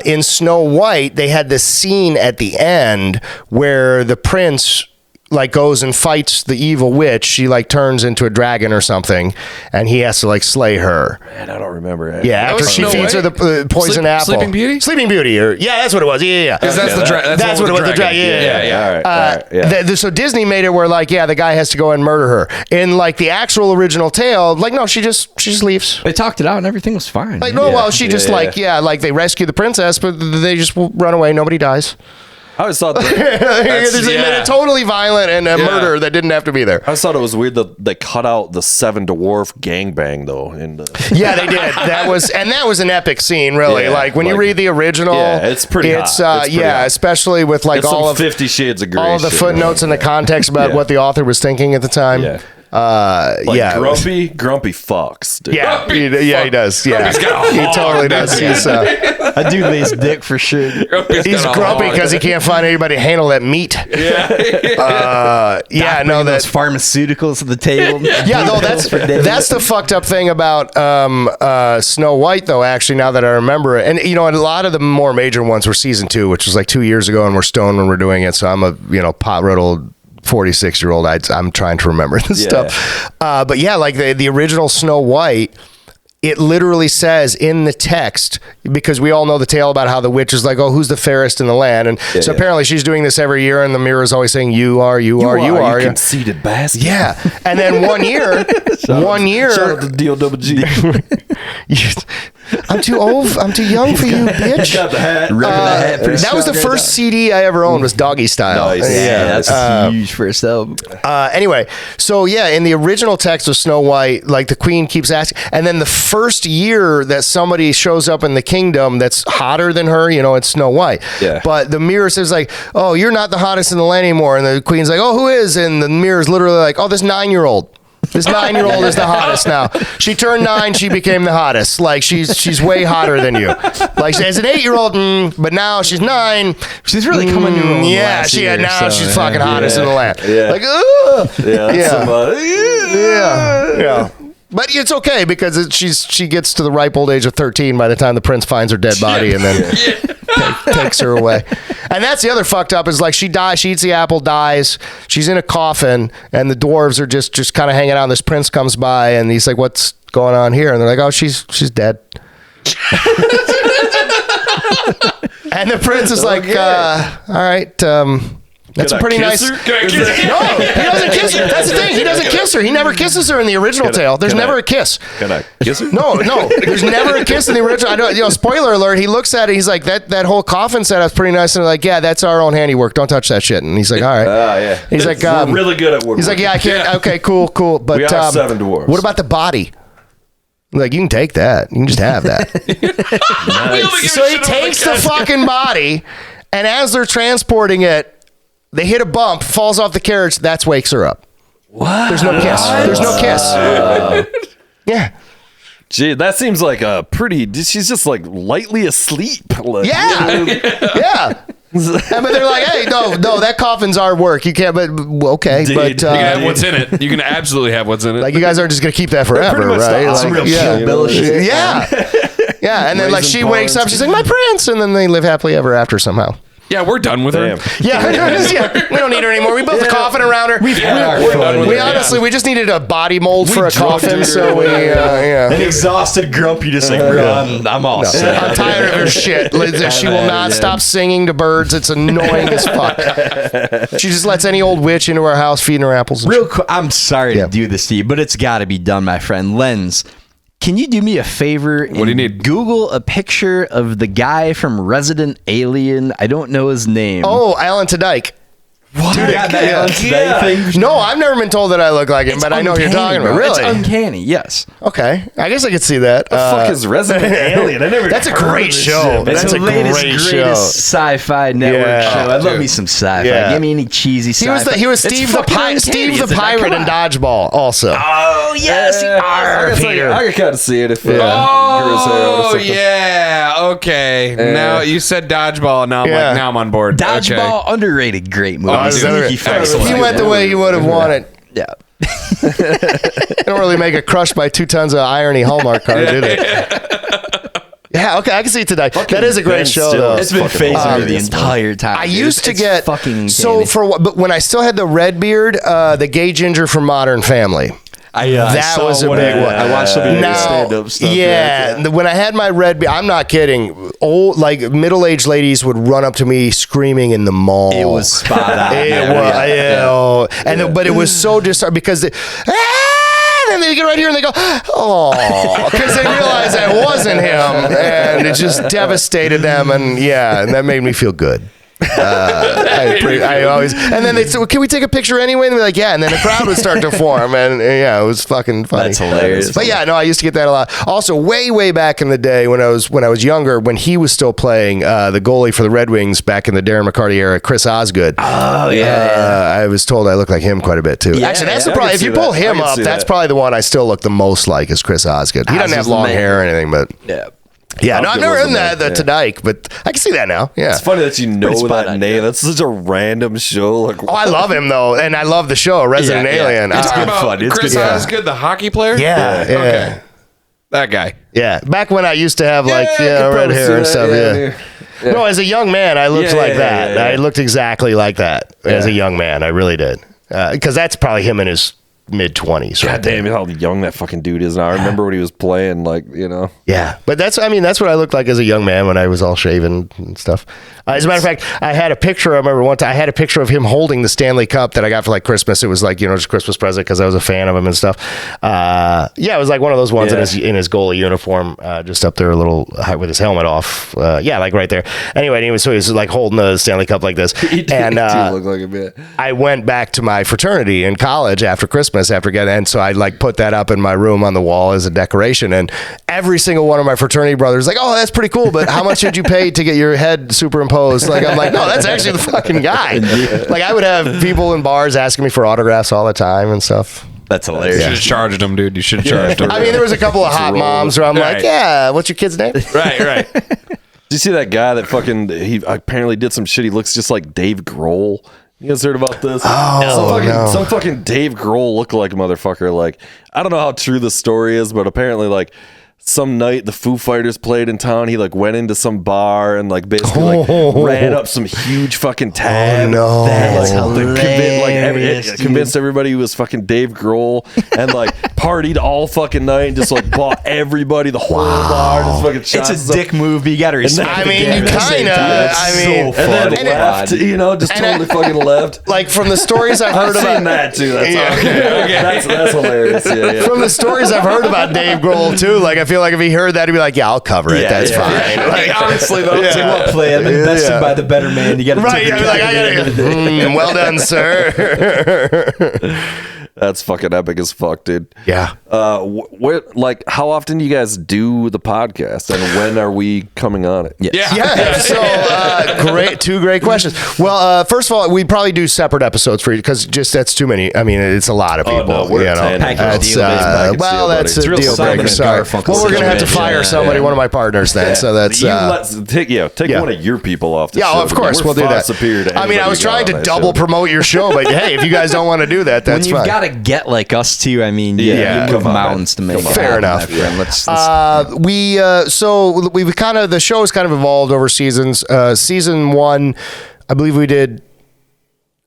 In Snow White, they had this scene at the end where the prince like goes and fights the evil witch. She like turns into a dragon or something, and he has to like slay her. Man, I don't remember it. Yeah, after she feeds her the poison apple. Sleeping Beauty? Sleeping Beauty. That's what it was. Yeah. Because that's the dragon. That's what it was. The dragon. Yeah. All right. Yeah. So Disney made it where like, the guy has to go and murder her. In like the actual original tale, like no, she just leaves. They talked it out and everything was fine. Like she just like they rescue the princess, but they just run away. Nobody dies. I always thought they made it totally violent and a murder that didn't have to be there. I always thought it was weird that they cut out the 7 dwarf gangbang though. Yeah, they did. That was an epic scene, really. Like when you read the original, it's pretty hot. Especially with like it's all of 50 Shades of Grey. All of the footnotes and the context about what the author was thinking at the time. Yeah. Grumpy fucks, dude. Yeah, he does. Yeah, he totally does. He's a dude lays dick for sure. He's grumpy because he can't find anybody to handle that meat. Those pharmaceuticals at the table. That's the fucked up thing about Snow White, though. Actually, now that I remember it, and a lot of the more major ones were season 2, which was like 2 years ago, and we're stoned when we're doing it. So I'm a pot-riddled 46-year-old. I'm trying to remember this stuff. But like the original Snow White, it literally says in the text, because we all know the tale about how the witch is like, oh, who's the fairest in the land? And so apparently she's doing this every year, and the mirror is always saying, you are. You conceited bastard. Yeah. And then one year. Shout out to DOWG. I'm too old. I'm too young for you, bitch. Got the hat. That was the first CD I ever owned, was Doggy Style. Nice. Yeah, that's huge first album. Anyway, so in the original text of Snow White, like the queen keeps asking, and then the first year that somebody shows up in the kingdom that's hotter than her, it's Snow White. Yeah. But the mirror says like, oh, you're not the hottest in the land anymore, and the queen's like, oh, who is? And the mirror's literally like, oh, this 9-year-old. This 9-year-old is the hottest now. She turned 9, she became the hottest. Like she's way hotter than you. Like as an 8-year-old, but now she's 9. She's really coming to her own. Yeah, she's fucking hottest in the land. Yeah. Like, yeah. But it's okay because she gets to the ripe old age of 13 by the time the prince finds her dead body and then takes her away. And that's the other fucked up is like she dies, she eats the apple, dies. She's in a coffin, and the dwarves are just kind of hanging out. And this prince comes by, and he's like, "What's going on here?" And they're like, "Oh, she's dead." And the prince is like, "All right." That's a pretty nice. Can I kiss her? No, he doesn't kiss her. That's the thing. He doesn't kiss her. He never kisses her in the original tale. There's never a kiss. Can I kiss her? No. There's never a kiss in the original. I don't. Spoiler alert. He looks at it. He's like, that whole coffin setup's pretty nice. And they're like, yeah, that's our own handiwork. Don't touch that shit. And he's like, all right. Yeah. He's like, we're really good at woodworking. He's like, yeah, I can't. Okay, cool. But we are 7 dwarves. What about the body? Like, you can take that. You can just have that. Nice. So he takes the fucking body, and as they're transporting it, they hit a bump, falls off the carriage. That wakes her up. What? There's no kiss. There's no kiss. Yeah. Gee, that seems like a pretty. She's just like lightly asleep. Yeah. But they're like, hey, no, that coffin's our work. You can't, but okay. Dude, but you can have what's in it. You can absolutely have what's in it. Like, you guys aren't just gonna keep that forever, right? Like, yeah. And then like she wakes up, she's like, my prince, and then they live happily ever after somehow. Yeah, we're done with her. Yeah, we don't need her anymore. We built the coffin around her. We honestly, we just needed a body mold for a coffin. So we, an exhausted grumpy, just like, I'm all set. I'm tired of her shit. She will not stop singing to birds. It's annoying as fuck. She just lets any old witch into her house feeding her apples. Real quick, I'm sorry to do this to you, but it's got to be done, my friend. Lens, can you do me a favor? What do you need? Google a picture of the guy from Resident Alien. I don't know his name. Oh, Alan Tudyk. What? Thing? No, I've never been told that I look like him, but I know who you're talking about. Really? It's uncanny, yes. Okay. I guess I could see that. The fuck is Resident Alien? I never. That's a great show. That's a greatest sci-fi network show. I love me some sci-fi. Give me any cheesy sci-fi. He was Steve the Pirate in Dodgeball also. Oh, yes. I could kind of see it if oh, yeah. Okay. Now you said Dodgeball. Now I'm on board. Dodgeball, underrated. Great movie. He went the way you would have wanted. Yeah. They don't really make a Crushed by 2 Tons of Irony Hallmark card, do they? Yeah, okay, I can see it today. That is a great show, though. It's been phasing me the entire time. I used to get fucking but when I still had the red beard, the gay ginger from Modern Family. That was a big one. I watched some of your stand-up stuff. Yeah, when I had my red beard, I'm not kidding. Old, like middle-aged ladies would run up to me screaming in the mall. It was spot on. But it was so disheartening because and they get right here and they go, oh, because they realized that it wasn't him, and it just devastated them, and that made me feel good. I always, and then they'd say, well, can we take a picture anyway? And they're like, yeah, and then the crowd would start to form, and it was fucking funny. That's hilarious. But I used to get that a lot. Also, way back in the day when I was younger, when he was still playing the goalie for the Red Wings back in the Darren McCarty era, Chris Osgood. Oh yeah. I was told I look like him quite a bit too. Yeah, actually, that's the problem. If you pull him up, that's probably the one I still look the most like is Chris Osgood. He doesn't have long hair or anything, but yeah, no, I've never heard that to Dyke, but I can see that now. Yeah, it's funny that you know that name. That's such a random show. Like, I love him though, and I love the show Resident Alien. It's good fun. It's Chris Osgood, the hockey player. Yeah. Okay, that guy. Yeah, back when I used to have red hair and stuff. Yeah. No, as a young man, I looked like that. I looked exactly like that as a young man. I really did, because that's probably him in his mid-20s. God damn, how young that fucking dude is now. I remember when he was playing, Yeah, but that's what I looked like as a young man when I was all shaven and stuff. As a matter of fact, I had a picture. I remember one time I had a picture of him holding the Stanley Cup that I got for like Christmas. It was like, just Christmas present because I was a fan of him and stuff. It was like one of those ones in his goalie uniform, just up there a little with his helmet off. Like right there. Anyway, so he was like holding the Stanley Cup like this. He did look like a bit. I went back to my fraternity in college after Christmas, and so I like put that up in my room on the wall as a decoration, and every single one of my fraternity brothers like, oh, that's pretty cool, but how much did you pay to get your head superimposed? Like, I'm like, no, that's actually the fucking guy. Like, I would have people in bars asking me for autographs all the time and stuff. That's hilarious. You should have charged him, dude. You should have charged him. I mean, there was a couple of hot moms where I'm like, yeah, what's your kid's name? Right. Did you see that guy that he apparently did some shit? He looks just like Dave Grohl. You guys heard about this? Some fucking Dave Grohl lookalike motherfucker. Like, I don't know how true the story is, but apparently, like, some night the Foo Fighters played in town. He like went into some bar and like basically ran up some huge fucking tab. Oh no, that's hilarious. Convinced everybody he was fucking Dave Grohl and like partied all fucking night and just like bought everybody the whole bar. Just fucking shots. It's a dick move, but you got to respect. I mean, you kind of. And then left. Just totally fucking left. Like from the stories I've heard about that too. That's that's hilarious. Yeah. From the stories I've heard about Dave Grohl too, like I feel like if he heard that, he'd be like, "Yeah, I'll cover it. That's fine." Like, honestly, though, well played. I'm invested by the better man. You got to well done, sir. That's fucking epic as fuck, dude. Yeah. How often do you guys do the podcast, and when are we coming on it? Yeah. So, two great questions. Well, first of all, we probably do separate episodes for you because that's too many. I mean, it's a lot of people. That's a deal breaker. Sorry. Well, we're gonna have to fire somebody, one of my partners, then. So that's take one of your people off the show. Yeah, of course we'll do that. I mean, I was trying to double promote your show, but hey, if you guys don't want to do that, that's fine. To get like us too. I mean, you move mountains to make it fair enough. The show has kind of evolved over seasons. Season 1, I believe we did,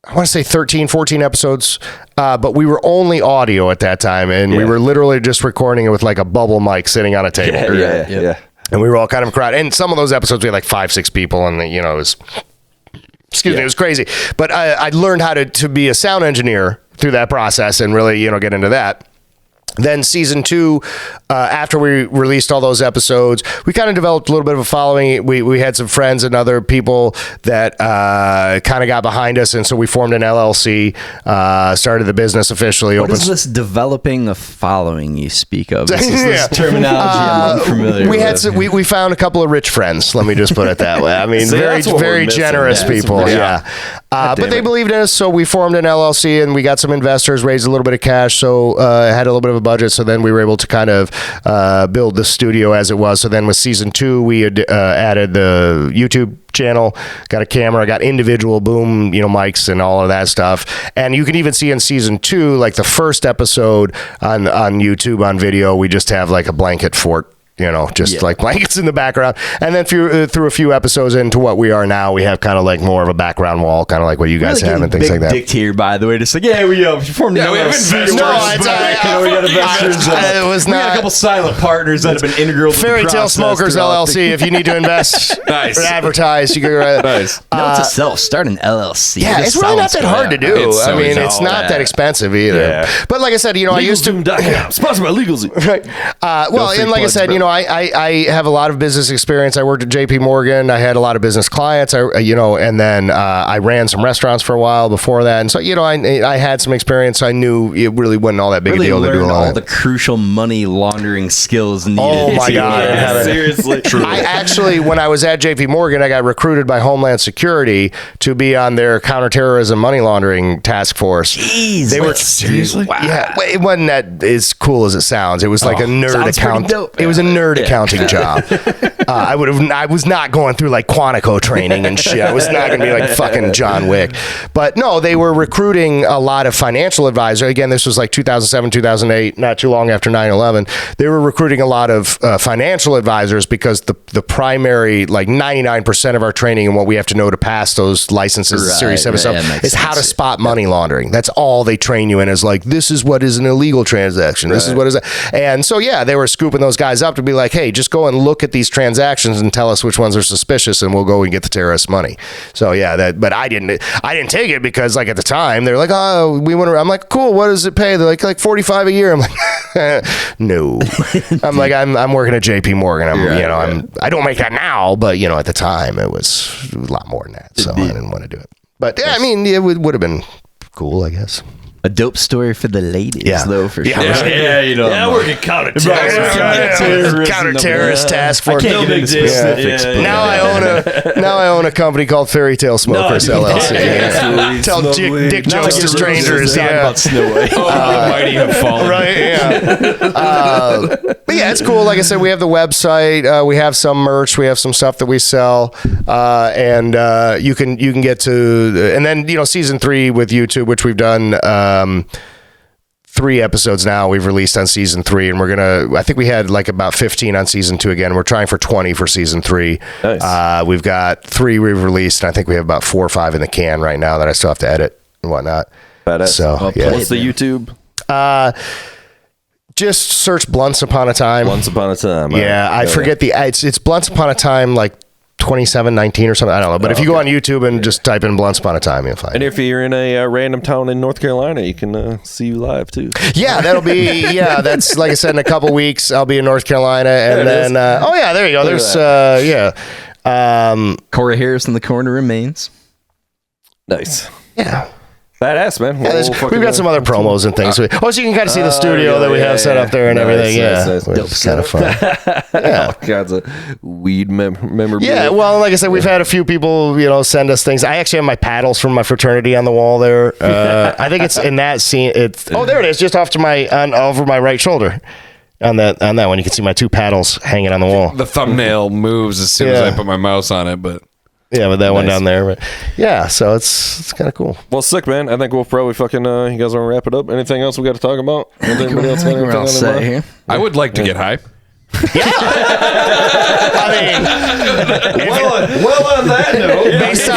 I want to say 13, 14 episodes, but we were only audio at that time, and we were literally just recording it with like a bubble mic sitting on a table. Yeah. And we were all kind of crowded. And some of those episodes we had like 5-6 people, and it was. It was crazy. But I learned how to be a sound engineer through that process and really, get into that. Then season 2, after we released all those episodes, we kind of developed a little bit of a following. We had some friends and other people that kind of got behind us, and so we formed an LLC, started the business officially. What is this developing a following you speak of? This terminology I'm unfamiliar with. We found a couple of rich friends, let me just put it that way. I mean, very generous people. Yeah. But they believed in us, so we formed an LLC and we got some investors, raised a little bit of cash, so had a little bit of a budget. So then we were able to kind of build the studio as it was. So then with season 2, we had added the YouTube channel, got a camera, got individual boom, mics and all of that stuff. And you can even see in season 2, like the first episode on YouTube on video, we just have like a blanket fort. Like blankets in the background. And then through a few episodes into what we are now, we have kind of like more of a background wall, kind of like what you guys have and things like that. Dicked here, by the way. Just like, we formed an LLC. We got investors. We got a couple silent partners that have been integral to Fairy Tale Smokers LLC. If you need to invest or advertise, you can. Nice. Note to self, start an LLC. Yeah, it's really not that hard to do. It's not that expensive either. Yeah. But like I said, I used to. Sponsored by LegalZoom. Right. And like I said, I have a lot of business experience. I worked at JP Morgan. I had a lot of business clients. And then I ran some restaurants for a while before that. And so, I had some experience. I knew it really wasn't all that big a deal to do all the crucial money laundering skills needed. Oh my God! Seriously, I actually, when I was at JP Morgan, I got recruited by Homeland Security to be on their counterterrorism money laundering task force. Jeez, they were seriously. Wow. Yeah, it wasn't that as cool as it sounds. It was like a nerd account. It was a nerd accounting job. I was not going through like Quantico training and shit. I was not going to be like fucking John Wick. But no, they were recruiting a lot of financial advisors. Again, this was like 2007, 2008, not too long after 9/11. They were recruiting a lot of financial advisors because the primary, like 99% of our training and what we have to know to pass those licenses, Series 7 stuff, is how to spot money laundering. That's all they train you in, is like, this is what is an illegal transaction. This is what is that. And so, they were scooping those guys up to be like, hey, just go and look at these transactions and tell us which ones are suspicious, and we'll go and get the terrorist money. So but I didn't take it because like at the time they're like, oh, we want to. I'm like, cool. What does it pay? They're like $45 a year. I'm like, no. I'm like, I'm working at JP Morgan. I don't make that now, but at the time it was a lot more than that. So I didn't want to do it. But it would have been cool, I guess. A dope story for the ladies, though, for sure. I work at counter-terrorist task force. I can't get into specifics. Now I own a company called Fairy Tale Smokers LLC. Tell dick jokes to strangers. About Snow White. The mighty have fallen. Right, but it's cool. Like I said, we have the website. We have some merch. We have some stuff that we sell. And you can get to, and then, season 3 with YouTube, which we've done 3 episodes now we've released on season 3, and I think we had like about 15 on season 2 again. We're trying for 20 for season 3. Nice. We've got 3 we've released, and I think we have about 4 or 5 in the can right now that I still have to edit and whatnot. Badass. So, what's the YouTube? Just search Blunts Upon a Time. Once Upon a Time. Yeah, I forget it's Blunts Upon a Time, like 2719 or something. I don't know. But if you go on YouTube and just type in Blunts Upon a Time, you'll find it. And if you're in a random town in North Carolina, you can see you live too. Yeah, that'll be, that's like I said, in a couple weeks, I'll be in North Carolina. And then, there you go. There's, Corey Harris in the corner remains. Nice. Yeah. Badass, man. We've got some other promos and things. So you can kind of see the studio that we have set up there and everything. Nice. It's kind of fun. All kinds of weed memorabilia. Yeah, well, like I said, we've had a few people, send us things. I actually have my paddles from my fraternity on the wall there. I think it's in that scene. There it is, just off to over my right shoulder. On that one, you can see my 2 paddles hanging on the wall. The thumbnail moves as soon as I put my mouse on it, but. Yeah, with that one down there. But so it's kind of cool. Well, sick, man. I think we'll probably fucking, you guys want to wrap it up? Anything else we got to talk about? Anybody else got anything on their mind? Here. I would like to get high. Yeah. I mean, well, on that note, based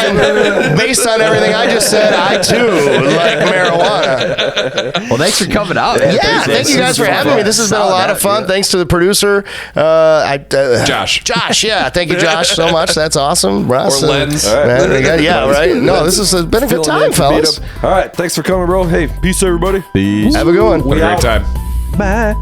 on everything I just said, I too like marijuana. Well, thanks for coming out. Yeah, thank you guys for having me. This has been a lot of fun. Thanks to the producer, Josh. Josh, thank you, Josh, so much. That's awesome. Russ, or Lens. Right. No, this has been a good time, fellas. All right, thanks for coming, bro. Hey, peace, everybody. Peace. Have a good one. Have a great time. Bye.